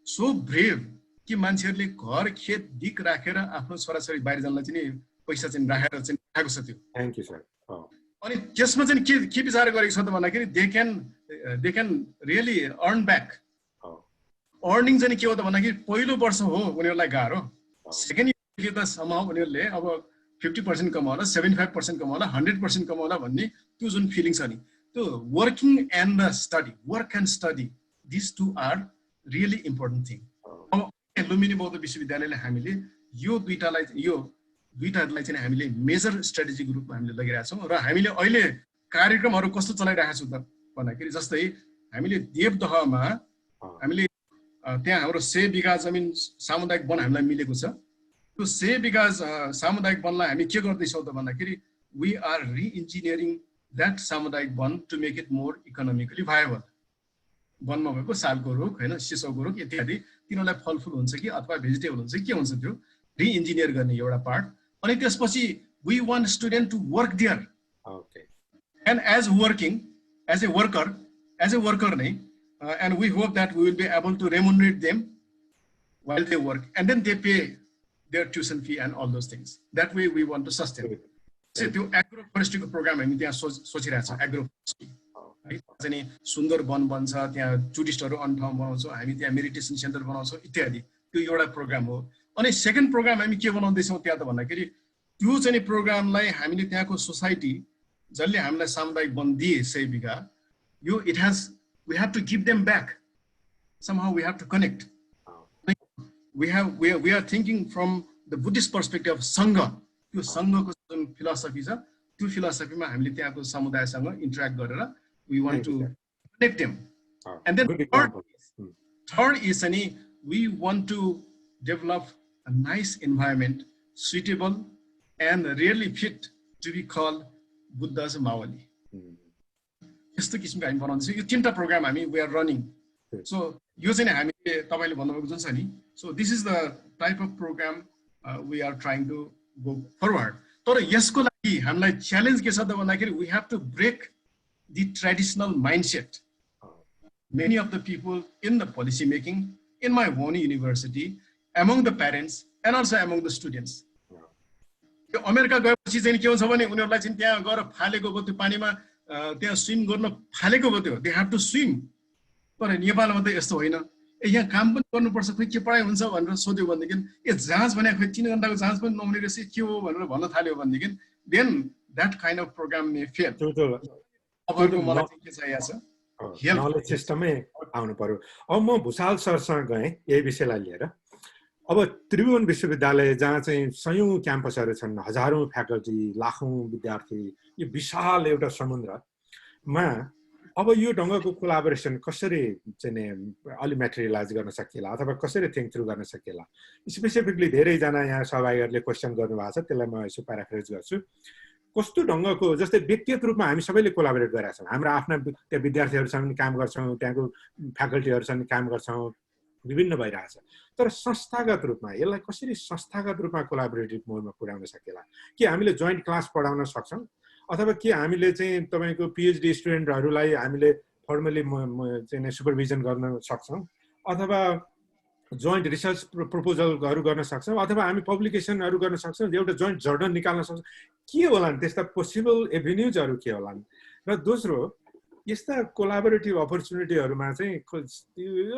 सो ब्रेभ कि मान्छेहरूले घर खेत दिक राखेर आफ्नो छोराछोरी बाहिर जानलाई चाहिँ पैसा चाहिँ राखेर चाहिँ राखेको छ त्यो। Thank you sir. अनि त्यसमा चाहिँ के विचार गरेको छ त भन्दाखेरि they can really earn back. Earning चाहिँ के हो त भन्दाखेरि पहिलो वर्ष हो उनीहरूलाई गाह्रो, सेकेन्ड इयर त समाउ उनीहरूले अब 50% कमाउला, 75% कमाउला, 100% कमाउला भन्ने त्यो जुन फिलिङ छ नि, त्यो working and the study, work and study, this two are really important thing. अब लुम्बिनी बौद्ध विश्वविद्यालयले हामीले यो दुईटालाई चाहिँ हामीले मेजर स्ट्राटेजिक रूपमा हामीले लगिरहेका छौँ। र हामीले अहिले कार्यक्रमहरू कस्तो चलाइरहेका छौँ त भन्दाखेरि जस्तै हामीले देवदहमा हामीले त्यहाँ हाम्रो 100 बिघा जमिन सामुदायिक वन हामीलाई मिलेको छ। त्यो 100 बिघा सामुदायिक वनलाई हामी के गर्दैछौँ त भन्दाखेरि वी आर रिइन्जिनियरिङ द्याट सामुदायिक वन to make it more economically viable. वनमा भएको सागको रुख हैन सिसौको रुख इत्यादि तिनीहरूलाई फलफुल हुन्छ कि अथवा भेजिटेबल हुन्छ के हुन्छ त्यो रिइन्जिनियर गर्ने एउटा पार्ट अनि त्यसपछि we want student to work there okay and as a worker नै and we hope that we will be able to remunerate them while they work and then they pay their tuition fee and all those things. That way we want to sustain. So the agroforestry program हामी त्यहाँ सोचिरहेको छ agroforestry है चाहिँ सुन्दर वन बन्छ त्यहाँ टुरिस्टहरु on ठाउँ बनाउँछौँ हामी त्यहाँ मेडिटेसन सेन्टर बनाउँछौँ इत्यादि त्यो एउटा प्रोग्राम हो अनि सेकेन्ड प्रोग्राम हामी के बनाउँदै छौँ त्यहाँ त भन्दाखेरि त्यो चाहिँ प्रोग्रामलाई हामीले त्यहाँको सोसाइटी जसले हामीलाई सामुदायिक वन दिए 100 बिघा यो it has we have to give them back somehow we have to connect we are thinking from the Buddhist perspective of sangha त्यो संघको जुन फिलोसफी छ त्यो फिलोसफीमा हामीले त्यहाँको समुदायसँग इन्टरेक्ट गरेर we want to connect them and then third is any we want to develop a nice environment suitable and really fit to be called Buddha's Mawali यस्तो किसिमको हामी बनाउँदैछौँ यो तीनटा प्रोग्राम हामी वी आर रनिङ सो यो चाहिँ हामीले तपाईले भन्नुभएको जुन छ नि so this is the type of program we are trying to go forward तर यसको लागि हामीलाई च्यालेन्ज के छ त भन्दाखेरि we have to break the traditional mindset many of the people in the policy making in my own university among the parents and also among the students यो America गएपछि चाहिँ के हुन्छ भने उनीहरूलाई चाहिँ त्यहाँ गएर फालेको भयो त्यो पानीमा त्यहाँ स्विम गर्न फालेको भयो त्यो दे हेभ टु स्विम तर नेपालमा त यस्तो होइन ए यहाँ काम पनि गर्नुपर्छ खोइ के पढाइ हुन्छ भनेर सोध्यो भनेदेखि ए जाँच भने खोइ 3 घण्टाको जाँच पनि नहुने रहेछ के हो भनेर भन्न थाल्यो भनेदेखि then that kind of program may fail तपाईँको मलाई चाहिँ के चाहिएको छ नलेज सिस्टमै आउनु पर्यो अब म भुषाल सरसँग गएँ यही विषयलाई लिएर अब त्रिभुवन विश्वविद्यालय जहाँ चाहिँ सयौं क्याम्पसहरू छन् हजारौं फ्याकल्टी लाखौं विद्यार्थी यो विशाल एउटा समुद्रमा अब यो ढङ्गको कोलाबोरेसन कसरी चाहिँ अलि मेटेरियलाइज गर्न सकिएला अथवा कसरी थिङ्क थ्रु गर्न सकिएला स्पेसिफिकली धेरैजना यहाँ सहभागीहरूले क्वेसन गर्नुभएको छ त्यसलाई म यसो प्याराफ्रेज गर्छु कस्तो ढङ्गको जस्तै व्यक्तिगत रूपमा हामी सबैले कोलाबोरेट गरेका छौँ हाम्रो आफ्ना त्यहाँ विद्यार्थीहरूसँग काम गर्छौँ त्यहाँको फ्याकल्टीहरूसँग काम गर्छौँ विभिन्न भइरहेछ तर संस्थागत रूपमा यसलाई कसरी संस्थागत रूपमा कोलाबोरेटिभ मोडमा पुर्याउन सकिएला के हामीले जोइन्ट क्लास पढाउन सक्छौँ अथवा के हामीले चाहिँ तपाईको पीएचडी स्टुडेन्टहरूलाई हामीले फर्मली चाहिँ सुपरभिजन गर्न सक्छौँ अथवा जोइन्ट रिसर्च प्रपोजलहरू गर्न सक्छौँ अथवा हामी पब्लिकेसनहरू गर्न सक्छौँ एउटा जोइन्ट जर्नल निकाल्न सक्छौँ के होलान् त्यस्ता पोसिबल एभिन्युजहरू के होलान् र दोस्रो यस्ता कोलाबोरेटिभ अपर्च्युनिटीहरूमा चाहिँ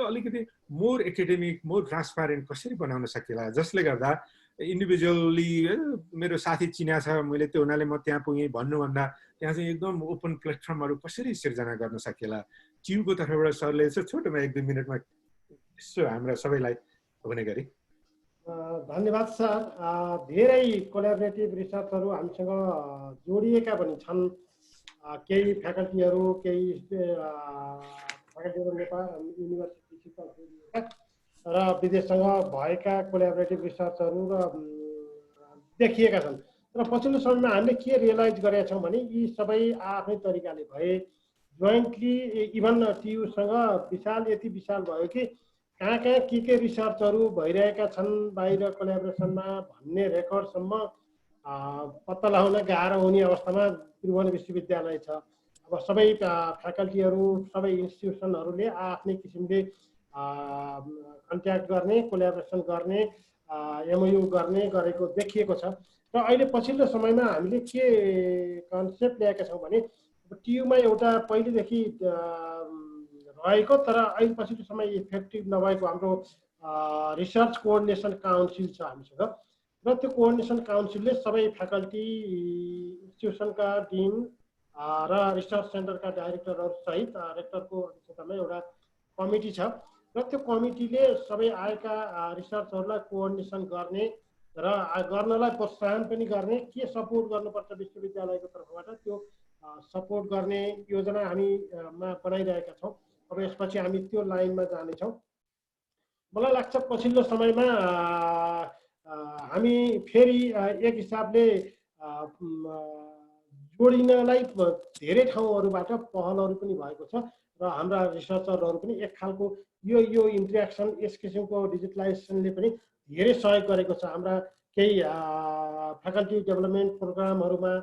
अलिकति मोर एकाडेमिक मोर ट्रान्सपारेन्ट कसरी बनाउन सकिएला जसले गर्दा इन्डिभिजुअली मेरो साथी चिना छ मैले त्यो हुनाले म त्यहाँ पुगेँ भन्नुभन्दा त्यहाँ चाहिँ एकदम ओपन प्लेटफर्महरू कसरी सिर्जना गर्न सकिएला टियुको तर्फबाट सरले यसो छोटोमा 1-2 मिनटमा यसो हाम्रा सबैलाई हुने गरी धन्यवाद सर धेरै कोलाबोरेटिभ रिसर्चहरू हामीसँग जोडिएका पनि छन् केही फ्याकल्टीहरू केही फ्याकल्टीहरू नेपाल युनिभर्सिटीसित जोडिएका र विदेशसँग भएका कोलाबोरेटिभ रिसर्चहरू र देखिएका छन् र पछिल्लो समयमा हामीले के रियलाइज गरेका छौँ भने यी सबै आफ्नै तरिकाले भए जोइन्टली इभन टियुसँग यति विशाल भयो कि कहाँ के रिसर्चहरू भइरहेका छन् बाहिर कोलाबोरेसनमा भन्ने रेकर्डसम्म पत्ता लगाउन गाह्रो हुने अवस्थामा त्रिभुवन विश्वविद्यालय छ अब सबै फ्याकल्टीहरू सबै इन्स्टिट्युसनहरूले आफ्नै किसिमले कन्ट्याक्ट गर्ने कोलाबोरेसन गर्ने एमओयू गरेको देखिएको छ र अहिले पछिल्लो समयमा हामीले के कन्सेप्ट ल्याएका छौँ भने टियुमा एउटा पहिलेदेखि रहेको तर अहिले पछिल्लो समय इफेक्टिभ नभएको हाम्रो रिसर्च कोअर्डिनेसन काउन्सिल छ हामीसँग र त्यो कोअर्डिनेसन काउन्सिलले सबै फ्याकल्टी इन्स्टिट्युसनका डिन र रिसर्च सेन्टरका डाइरेक्टरहरू सहित रेक्टरको अध्यक्षतामा एउटा कमिटी छ र त्यो कमिटीले सबै आएका रिसर्चहरूलाई कोअर्डिनेसन गर्ने र गर्नलाई प्रोत्साहन पनि गर्ने के सपोर्ट गर्नुपर्छ विश्वविद्यालयको तर्फबाट त्यो सपोर्ट गर्ने योजना हामीमा बनाइरहेका छौँ अब यसपछि हामी त्यो लाइनमा जानेछौँ मलाई लाग्छ पछिल्लो समयमा हामी फेरि एक हिसाबले जोडिनलाई धेरै ठाउँहरूबाट पहलहरू पनि भएको छ र हाम्रा रिसर्चरहरू पनि एक खालको यो इन्ट्रेक्सन यस किसिमको डिजिटलाइजेसनले पनि धेरै सहयोग गरेको छ। हाम्रा केही फ्याकल्टी डेभलपमेन्ट प्रोग्रामहरूमा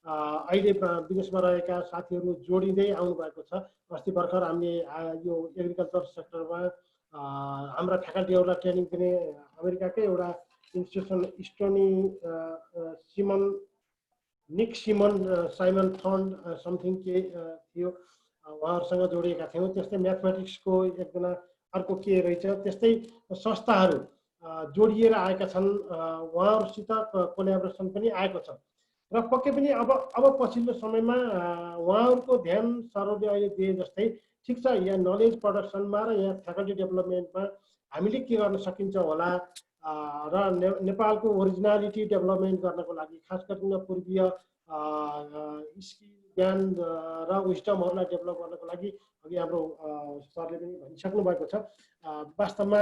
अहिले विदेशमा रहेका साथीहरू जोडिँदै आउनुभएको छ। अस्ति भर्खर हामीले यो एग्रिकल्चर सेक्टरमा हाम्रा फ्याकल्टीहरूलाई ट्रेनिङ दिने अमेरिकाकै एउटा इन्स्टिट्युसन निक साइमन फन्ड समथिङ के थियो, उहाँहरूसँग जोडिएका थियौँ। त्यस्तै म्याथमेटिक्सको एकजना अर्को के रहेछ, त्यस्तै संस्थाहरू जोडिएर आएका छन्। उहाँहरूसित कोल्याबोरेसन पनि आएको छ र पक्कै पनि अब पछिल्लो समयमा उहाँहरूको ध्यान सरले अहिले दिए जस्तै ठिक छ, यहाँ नलेज प्रडक्सनमा र यहाँ फ्याकल्टी डेभलपमेन्टमा हामीले के गर्न सकिन्छ होला र नेपालको ओरिजिनालिटी डेभलपमेन्ट गर्नको लागि खास गरिकन पूर्वीय स्किल ज्ञान र विस्डमहरूलाई डेभलप गर्नको लागि अघि हाम्रो सरले पनि भनिसक्नु भएको छ। वास्तवमा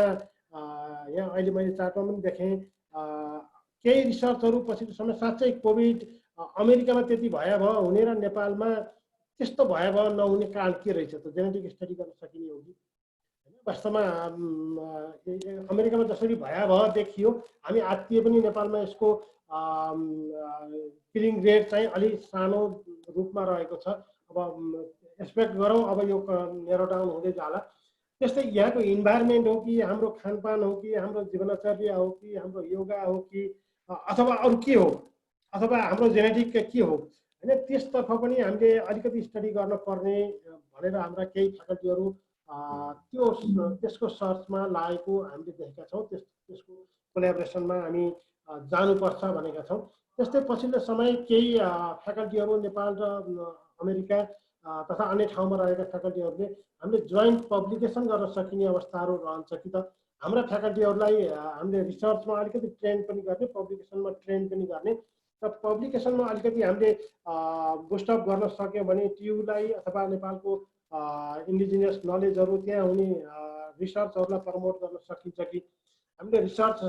यहाँ अहिले मैले चार्टमा पनि देखेँ केही रिसर्चहरू पछिल्लो समय साँच्चै कोभिड अमेरिकामा त्यति भयावह हुने र नेपालमा त्यस्तो भयावह नहुने कारण के रहेछ त, जेनेटिक स्टडी गर्न सकिने हो कि? वास्तवमा अमेरिकामा जसरी भयावह देखियो हामी आत्तिए पनि नेपालमा यसको किलिङ रेट चाहिँ अलि सानो रूपमा रहेको छ। अब एक्सपेक्ट गरौँ अब यो नेरो डाउन हुँदै जाला। त्यस्तै यहाँको इन्भाइरोमेन्ट हो कि हाम्रो खानपान हो कि हाम्रो जीवनचर्या हो कि हाम्रो योगा हो कि अथवा अरू के हो अथवा हाम्रो जेनेटिक के हो होइन, त्यसतर्फ पनि हामीले अलिकति स्टडी गर्न पर्ने भनेर हाम्रा केही फ्याकल्टीहरू त्यसको सर्चमा लागेको हामीले देखेका छौँ। त्यसको कोल्याबोरेसनमा हामी जानुपर्छ भनेका छौँ। त्यस्तै पछिल्लो समय केही फ्याकल्टीहरू नेपाल र अमेरिका तथा अन्य ठाउँमा रहेका फ्याकल्टीहरूले हामीले जोइन्ट पब्लिकेसन गर्न सकिने अवस्थाहरू रहन्छ कि त? हाम्रा फ्याकल्टीहरूलाई हामीले रिसर्चमा अलिकति ट्रेन पनि गर्ने, पब्लिकेसनमा ट्रेन पनि गर्ने र पब्लिकेसनमा अलिकति हामीले बुस्टअप गर्न सक्यौँ भने टियुलाई अथवा नेपालको इन्डिजिनियस नलेजहरू त्यहाँ हुने रिसर्चहरूलाई प्रमोट गर्न सकिन्छ कि? हामीले रिसर्च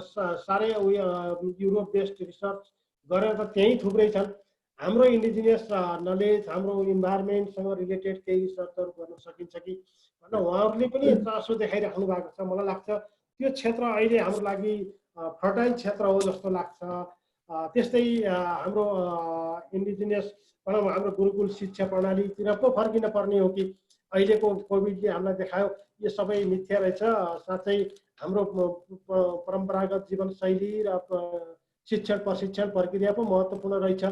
साह्रै युरोप बेस्ड रिसर्च गरेर त त्यहीँ थुप्रै छन्। हाम्रो इन्डिजिनियस नलेज हाम्रो इन्भाइरोमेन्टसँग रिलेटेड केही रिसर्चहरू गर्न सकिन्छ कि भनेर उहाँहरूले पनि चासो देखाइराख्नु भएको छ। मलाई लाग्छ त्यो क्षेत्र अहिले हाम्रो लागि फर्टाइल क्षेत्र हो जस्तो लाग्छ। त्यस्तै हाम्रो इन्डिजिनियस भनौँ हाम्रो गुरुकुल शिक्षा प्रणालीतिर पो फर्किन पर्ने हो कि? अहिलेको कोभिडले हामीलाई देखायो यो सबै मिथ्या रहेछ, साँच्चै हाम्रो परम्परागत जीवनशैली र शिक्षण प्रशिक्षण प्रक्रिया पो महत्त्वपूर्ण रहेछ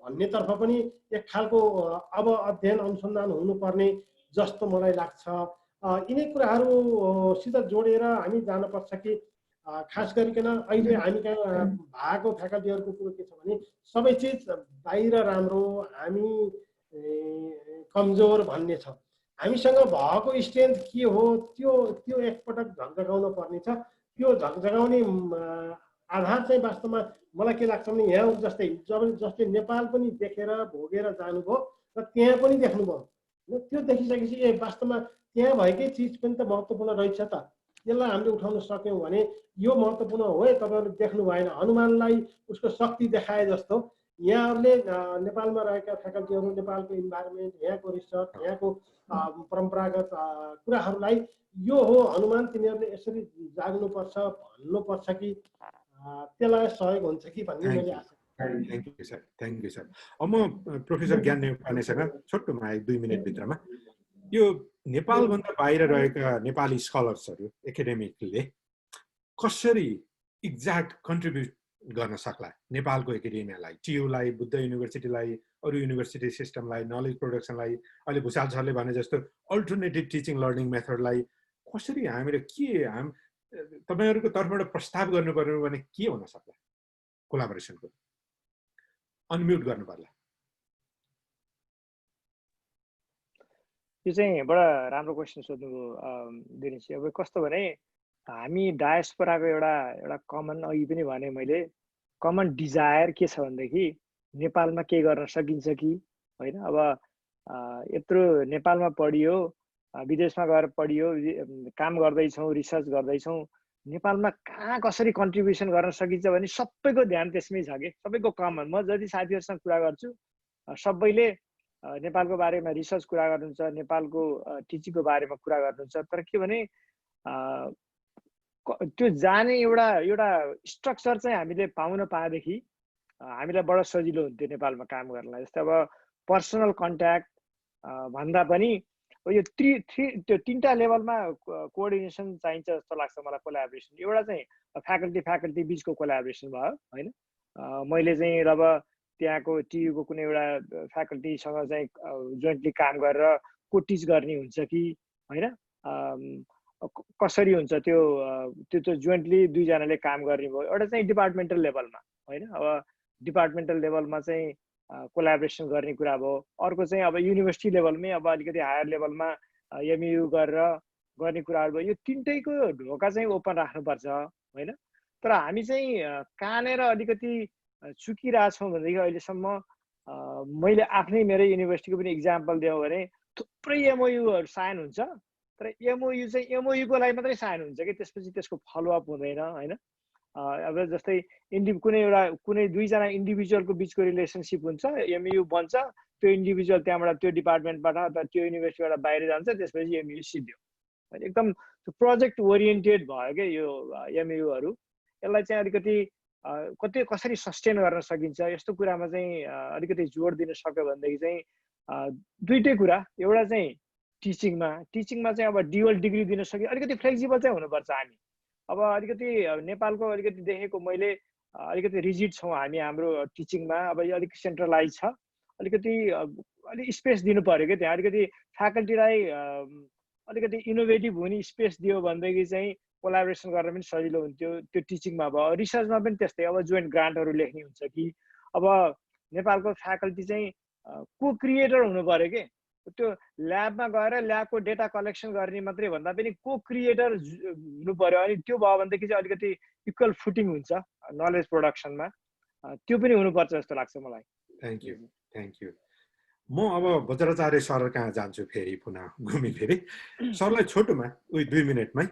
भन्नेतर्फ पनि एक खालको अब अध्ययन अनुसन्धान हुनुपर्ने जस्तो मलाई लाग्छ। यिनै कुराहरूसित जोडेर हामी जानुपर्छ कि खास गरिकन अहिले हामी कहाँ भएको फ्याकल्टीहरूको कुरो के छ भने सबै चिज बाहिर राम्रो हामी कमजोर भन्ने छ। हामीसँग भएको स्ट्रेन्थ के हो त्यो एकपटक झकझगाउन पर्ने छ। त्यो झकझगाउने आधार चाहिँ वास्तवमा मलाई के लाग्छ भने यहाँ जस्तै जसले नेपाल पनि देखेर भोगेर जानुभयो र त्यहाँ पनि देख्नुभयो, त्यो देखिसकेपछि ए वास्तवमा त्यहाँ भएकै चिज पनि त महत्त्वपूर्ण रहेछ त, यसलाई हामीले उठाउन सक्यौँ भने यो महत्त्वपूर्ण हो है। तपाईँहरूले देख्नु भएन, हनुमानलाई उसको शक्ति देखाए जस्तो यहाँहरूले नेपालमा रहेका फ्याकल्टीहरू नेपालको इन्भाइरोमेन्ट, यहाँको रिसर्च, यहाँको परम्परागत कुराहरूलाई यो हो हनुमान तिमीहरूले यसरी जाग्नुपर्छ भन्नुपर्छ कि त्यसलाई सहयोग हुन्छ कि भन्ने मैले आशा। Thank you sir, thank you sir. अब म प्रोफेसर ज्ञान नेपानेसँग छोटोमा 2 मिनटभित्रमा यो नेपालभन्दा बाहिर रहेका नेपाली स्कलर्सहरू एकाडेमिकले कसरी एक्ज्याक्ट कन्ट्रिब्युट गर्न सक्ला नेपालको एकाडेमियालाई, टियुलाई, बुद्ध युनिभर्सिटीलाई, अरू युनिभर्सिटी सिस्टमलाई, नलेज प्रोडक्सनलाई, अहिले भुषाल सरले भने जस्तो अल्टरनेटिभ टिचिङ लर्निङ मेथडलाई कसरी हामीले तपाईँहरूको तर्फबाट प्रस्ताव गर्नु पर्यो भने के हुन सक्ला? कोलाबोरेसनको अनम्युट गर्नु पर्ला। यो चाहिँ बडा राम्रो क्वेसन सोध्नुभयो दिनेश। अब कस्तो भने हामी डायस्पोराको एउटा कमन अघि पनि भने मैले कमन डिजायर के छ भनेदेखि नेपालमा के गर्न सकिन्छ कि होइन। अब यत्रो नेपालमा पढियो, विदेशमा गएर पढियो, काम गर्दैछौँ, रिसर्च गर्दैछौँ, नेपालमा कहाँ कसरी कन्ट्रिब्युसन गर्न सकिन्छ भने सबैको ध्यान त्यसमै छ कि सबैको कमन। म जति साथीहरूसँग कुरा गर्छु सबैले नेपालको बारेमा रिसर्च कुरा गर्नुहुन्छ, नेपालको टिचिङको बारेमा कुरा गर्नुहुन्छ, तर के भने त्यो जाने एउटा स्ट्रक्चर चाहिँ हामीले पाउन पाएदेखि हामीलाई बडो सजिलो हुन्थ्यो नेपालमा काम गर्नलाई। जस्तै अब पर्सनल कन्ट्याक्ट भन्दा पनि यो त्यो तीनटा लेभलमा कोअर्डिनेसन चाहिन्छ जस्तो लाग्छ मलाई। कोलाबोरेसन एउटा चाहिँ फ्याकल्टी बिचको कोलाबोरेसन भयो होइन। मैले चाहिँ अब त्यहाँको टियुको कुनै एउटा फ्याकल्टीसँग चाहिँ जोइन्टली काम गरेर को टिच गर्ने हुन्छ कि होइन, कसरी हुन्छ त्यो जोइन्टली दुईजनाले काम गर्ने भयो। एउटा चाहिँ डिपार्टमेन्टल लेभलमा होइन, अब डिपार्टमेन्टल लेभलमा चाहिँ कोलाबोरेसन गर्ने कुरा भयो। अर्को चाहिँ अब युनिभर्सिटी लेभलमै अब अलिकति हायर लेभलमा एमयु गरेर गर्ने कुराहरू भयो। यो तिनटैको ढोका चाहिँ ओपन राख्नुपर्छ होइन। तर हामी चाहिँ कहाँनिर अलिकति चुकिरहेछौँ भनेदेखि अहिलेसम्म मैले आफ्नै मेरो युनिभर्सिटीको पनि इक्जाम्पल दिएँ भने थुप्रै एमओयुहरू साइन हुन्छ, तर एमओयु चाहिँ एमओयुको लागि मात्रै साइन हुन्छ कि त्यसपछि त्यसको फलोअप हुँदैन होइन। अब जस्तै कुनै दुईजना इन्डिभिजुअलको बिचको रिलेसनसिप हुन्छ, एमयु बन्छ, त्यो इन्डिभिजुअल त्यहाँबाट त्यो डिपार्टमेन्टबाट अथवा त्यो युनिभर्सिटीबाट बाहिर जान्छ, त्यसपछि एमयु सिद्धियो। एकदम प्रोजेक्ट ओरिएन्टेड भयो क्या यो एमयुहरू। यसलाई चाहिँ अलिकति कसरी सस्टेन गर्न सकिन्छ यस्तो कुरामा चाहिँ अलिकति जोड दिन सक्यो भनेदेखि चाहिँ दुईटै कुरा, एउटा चाहिँ टिचिङमा चाहिँ अब ड्युअल डिग्री दिन सक्यो, अलिकति फ्लेक्सिबल चाहिँ हुनुपर्छ हामी। अब अलिकति नेपालको अलिकति देखेको मैले अलिकति रिजिड छौँ हामी हाम्रो टिचिङमा। अब यो अलिक सेन्ट्रलाइज छ, अलिक स्पेस दिनु पऱ्यो क्या त्यहाँ। अलिकति फ्याकल्टीलाई अलिकति इनोभेटिभ हुने स्पेस दियो भनेदेखि चाहिँ कोलाबोरेसन गर्न पनि सजिलो हुन्थ्यो। त्यो टिचिङमा भयो, रिसर्चमा पनि त्यस्तै। अब जोइन्ट ग्रान्टहरू लेख्ने हुन्छ कि अब नेपालको फ्याकल्टी चाहिँ को क्रिएटर हुनु पऱ्यो के। त्यो ल्याबमा गएर ल्याबको डेटा कलेक्सन गर्ने मात्रै भन्दा पनि को क्रिएटर हुनु पर्यो। अनि त्यो भयो भनेदेखि चाहिँ अलिकति इक्वल फुटिङ हुन्छ नलेज प्रोडक्सनमा, त्यो पनि हुनुपर्छ जस्तो लाग्छ मलाई। Thank you. म अब बज्राचार्य सर कहाँ जान्छु फेरि, पुनः घुमी फेरि सरलाई छोटोमा 2 मिनटमै।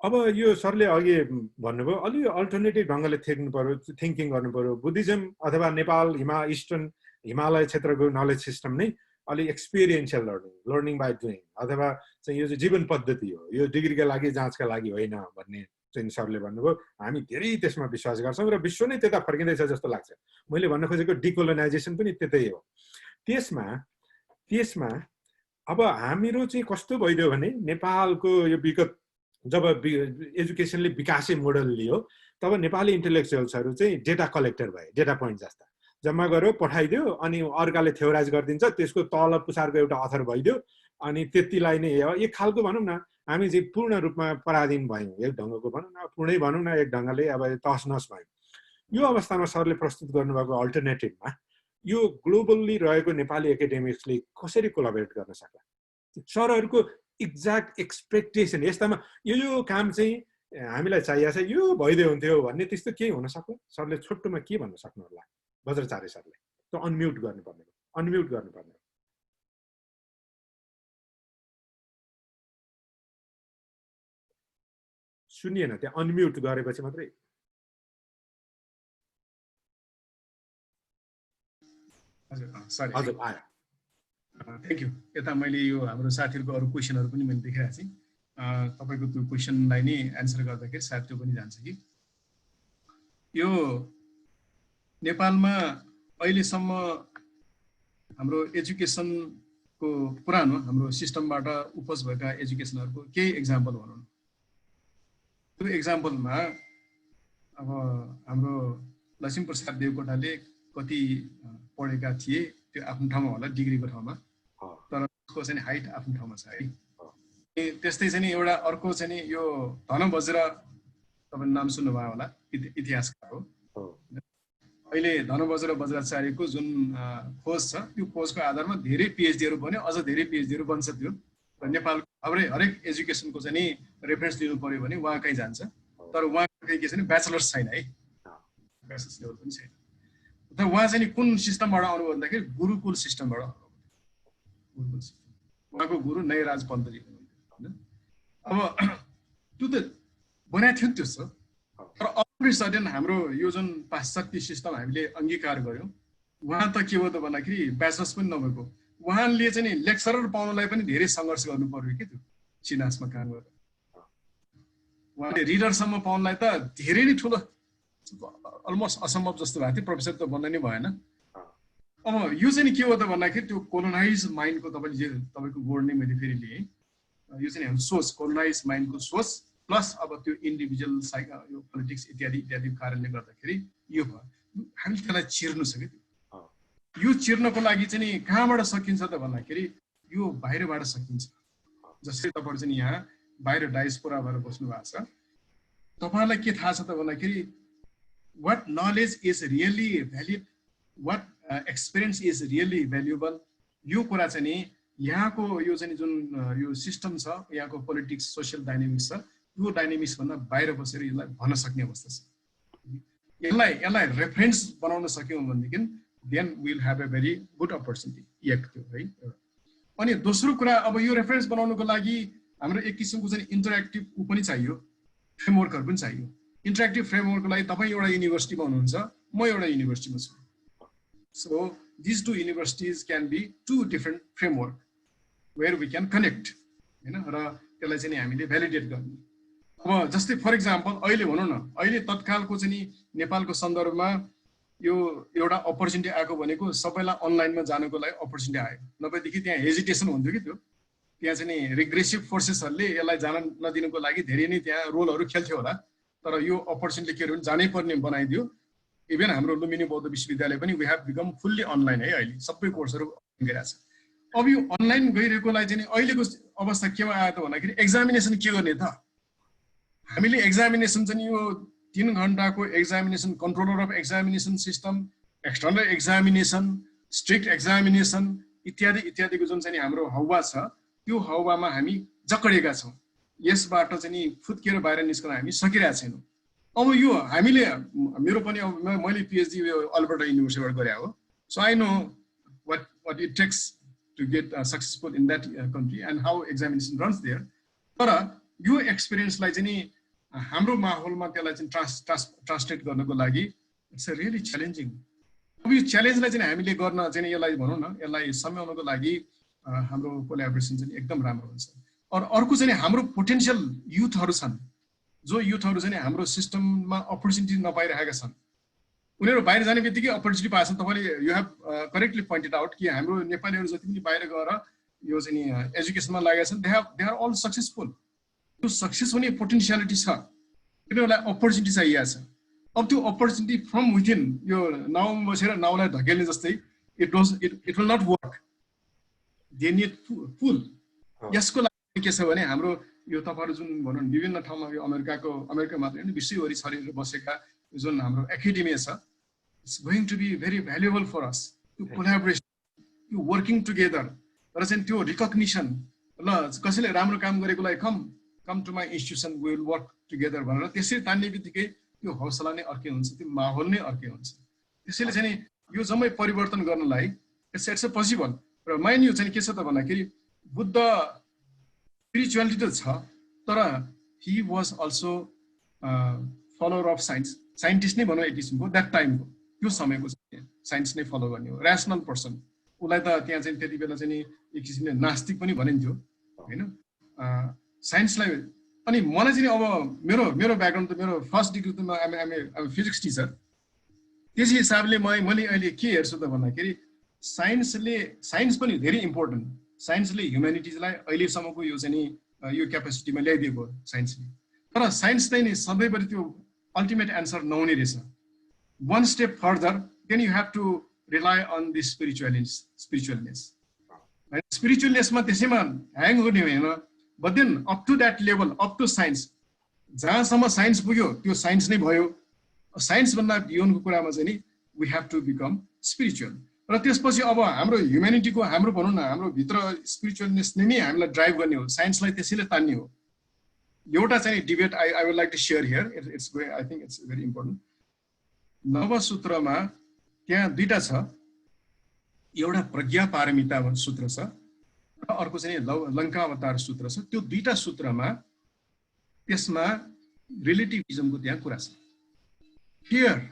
अब यो सरले अघि भन्नुभयो अलि अल्टरनेटिभ ढङ्गले थिङ्किङ गर्नु पर्यो। बुद्धिज्म अथवा नेपाल इस्टर्न हिमालय क्षेत्रको नलेज सिस्टम नै अलि एक्सपिरियन्सियल लर्निङ बाई डुइङ अथवा चाहिँ यो चाहिँ जीवन पद्धति हो, यो डिग्रीका लागि जाँचका लागि होइन भन्ने चाहिँ सरले भन्नुभयो। हामी धेरै त्यसमा विश्वास गर्छौँ र विश्व नै त्यता फर्किँदैछ जस्तो लाग्छ। मैले भन्न खोजेको डिकोलोनाइजेसन पनि त्यतै हो। त्यसमा अब हामीहरू चाहिँ कस्तो भइदियो भने नेपालको यो विगत जब एजुकेसनले विकासे मोडल लियो तब नेपाली इन्टेलेक्चुअल्सहरू चाहिँ डेटा कलेक्टर भए, डेटा पोइन्ट जस्ता जम्मा गर्यो पठाइदियो, अनि अर्काले थ्योराइज गरिदिन्छ, त्यसको तल पुसारको एउटा अथर भइदियो, अनि त्यतिलाई नै एक खालको भनौँ न हामी चाहिँ पूर्ण रूपमा पराधीन भयौँ, एक ढङ्गको भनौँ न, पूर्णै भनौँ न, एक ढङ्गले अब तहस नहस भयौँ। यो अवस्थामा सरले प्रस्तुत गर्नुभएको अल्टरनेटिभमा यो ग्लोबल्ली रहेको नेपाली एकाडेमिक्सले कसरी कोलाबोरेट गर्न सक्ला? सरहरूको एक्ज्याक्ट एक्सपेक्टेसन यस्तामा यो काम चाहिँ हामीलाई चाहिएको छ, यो भइदियो हुन्थ्यो भन्ने त्यस्तो केही हुन सक्ला? सरले छोटोमा के भन्न सक्नु होला बज्राचार्य सरले? त्यो अनम्युट गर्नुपर्ने सुनिएन, त्यहाँ अनम्युट गरेपछि मात्रै। हजुर आयो। Thank you. यता मैले यो हाम्रो साथीहरूको अरू क्वेसनहरू पनि मैले देखिरहेको छु। तपाईँको त्यो क्वेसनलाई नै एन्सर गर्दाखेरि सायद त्यो पनि जान्छ कि यो नेपालमा अहिलेसम्म हाम्रो एजुकेसनको पुरानो हाम्रो सिस्टमबाट उपज भएका एजुकेसनहरूको केही एक्जाम्पल भनौँ। त्यो एक्जाम्पलमा अब हाम्रो लक्ष्मीप्रसाद देवकोटाले कति पढेका थिए त्यो आफ्नो ठाउँमा होला, डिग्रीको ठाउँमा, तर उसको चाहिँ हाइट आफ्नो ठाउँमा छ है। त्यस्तै चाहिँ एउटा अर्को चाहिँ यो धनबज्र, तपाईँले नाम सुन्नुभयो होला, इतिहासकार हो। अहिले धनबज्र वज्राचार्यको जुन खोज छ त्यो खोजको आधारमा धेरै पिएचडीहरू बन्यो, अझ धेरै पिएचडीहरू बन्छ त्यो। र नेपालको हरेक एजुकेसनको चाहिँ रेफरेन्स लिनु पर्यो भने उहाँ कहीँ जान्छ, तर उहाँको के छ भने ब्याचलर्स छैन है, ब्याचलर्स लेभल पनि छैन। तर उहाँ चाहिँ कुन सिस्टमबाट आउनु भन्दाखेरि गुरुकुल सिस्टमबाट आउनु। गुरुकुल सिस्टम, उहाँको गुरु नयराज पन्तजी हुनुहुन्थ्यो। अब त्यो त बनाएको थियो नि त्यस्तो, तर अल सडन हाम्रो यो जुन पाश्चात्य सिस्टम हामीले अङ्गीकार गऱ्यौँ, उहाँ त के भयो त भन्दाखेरि ब्याचलर्स पनि नभएको, उहाँले चाहिँ नि लेक्चरर पाउनलाई पनि धेरै सङ्घर्ष गर्नु पर्यो के त्यो सिनासमा काम गरेर उहाँले रिडरसम्म पाउनलाई त धेरै नै ठुलो अलमोस्ट असम्भव जस्तो भएको थियो प्रोफेसर त बन्नै नै भएन अब यो चाहिँ नि के हो त भन्दाखेरि त्यो कोलोनाइज माइन्डको तपाईँको वर्ड नै मैले फेरि लिएँ यो चाहिँ हाम्रो सोच कोलोनाइज माइन्डको सोच प्लस अब त्यो इन्डिभिजुअल यो पोलिटिक्स इत्यादि इत्यादिको कारणले गर्दाखेरि यो भयो हामीले त्यसलाई चिर्नु छ कि यो चिर्नको लागि चाहिँ नि कहाँबाट सकिन्छ त भन्दाखेरि यो बाहिरबाट सकिन्छ जस्तै तपाईँहरू चाहिँ यहाँ बाहिर डायस्पोरा भएर बस्नु भएको छ तपाईँहरूलाई के थाहा छ त भन्दाखेरि what knowledge is really valid, what experience is really valuable, यो कुरा चाहिँ नि यहाँको यो चाहिँ जुन यो सिस्टम छ यहाँको पोलिटिक्स सोसियल डाइनामिक्स छ यो डाइनामिक्स भन्दा बाहिर बसेर यसलाई भन्न सक्ने अवस्था छ यसलाई रेफरेन्स बनाउन सक्यौँ भनेदेखि then will have a very good opportunity एक त्यो है अनि दोस्रो कुरा अब यो रेफरेन्स बनाउनको लागि हाम्रो एक किसिमको चाहिँ इन्टरेक्टिभ ऊ पनि चाहियो फ्रेमवर्कहरू पनि चाहियो इन्टरेक्टिभ फ्रेमवर्कको लागि तपाईँ एउटा युनिभर्सिटीमा हुनुहुन्छ म एउटा युनिभर्सिटीमा छु so this two universities can be two different framework where we can connect होइन र त्यसलाई चाहिँ हामीले भ्यालिडेट गर्ने अब जस्तै फर इक्जाम्पल अहिले भनौँ न अहिले तत्कालको चाहिँ नि नेपालको सन्दर्भमा यो एउटा अपर्च्युनिटी आएको भनेको सबैलाई अनलाइनमा जानुको लागि अपर्च्युनिटी आयो नभएदेखि त्यहाँ हेजिटेसन हुन्थ्यो कि त्यो त्यहाँ चाहिँ नि रिग्रेसिभ फोर्सेसहरूले यसलाई जान नदिनुको लागि धेरै नै त्यहाँ रोलहरू खेल्थ्यो होला तर यो अपर्च्युनिटी के भने जानै पर्ने बनाइदियो इभन हाम्रो लुम्बिनी बौद्ध विश्वविद्यालय पनि we have become fully online है अहिले सबै कोर्सहरू गइरहेछ अब यो अनलाइन गइरहेकोलाई चाहिँ अहिलेको अवस्था केमा आयो त भन्दाखेरि एक्जामिनेसन के गर्ने त हामीले एक्जामिनेसन चाहिँ यो 3 घण्टाको examination controller of examination system external examination strict examination इत्यादि इत्यादिको जुन चाहिँ हाम्रो हौवा छ त्यो हौवामा हामी जकडिएका छौँ यसबाट चाहिँ नि फुत्किएर बाहिर निस्कन हामी सकिरहेका छैनौँ अब यो हामीले मेरो पनि अब मैले पिएचडी अल्बर्टा युनिभर्सिटीबाट गरे हो so I know what it takes to get successful in that country and how examination runs there तर यो एक्सपिरियन्सलाई चाहिँ नि हाम्रो माहौलमा त्यसलाई चाहिँ ट्रान्सलेट गर्नको लागि इट्स अ रियली च्यालेन्जिङ अब यो च्यालेन्जलाई चाहिँ हामीले गर्न चाहिँ यसलाई भनौँ न यसलाई सम्झाउनको लागि हाम्रो कोल्याबोरेसन चाहिँ एकदम राम्रो हुन्छ अर्को चाहिँ हाम्रो पोटेन्सियल युथहरू छन् जो युथहरू चाहिँ हाम्रो सिस्टममा अपर्च्युनिटी नपाइरहेका छन् उनीहरू बाहिर जाने बित्तिकै अपर्च्युनिटी पाएको छन् तपाईँले you have correctly pointed out कि हाम्रो नेपालीहरू जति पनि बाहिर गएर यो चाहिँ एजुकेसनमा लागेका छन् दे आर अल सक्सेसफुल त्यो सक्सेस हुने पोटेन्सियालिटी छ उनीहरूलाई अपर्च्युनिटी चाहिएको छ अब त्यो अपर्च्युनिटी फ्रम विथिन यो नाउमा बसेर नाउलाई धकेल्ने जस्तै it will not work they need pull यसको लागि के छ भने हाम्रो यो तपाईँहरू जुन भनौँ विभिन्न ठाउँमा यो अमेरिका मात्रै होइन विश्वभरि छरेर बसेका जुन हाम्रो एकाडेमिया छ it's going to be very valuable for us त्यो कोलाबोरेसन त्यो वर्किङ टुगेदर र चाहिँ त्यो रिकग्निसन ल कसैले राम्रो काम गरेकोलाई come to my institution we will work together भनेर त्यसरी तान्ने बित्तिकै त्यो हौसला नै अर्कै हुन्छ त्यो माहौल नै अर्कै हुन्छ त्यसैले चाहिँ यो जम्मै परिवर्तन गर्नलाई इट्स अ पोसिबल र माइन्ड यु चाहिँ के छ त भन्दाखेरि बुद्ध स्पिरिचुअलिटी त छ तर he was also follower of scientist नै भनौँ एक किसिमको द्याट टाइमको त्यो समयको साइन्स नै फलो गर्ने हो ऱ्यासनल पर्सन उसलाई त त्यहाँ चाहिँ त्यति बेला चाहिँ एक किसिमले नास्तिक पनि भनिन्थ्यो होइन साइन्सलाई अनि मलाई चाहिँ अब मेरो ब्याकग्राउन्ड त मेरो फर्स्ट डिग्री त आम फिजिक्स टिचर त्यसै हिसाबले मैले अहिले के हेर्छु त भन्दाखेरि साइन्स पनि धेरै इम्पोर्टेन्ट साइन्सले ह्युम्यानिटिजलाई अहिलेसम्मको यो चाहिँ यो क्यापेसिटीमा ल्याइदिएको साइन्सले तर साइन्स चाहिँ नि सधैँभरि त्यो अल्टिमेट एन्सर नहुने रहेछ one step further then you have to rely on the spiritualness right? Spiritualness ma त्यसैमा ह्याङ गर्ने होइन but then up to that level up to science जहाँसम्म साइन्स पुग्यो त्यो साइन्स नै भयो साइन्स भन्दा बियोन्डको कुरामा चाहिँ नि we have to become spiritual र त्यसपछि अब हाम्रो ह्युम्यानिटीको हाम्रो भनौँ न हाम्रो भित्र स्पिरिचुअलनेस नै हामीलाई ड्राइभ गर्ने हो साइन्सलाई त्यसैले तान्ने हो एउटा चाहिँ debate I would like to share here it's I think it's very important नवसूत्रमा त्यहाँ दुईटा छ एउटा प्रज्ञा पारमिता सूत्र छ र अर्को चाहिँ लङ्कावतार सूत्र छ त्यो दुईटा सूत्रमा त्यसमा रिलेटिभिजमको त्यहाँ कुरा छ here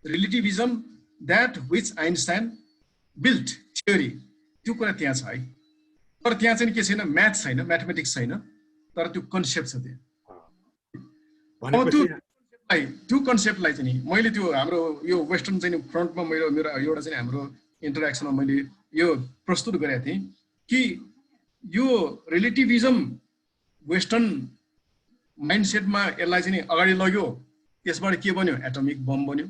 रिलेटिभिजम that which Einstein built theory त्यो कुरा त्यहाँ छ है। तर त्यहाँ चाहिँ के छैन, म्याथ छैन, म्याथमेटिक्स छैन, तर त्यो कन्सेप्ट छ त्यहाँ। त्यो कन्सेप्टलाई चाहिँ नि मैले त्यो हाम्रो यो वेस्टर्न चाहिँ फ्रन्टमा मेरो एउटा चाहिँ हाम्रो इन्टरेक्सनमा मैले यो प्रस्तुत गरेको थिएँ कि यो रिलेटिभिजम वेस्टर्न माइन्डसेटमा यसलाई चाहिँ अगाडि लग्यो, त्यसबाट के बन्यो, एटमिक बम बन्यो,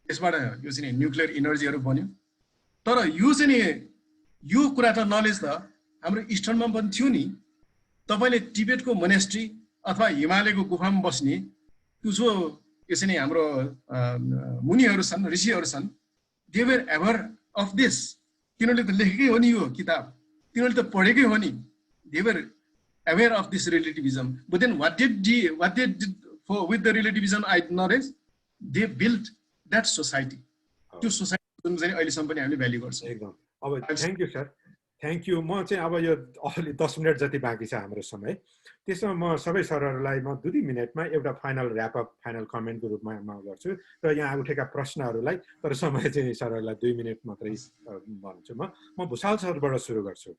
त्यसबाट यो चाहिँ न्युक्लियर इनर्जीहरू बन्यो। तर यो चाहिँ नि यो कुरा त नलेज त हाम्रो इस्टर्नमा पनि थियो नि। तपाईँले टिबेटको मोनेस्ट्री अथवा हिमालयको गुफामा बस्ने त्यो जो यो चाहिँ हाम्रो मुनिहरू छन्, ऋषिहरू छन्, they were ever of this. तिनीहरूले त लेखेकै हो नि यो किताब, तिनीहरूले त पढेकै हो नि। They were aware of this relativism, but then what they did for with the relativism knowledge, they built that society. त्यो सोसाइटी चाहिँ अहिलेसम्म पनि हामीले भ्याल्यु गर्छौँ। एकदम। अब thank you sir, thank you. म चाहिँ अब यो अलि 10 मिनट जति बाँकी छ हाम्रो समय, त्यसमा म सबै सरहरूलाई म 2 मिनटमा एउटा फाइनल ऱ्यापअप, फाइनल कमेन्टको रूपमा म गर्छु र यहाँ उठेका प्रश्नहरूलाई, तर समय चाहिँ सरहरूलाई 2 मिनट मात्रै भन्छु। म भुषाल सरबाट सुरु गर्छु।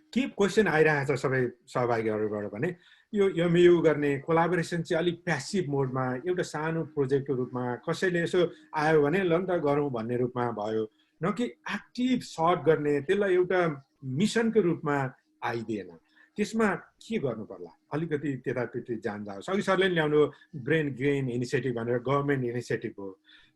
के क्वेसन आइरहेको छ सबै सहभागीहरूबाट भने यो एमयु गर्ने कोलाबोरेसन चाहिँ अलिक प्यासिभ मोडमा एउटा सानो प्रोजेक्टको रूपमा कसैले यसो आयो भने ल नि त गरौँ भन्ने रूपमा भयो, न कि एक्टिभ सर्ट गर्ने, त्यसलाई एउटा मिसनको रूपमा आइदिएन। त्यसमा के गर्नु पर्ला? अलिकति त्यतापट्टि जान जाओस्। अघि सरले ल्याउनु ब्रेन गेन इनिसिएटिभ भनेर गभर्मेन्ट इनिसिएटिभ हो,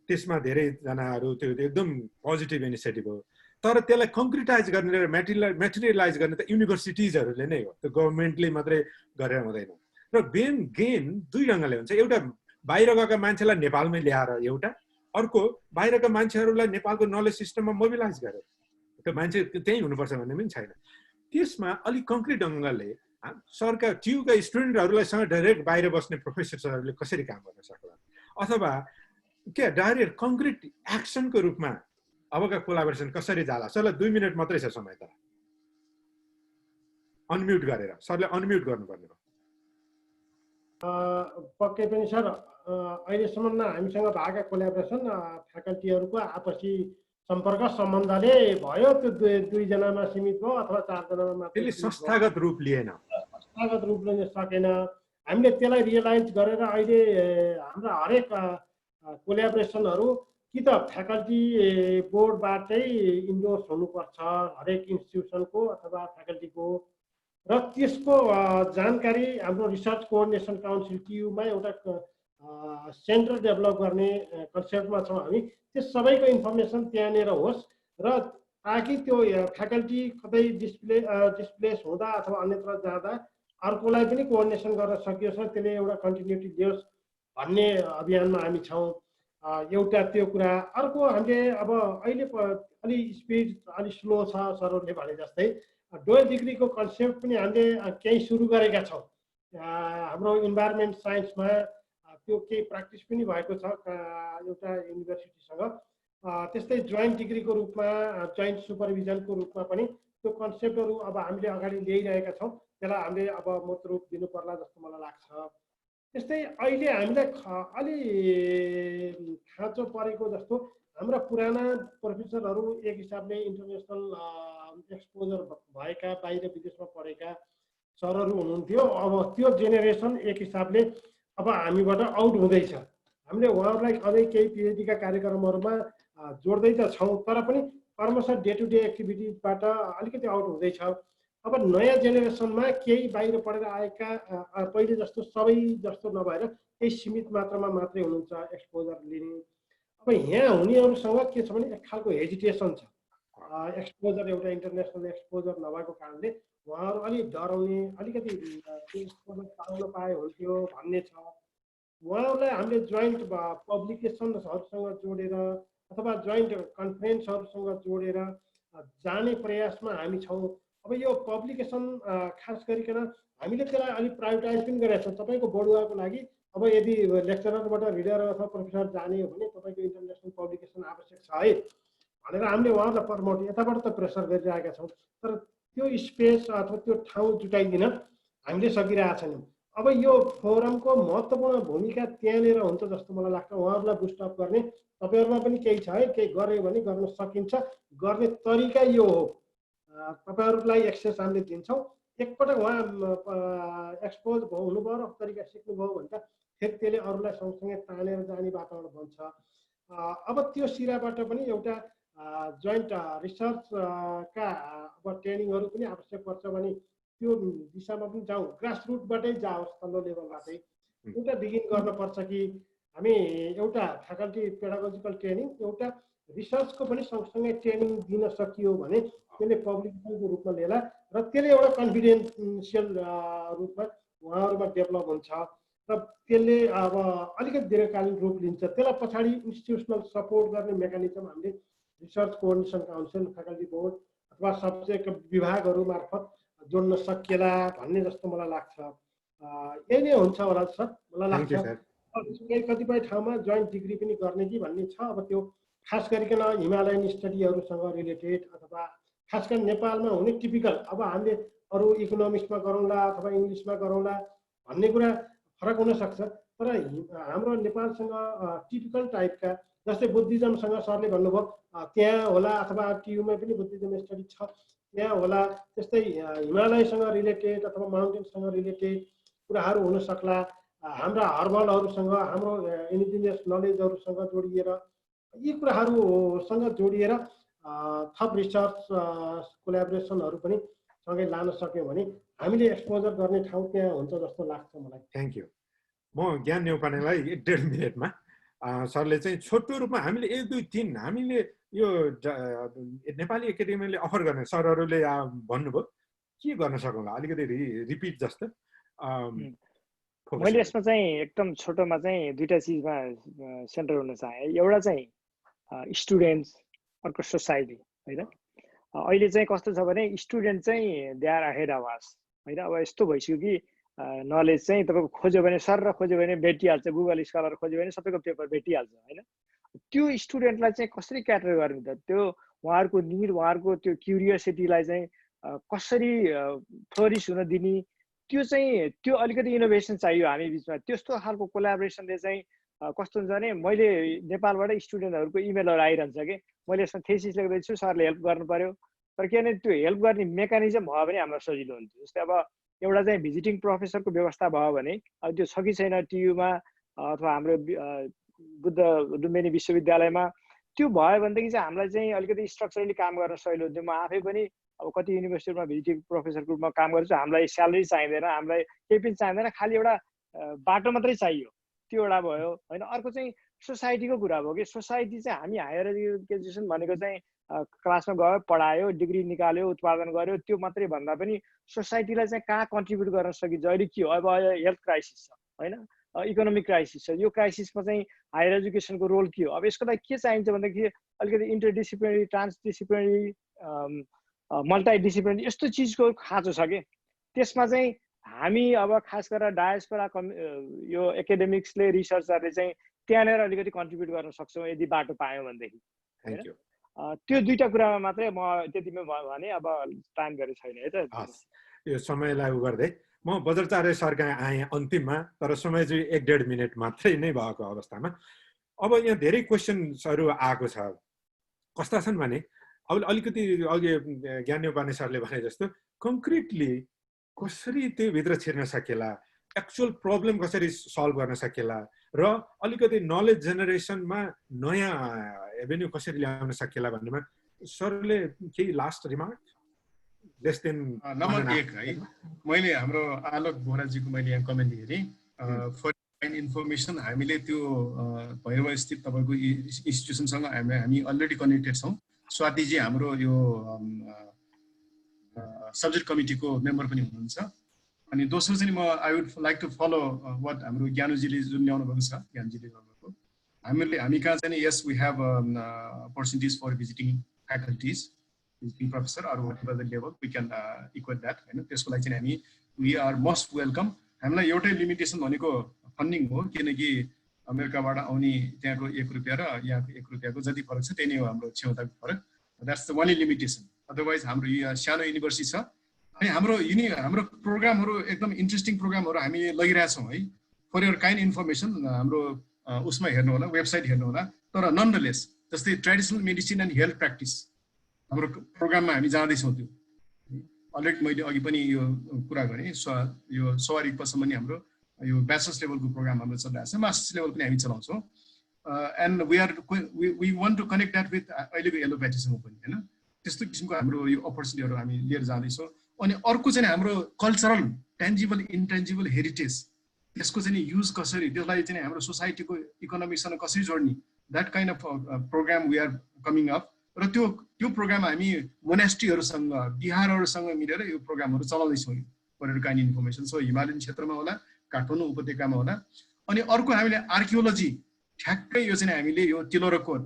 त्यसमा धेरैजनाहरू त्यो एकदम पोजिटिभ इनिसिएटिभ हो, तर त्यसलाई कङ्क्रिटाइज गर्ने र मेटेरियलाइज गर्ने त युनिभर्सिटिजहरूले नै हो, त्यो गभर्मेन्टले मात्रै गरेर हुँदैन। र ब्रेन गेन 2 ढङ्गले हुन्छ। एउटा बाहिर गएका मान्छेलाई नेपालमै ल्याएर, एउटा अर्को बाहिरका मान्छेहरूलाई नेपालको नलेज सिस्टममा मोबिलाइज गरेर। त्यो मान्छे त्यहीँ हुनुपर्छ भन्ने पनि छैन। त्यसमा अलिक कङ्क्रिट ढङ्गले सरकार ट्युका स्टुडेन्टहरूलाई सँग डाइरेक्ट बाहिर बस्ने प्रोफेसरहरूले कसरी काम गर्न सक्ला, अथवा के डाइरेक्ट कङ्क्रिट एक्सनको रूपमा अबका कोलाबोरेसन कसरी जाला? सरलाई 2 मिनट मात्रै छ समय, त अनम्युट गरेर सरले अनम्युट गर्नुपर्ने हो। पक्कै पनि सर, अहिलेसम्म हामीसँग भएका कोलाबोरेसन फ्याकल्टीहरूको आपसी सम्पर्क सम्बन्धले भयो, त्यो 2 जनामा सीमित भयो अथवा 4 जनामा मात्र। त्यसले संस्थागत रूप लिएन, संस्थागत रूप लिन सकेन। हामीले त्यसलाई रियलाइज गरेर अहिले हाम्रा हरेक कोलाबोरेसनहरू कि त फ्याकल्टी बोर्डबाटै इन्डोर्स हुनुपर्छ, हरेक इन्स्टिट्युसनको अथवा फ्याकल्टीको, र त्यसको जानकारी हाम्रो रिसर्च कोअर्डिनेसन काउन्सिल टियुमा एउटा सेन्टर डेभलप गर्ने कन्सेप्टमा छौँ हामी। त्यो सबैको इन्फर्मेसन त्यहाँनिर होस् र ताकि त्यो फ्याकल्टी कतै डिस्प्लेस हुँदा अथवा अन्यत्र जाँदा अर्कोलाई पनि कोअर्डिनेसन गर्न सकियोस् र त्यसले एउटा कन्टिन्युटी दियोस् भन्ने अभियानमा हामी छौँ। एउटा त्यो कुरा। अर्को हामीले अब अहिले अलि स्पिड अलि स्लो छ सरहरूले भने जस्तै, डुअल डिग्रीको कन्सेप्ट पनि हामीले केही सुरु गरेका छौँ। हाम्रो इन्भाइरोमेन्ट साइन्समा त्यो केही प्र्याक्टिस पनि भएको छ एउटा युनिभर्सिटीसँग। त्यस्तै जोइन्ट डिग्रीको रूपमा, जोइन्ट सुपरभिजनको रूपमा पनि त्यो कन्सेप्टहरू अब हामीले अगाडि ल्याइरहेका छौँ। त्यसलाई हामीले अब मूर्त रूप दिनु पर्ला जस्तो मलाई लाग्छ। त्यस्तै अहिले हामीलाई अलि खाँचो परेको जस्तो हाम्रा पुराना प्रोफेसरहरू एक हिसाबले इन्टरनेसनल एक्सपोजर भएका, बाहिर विदेशमा पढेका सरहरू हुनुहुन्थ्यो। अब त्यो जेनेरेसन एक हिसाबले अब हामीबाट आउट हुँदैछ। हामीले उहाँहरूलाई अझै केही पिएचडीका कार्यक्रमहरूमा जोड्दै त छौँ, तर पनि क्रमशः डे टु डे एक्टिभिटिजबाट अलिकति आउट हुँदैछ। अब नयाँ जेनेरेसनमा केही बाहिर पढेर आएका, पहिले जस्तो सबै जस्तो नभएर केही सीमित मात्रामा मात्रै हुनुहुन्छ एक्सपोजर लिने। अब यहाँ हुनेहरूसँग के छ भने एक खालको हेजिटेसन छ। एक्सपोजर एउटा इन्टरनेसनल एक्सपोजर नभएको कारणले उहाँहरू अलिक डराउने, अलिकति एक्सपोजर पाउन पाए हुन्थ्यो भन्ने छ। उहाँहरूलाई हामीले जोइन्ट पब्लिकेसनहरूसँग जोडेर अथवा जोइन्ट कन्फरेन्सहरूसँग जोडेर जाने प्रयासमा हामी छौँ। अब यो पब्लिकेसन खास गरिकन हामीले त्यसलाई अलिक प्रायोरिटाइज पनि गरेका छौँ। तपाईँको बढुवाको लागि अब यदि लेक्चररबाट रिडर अथवा प्रोफेसर जाने हो भने तपाईँको इन्टरनेसनल पब्लिकेसन आवश्यक छ है भनेर हामीले उहाँहरूलाई प्रमोट यताबाट त प्रेसर गरिरहेका छौँ। तर त्यो स्पेस अथवा त्यो ठाउँ जुटाइदिन हामीले सकिरहेका छैनौँ। अब यो फोरमको महत्त्वपूर्ण भूमिका त्यहाँनिर हुन्छ जस्तो मलाई लाग्छ। उहाँहरूलाई बुस्टअप गर्ने तपाईँहरूमा पनि केही छ है, केही गर्यो भने गर्न सकिन्छ। गर्ने तरिका यो हो, तपाईँहरूलाई एक्सेस हामीले दिन्छौँ। एकपटक उहाँ एक्सपोज हुनुभयो र तरिका सिक्नुभयो भने त फेरि त्यसले अरूलाई सँगसँगै तानेर जाने वातावरण बन्छ। अब त्यो सिराबाट पनि एउटा जोइन्ट रिसर्चका अब ट्रेनिङहरू पनि आवश्यक पर्छ भने त्यो दिशामा पनि जाउँ, ग्रासरुटबाटै जाओस्, तल्लो लेभलबाटै एउटा बिगिन गर्नुपर्छ कि हामी एउटा फ्याकल्टी पेडागोजिकल ट्रेनिङ, एउटा रिसर्चको पनि सँगसँगै ट्रेनिङ दिन सकियो भने त्यसले पब्लिकेसनको रूपमा लिएला र त्यसले एउटा कन्फिडेन्सियल रूपमा उहाँहरूमा डेभलप हुन्छ र त्यसले अब अलिकति दीर्घकालीन रूप लिन्छ। त्यसलाई पछाडि इन्स्टिट्युसनल सपोर्ट गर्ने मेकानिजम हामीले research coordination council, faculty board अथवा सब्जेक्ट विभागहरू मार्फत जोड्न सकिएला भन्ने जस्तो मलाई लाग्छ। यही नै हुन्छ होला सर, मलाई लाग्छ। कतिपय ठाउँमा जोइन्ट डिग्री पनि गर्ने कि भन्ने छ। अब त्यो खास गरिकन हिमालयन स्टडीहरूसँग रिलेटेड अथवा खास गरी नेपालमा हुने टिपिकल, अब हामीले अरू इकोनोमिक्समा गरौँला अथवा इङ्ग्लिसमा गरौँला भन्ने कुरा फरक हुनसक्छ। तर हाम्रो नेपालसँग टिपिकल टाइपका, जस्तै बुद्धिज्मसँग सरले भन्नुभयो त्यहाँ होला, अथवा टियुमा पनि बुद्धिज्म स्टडी छ त्यहाँ होला। त्यस्तै हिमालयसँग रिलेटेड अथवा माउन्टेनसँग रिलेटेड कुराहरू हुन सक्ला। हाम्रा हर्बलहरूसँग, हाम्रो इन्डिजिनियस नलेजहरूसँग जोडिएर, यी कुराहरूसँग जोडिएर थप रिसर्च कोल्याबोरेसनहरू पनि सँगै लान सक्यौँ भने हामीले एक्सपोजर गर्ने ठाउँ त्यहाँ हुन्छ जस्तो लाग्छ मलाई। Thank you. म ज्ञान न्यौपानेलाई 1.5 मिनटमा सरले चाहिँ छोटो रूपमा हामीले 1, 2, 3 हामीले यो नेपाली एकाडेमीले अफर गर्ने सरहरूले भन्नुभयो के गर्न सकौँला, अलिकति रिपिट जस्तो। मैले यसमा चाहिँ एकदम छोटोमा चाहिँ दुईटा चिजमा सेन्टर हुन चाहे। एउटा चाहिँ स्टुडेन्ट्स, अर्को सोसाइटी होइन। अहिले चाहिँ कस्तो छ भने स्टुडेन्ट चाहिँ they are ahead of us होइन। अब यस्तो भइसक्यो कि नलेज चाहिँ तपाईँको खोज्यो भने सर र खोज्यो भने भेटिहाल्छ, गुगल स्कलर खोज्यो भने सबैको पेपर भेटिहाल्छ होइन। त्यो स्टुडेन्टलाई चाहिँ कसरी क्याटर गर्ने त, त्यो उहाँहरूको निड, उहाँहरूको त्यो क्युरियोसिटीलाई चाहिँ कसरी फ्लोरिस हुन दिने, त्यो अलिकति इनोभेसन चाहियो हामी बिचमा। त्यस्तो खालको कोलाबोरेसनले चाहिँ कस्तो हुन्छ भने, मैले नेपालबाट स्टुडेन्टहरूको इमेलहरू आइरहन्छ कि मैले यसमा थेसिस लेख्दैछु, सरले हेल्प गर्नु पर्यो। तर के भने त्यो हेल्प गर्ने मेकानिजम भयो भने हामीलाई सजिलो हुन्छ। जस्तै अब एउटा चाहिँ भिजिटिङ प्रोफेसरको व्यवस्था भयो भने, अब त्यो छ कि छैन टियुमा अथवा हाम्रो बुद्ध लुम्बिनी विश्वविद्यालयमा, त्यो भयो भनेदेखि चाहिँ हामीलाई चाहिँ अलिकति स्ट्रक्चरली काम गर्न सजिलो हुन्छ। म आफै पनि अब कति युनिभर्सिटीमा भिजिटिङ प्रोफेसरको रूपमा काम गर्छु। हामीलाई स्यालेरी चाहिँदैन, हामीलाई केही पनि चाहिँदैन, खालि एउटा बाटो मात्रै चाहियो, त्यो एउटा भयो होइन। अर्को चाहिँ सोसाइटीको कुरा भयो कि सोसाइटी चाहिँ हामी हायर एजुकेसन भनेको चाहिँ क्लासमा गयो, पढायो, डिग्री निकाल्यो, उत्पादन गर्यो, त्यो मात्रै भन्दा पनि सोसाइटीलाई चाहिँ कहाँ कन्ट्रिब्युट गर्न सकिन्छ। अहिले के हो, अब हेल्थ क्राइसिस छ होइन, इकोनोमिक क्राइसिस छ। यो क्राइसिसमा चाहिँ हायर एजुकेसनको रोल के हो। अब यसको लागि के चाहिन्छ भनेदेखि अलिकति इन्टरडिसिप्लिनरी, ट्रान्सडिसिप्लिनरी, मल्टाइडिसिप्लिनरी यस्तो चिजको खाँचो छ कि त्यसमा चाहिँ हामी अब खास गरेर डायस्पोरा यो एकाडेमिक्सले, रिसर्चरले चाहिँ त्यहाँनिर अलिकति कन्ट्रिब्युट गर्न सक्छौँ यदि बाटो पायौँ भनेदेखि। त्यो दुईटा कुरामा मात्रै म त्यतिमै भने, अब टाइम गरेको छैन है त। यो समयलाई गर्दै म बज्राचार्य सर कहाँ आएँ अन्तिममा, तर समय चाहिँ 1.5 मिनट मात्रै नै भएको अवस्थामा अब यहाँ धेरै क्वेसन्सहरू आएको छ। कस्ता छन् भने, अब अलिकति अघि ज्ञान न्यौपाने सरले भने जस्तो कङ्क्रिटली कसरी त्यो भित्र छिर्न सकेला, एक्चुअल प्रब्लम कसरी सल्भ गर्न सकेला र अलिकति नलेज जेनेरेसनमा नयाँ एभेन्यू कसरी ल्याउन सकेला भन्नेमा सरले केही लास्ट रिमार्क? नम्बर 1 है, मैले हाम्रो आलोक बोहराजीको मैले यहाँ कमेन्ट हेरेँ। फर इन्फर्मेसन हामीले त्यो भैरव स्थित तपाईँको इन्स्टिट्युसनसँग हामी अलरेडी कनेक्टेड छौँ। स्वातिजी हाम्रो यो सब्जेक्ट कमिटीको मेम्बर पनि हुनुहुन्छ। अनि दोस्रो चाहिँ म I would like to follow what हाम्रो ज्ञानुजीले जुन ल्याउनु भएको छ, ज्ञानजीले गर्नुभएको, हामी कहाँ चाहिँ यस we have percentage for visiting faculties, visiting professor or whatever the level we can equal that होइन। त्यसको लागि चाहिँ हामी वी आर मोस्ट वेलकम। हामीलाई एउटै लिमिटेसन भनेको फन्डिङ हो, किनकि अमेरिकाबाट आउने त्यहाँको 1 रुपियाँ र यहाँको 1 रुपियाँको जति फरक छ त्यही नै हो हाम्रो क्षमताको फरक। That's the only limitation. Otherwise हाम्रो यो सानो युनिभर्सिटी छ, अनि हाम्रो प्रोग्रामहरू एकदम इन्ट्रेस्टिङ प्रोग्रामहरू हामी लगिरहेछौँ है। फर योर काइन्ड इन्फर्मेसन हाम्रो उसमा हेर्नु होला, वेबसाइट हेर्नु होला। तर ननलेस जस्तै traditional medicine and health practice हाम्रो प्रोग्राममा हामी जाँदैछौँ। त्यो अलरेडी मैले अघि पनि यो कुरा गरेँ। यो सवारी पसम्म नि हाम्रो यो ब्याचलर्स लेभलको प्रोग्राम हाम्रो चलिरहेको छ, मास्टर्स लेभल पनि हामी चलाउँछौँ। And we want to connect that with अहिलेको एलोप्याथीसँग पनि होइन। त्यस्तो किसिमको हाम्रो यो अपर्च्युनिटीहरू हामी लिएर जाँदैछौँ। अनि अर्को चाहिँ हाम्रो कल्चरल टेन्जिबल इन्टेन्जिबल हेरिटेज, त्यसको चाहिँ युज कसरी, त्यसलाई चाहिँ हाम्रो सोसाइटीको इकोनोमिकसँग कसरी जोड्ने, that kind of program we are coming up. र त्यो प्रोग्राम हामी मोनास्ट्रीहरूसँग बिहारहरूसँग मिलेर यो प्रोग्रामहरू चलाउँदैछौँ। For your kind information. So Himalayan क्षेत्रमा होला, काठमाडौँ उपत्यकामा होला। अनि अर्को हामीले आर्कियोलोजी ठ्याक्कै यो चाहिँ हामीले यो तिलोरकोट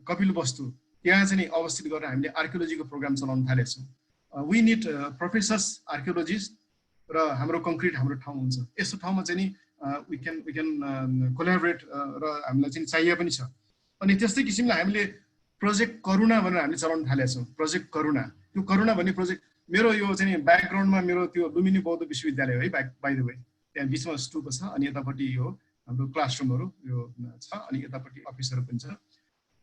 कपिलवस्तु त्यहाँ चाहिँ अवस्थित गरेर हामीले आर्कियोलोजीको प्रोग्राम चलाउन थालेका छौँ। वी निड प्रोफेसर्स आर्कियोलोजिस्ट र हाम्रो कङ्क्रिट हाम्रो ठाउँ हुन्छ। यस्तो ठाउँमा चाहिँ वी क्यान कोलाबोरेट र हामीलाई चाहिँ चाहिए पनि छ। अनि त्यस्तै किसिमले हामीले प्रोजेक्ट करुणा भनेर हामीले चलाउन थालेका छौँ। प्रोजेक्ट करुणा, त्यो करुणा भन्ने प्रोजेक्ट मेरो यो चाहिँ ब्याकग्राउन्डमा मेरो त्यो लुम्बिनी बौद्ध विश्वविद्यालय है बाई द वे, त्यहाँ बिचमा स्टुप छ। अनि यतापट्टि यो हाम्रो क्लासरुमहरू यो छ, अनि यतापट्टि अफिसहरू पनि छ।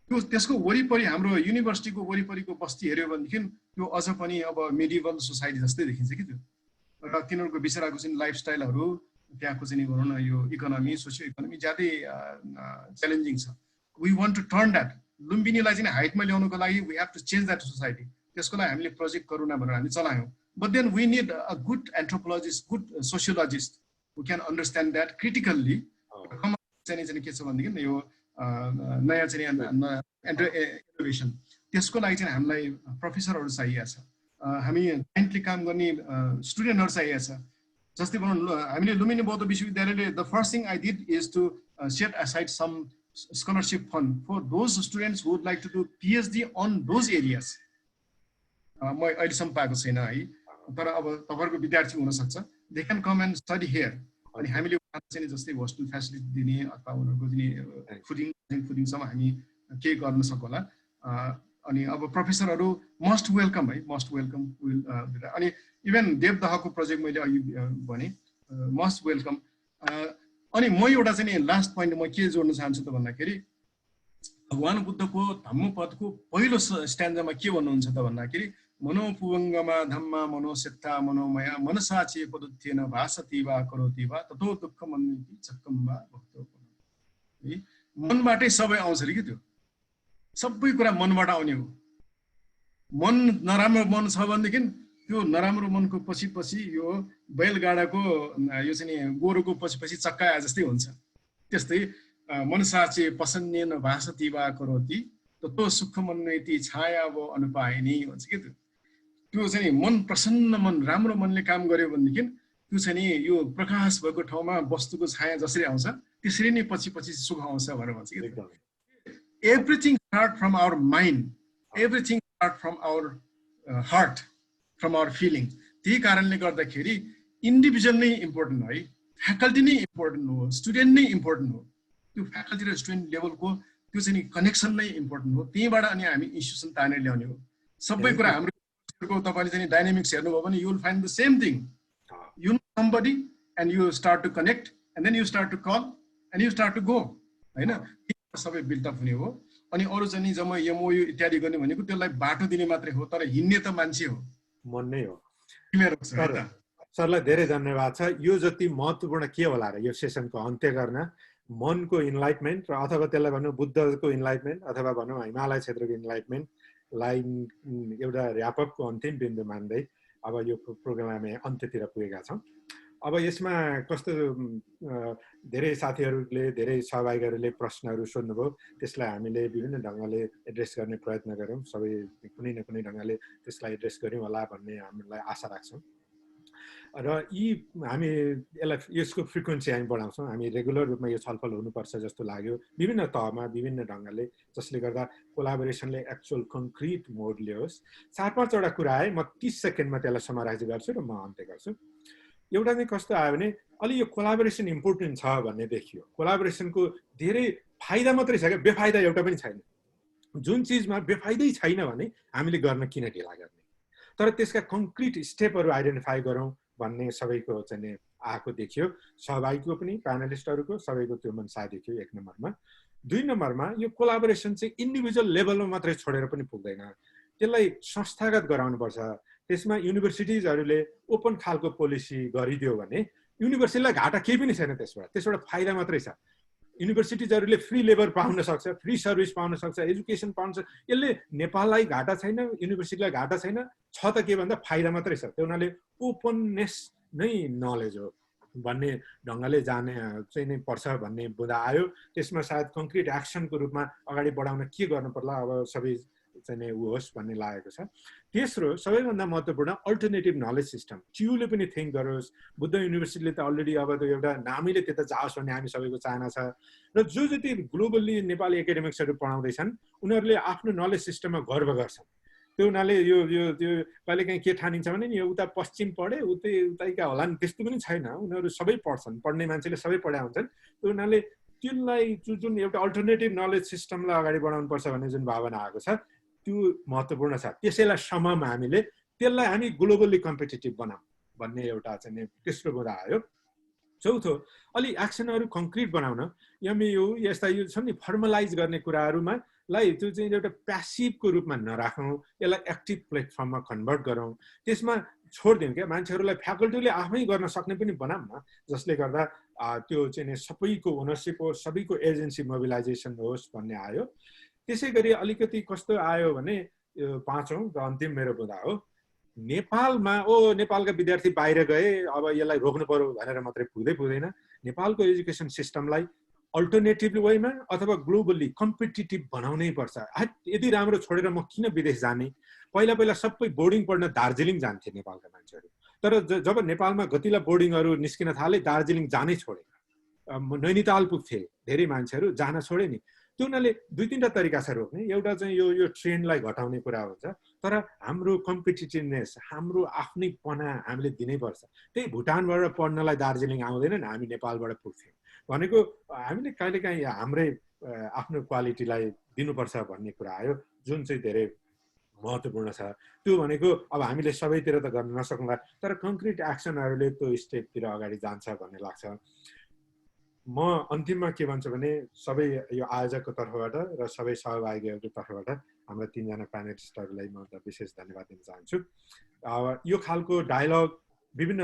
त्यसको वरिपरि हाम्रो युनिभर्सिटीको वरिपरिको बस्ती हेऱ्यो भनेदेखि त्यो अझ पनि अब मेडिभल सोसाइटी जस्तै देखिन्छ कि त्यो। र तिनीहरूको बिचराको चाहिँ लाइफस्टाइलहरू, त्यहाँको चाहिँ भनौँ न यो इकोनोमी, सोसियो इकोनोमी ज्यादै च्यालेन्जिङ छ। We want to turn that. लुम्बिनीलाई चाहिँ हाइटमा ल्याउनुको लागि we have to change that society. त्यसको लागि हामीले प्रोजेक्ट करुणा भनेर हामी चलायौँ। But then we need a good anthropologist, good sociologist who can understand that critically. चाहिँ के छ भनेदेखि यो नयाँ चाहिँ इनोभेसन, त्यसको लागि चाहिँ हामीलाई प्रोफेसरहरू चाहिएको छ। हामी क्लाइन्टले काम गर्ने स्टुडेन्टहरू चाहिएको छ। जस्तै भनौँ हामीले लुम्बिनी बौद्ध विश्वविद्यालयले the first thing I did is to set aside some scholarship fund for those students who would like to do PhD on those areas. म अहिलेसम्म पाएको छैन है, तर अब तपाईँहरूको विद्यार्थी हुनसक्छ, they can come and study here. अनि हामीले चाहिँ जस्तै होस्टेल फेसिलिटी दिने अथवा उनीहरूको दिने फुडिङसम्म हामी केही गर्न सकौँला। अनि अब प्रोफेसरहरू मस्ट वेलकम है, मस्ट वेलकम। अनि इभन देवदहको प्रोजेक्ट मैले अघि भने मस्ट वेलकम। अनि म एउटा चाहिँ लास्ट पोइन्ट म के जोड्न चाहन्छु त भन्दाखेरि भगवान बुद्धको धम्मपदको पहिलो स्ट्यान्जामा के भन्नुहुन्छ त भन्दाखेरि मनोपुवङ्गमा धम्मा मनोसेत्ता मनोमया मनसाचे पदुत्थेन भासति वा करोति वा ततो दुःख मन्ति चक्कम वा भक्तो। मनबाटै सबै आउँछ अरे कि त्यो सबै कुरा मनबाट आउने हो। मन नराम्रो मन छ भनेदेखि त्यो नराम्रो मनको पछि पछि यो बैलगाडाको यो चाहिँ गोरुको पछि पछि चक्का आए जस्तै हुन्छ। त्यस्तै मनसाचे पसन्नेन भासति वा करोति ततो सुख मन्वेति छाया वो अनुपायिनी भन्छ कि त्यो चाहिँ मन प्रसन्न मन राम्रो मनले काम गर्यो भनेदेखि त्यो चाहिँ नि यो प्रकाश भएको ठाउँमा वस्तुको छाया जसरी आउँछ त्यसरी नै पछि पछि सुख आउँछ भनेर भन्छ कि everything start from our mind, everything start from our heart, from our feeling. त्यही कारणले गर्दाखेरि इन्डिभिजुअल नै इम्पोर्टेन्ट है, फ्याकल्टी नै इम्पोर्टेन्ट हो, स्टुडेन्ट नै इम्पोर्टेन्ट हो। त्यो फ्याकल्टी र स्टुडेन्ट लेभलको त्यो चाहिँ कनेक्सन नै इम्पोर्टेन्ट हो। त्यहीँबाट अनि हामी इन्स्टिट्युसन तानेर ल्याउने हो। सबै कुरा हाम्रो तपाईँले चाहिँ डाइनामिक्स हेर्नुभयो भने you will find the same thing. You know somebody and you start to connect and then you start to call and you start to go होइन, सबै बिल्डअप हुने हो। अनि अरू चाहिँ जब एमओयु इत्यादि गर्ने भनेको त्यसलाई बाटो दिने मात्रै हो, तर हिँड्ने त मान्छे हो, मन नै हो। सरलाई धेरै धन्यवाद छ। यो जति महत्त्वपूर्ण के होला र यो सेसनको अन्त्य गर्न मनको इन्लाइटमेन्ट र अथवा त्यसलाई भनौँ बुद्धको इन्लाइटमेन्ट अथवा भनौँ हिमालय क्षेत्रको इन्लाइटमेन्टलाई एउटा ऱ्यापअपको अन्तिम बिन्दु मान्दै अब यो प्रोग्राम हामी अन्त्यतिर पुगेका छौँ। अब यसमा कस्तो धेरै साथीहरूले धेरै सहभागीहरूले प्रश्नहरू सोध्नुभयो, त्यसलाई हामीले विभिन्न ढङ्गले एड्रेस गर्ने प्रयत्न गऱ्यौँ। सबै कुनै न कुनै ढङ्गले त्यसलाई एड्रेस गऱ्यौँ होला भन्ने हामीलाई आशा राख्छौँ। र हामी यसको फ्रिक्वेन्सी हामी बढाउँछौँ। हामी रेगुलर रूपमा यो छलफल हुनुपर्छ जस्तो लाग्यो विभिन्न तहमा विभिन्न ढङ्गले, जसले गर्दा कोलाबोरेसनले एक्चुअल कङ्क्रिट मोड ल्याओस्। 4-5वटा कुरा आए, म 30 सेकेन्डमा त्यसलाई समराइज गर्छु र म अन्त्य गर्छु। एउटा चाहिँ कस्तो आयो भने अलि यो कोलाबोरेसन इम्पोर्टेन्ट छ भन्ने देखियो। कोलाबोरेसनको धेरै फाइदा मात्रै छ क्या, बेफाइदा एउटा पनि छैन। जुन चिजमा बेफाइदै छैन भने हामीले गर्न किन ढिला गर्ने। तर त्यसका कङ्क्रिट स्टेपहरू आइडेन्टिफाई गरौँ भन्ने सबैको चाहिँ नि आएको देखियो, सहभागीको पनि प्यानलिस्टहरूको सबैको त्यो मनसा देखियो 1 नम्बरमा। 2 नम्बरमा यो कोलाबोरेसन चाहिँ इन्डिभिजुअल लेभलमा मात्रै छोडेर पनि पुग्दैन, त्यसलाई संस्थागत गराउनुपर्छ। त्यसमा युनिभर्सिटिजहरूले ओपन खालको पोलिसी गरिदियो भने युनिभर्सिटीलाई घाटा केही पनि छैन, त्यसबाट फाइदा मात्रै छ। युनिभर्सिटिजहरूले फ्री लेबर पाउन सक्छ, फ्री सर्भिस पाउन सक्छ, एजुकेसन पाउन सक्छ। यसले नेपाललाई घाटा छैन, युनिभर्सिटीलाई घाटा छैन, छ त के भन्दा फाइदा मात्रै छ। त्यो हुनाले ओपननेस नै नलेज हो भन्ने ढङ्गले जाने चाहिँ नै पर्छ भन्ने बुझा आयो। त्यसमा सायद कङ्क्रिट एक्सनको रूपमा अगाडि बढाउन के गर्नु पर्ला अब सबै चाहिँ नै ऊ होस् भन्ने लागेको छ। तेस्रो सबैभन्दा महत्त्वपूर्ण अल्टरनेटिभ नलेज सिस्टम, टियुले पनि थिङ्क गरोस्। बुद्ध युनिभर्सिटीले त अलरेडी अब त एउटा नामैले त्यता जाओस् भन्ने हामी सबैको चाहना छ। र जो जति ग्लोबल्ली नेपाली एकाडेमिक्सहरू पढाउँदैछन् उनीहरूले आफ्नो नलेज सिस्टममा गर्व गर्छन्। त्यो हुनाले यो कहिलेकाहीँ के ठानिन्छ भने नि यो उता पश्चिम पढे उतैका होला नि, त्यस्तो पनि छैन। उनीहरू सबै पढ्छन्, पढ्ने मान्छेले सबै पढाए हुन्छन्। त्यो हुनाले त्यसलाई जुन एउटा अल्टरनेटिभ नलेज सिस्टमलाई अगाडि बढाउनुपर्छ भन्ने जुन भावना आएको छ त्यो महत्त्वपूर्ण छ। त्यसैलाई सममा त्यसलाई हामी ग्लोबल्ली कम्पिटिटिभ बनाऊँ भन्ने एउटा चाहिँ तेस्रो मुद्दा आयो। चौथो, अलि एक्सनहरू कङ्क्रिट बनाउन यस्ता यो छ नि फर्मलाइज गर्ने कुराहरूमा त्यो चाहिँ एउटा प्यासिभको रूपमा नराखौँ, यसलाई एक्टिभ प्लेटफर्ममा कन्भर्ट गरौँ। त्यसमा छोडिदिउँ क्या, मान्छेहरूलाई फ्याकल्टीले आफै गर्न सक्ने पनि बनाऊँ न, जसले गर्दा त्यो चाहिँ सबैको ओनरसिप होस्, सबैको एजेन्सी मोबिलाइजेसन होस् भन्ने आयो। त्यसै गरी अलिकति कस्तो आयो भने पाँचौँ र अन्तिम मेरो बुझा हो, नेपालका विद्यार्थी बाहिर गए अब यसलाई रोक्नु पर्यो भनेर मात्रै पुग्दैन। नेपालको एजुकेसन सिस्टमलाई अल्टरनेटिभ वेमा अथवा ग्लोबल्ली कम्पिटिटिभ बनाउनै पर्छ। यति राम्रो छोडेर म किन विदेश जाने? पहिला सबै बोर्डिङ पढ्न दार्जिलिङ जान्थे नेपालका मान्छेहरू, तर जब नेपालमा गतिला बोर्डिङहरू निस्किन थाले दार्जिलिङ जानै छोडे, नैनीताल पुग्थे धेरै मान्छेहरू, जान छोडे नि। त्यो हुनाले 2-3टा तरिका छ रोक्ने। एउटा चाहिँ यो ट्रेन्डलाई घटाउने कुरा हुन्छ, तर हाम्रो कम्पिटिटिभनेस, हाम्रो आफ्नैपना हामीले दिनैपर्छ। त्यही भुटानबाट पढ्नलाई दार्जिलिङ आउँदैन नि, हामी नेपालबाट पुग्थ्यौँ भनेको हामीले कहिलेकाहीँ हाम्रै आफ्नो क्वालिटीलाई दिनुपर्छ भन्ने कुरा आयो, जुन चाहिँ धेरै महत्त्वपूर्ण छ। त्यो भनेको अब हामीले सबैतिर त गर्न नसक्ला, तर कङ्क्रिट एक्सनहरूले त्यो स्टेपतिर अगाडि जान्छ भन्ने लाग्छ। म अन्तिममा के भन्छु भने सबै यो आयोजकको तर्फबाट र सबै सहभागीहरूको तर्फबाट हाम्रा 3जना प्यानलिस्टहरूलाई म विशेष धन्यवाद दिन चाहन्छु। यो खालको डायलग विभिन्न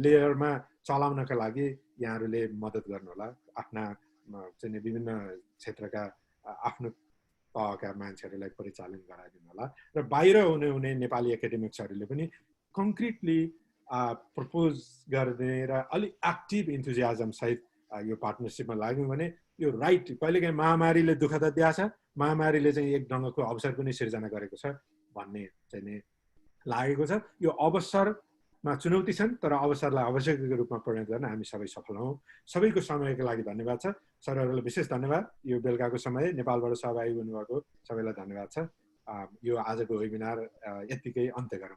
लेयरमा चलाउनका लागि यहाँहरूले मद्दत गर्नुहोला। आफ्ना चाहिँ विभिन्न क्षेत्रका आफ्नो तहका मान्छेहरूलाई परिचालन गराइदिनु होला र बाहिर हुने नेपाली एकाडेमिक्सहरूले पनि कङ्क्रिटली प्रपोज गर्ने र अलिक एक्टिभ इन्थुजियाजम सहित यो पार्टनरसिपमा लाग्यौँ भने यो राइट। कहिलेकाहीँ महामारीले दुःख त दिएको छ, महामारीले चाहिँ एक ढङ्गको अवसर पनि सिर्जना गरेको छ भन्ने चाहिँ लागेको छ। यो अवसरमा चुनौती छन्, तर अवसरलाई आवश्यकताको रूपमा परिणत गर्न हामी सबै सफल हौँ। सबैको समयको लागि धन्यवाद छ। सरहरूलाई विशेष धन्यवाद। यो बेलुकाको समय नेपालबाट सहभागी हुनुभएको सबैलाई धन्यवाद छ। यो आजको वेबिनार यत्तिकै अन्त्य गरौँ।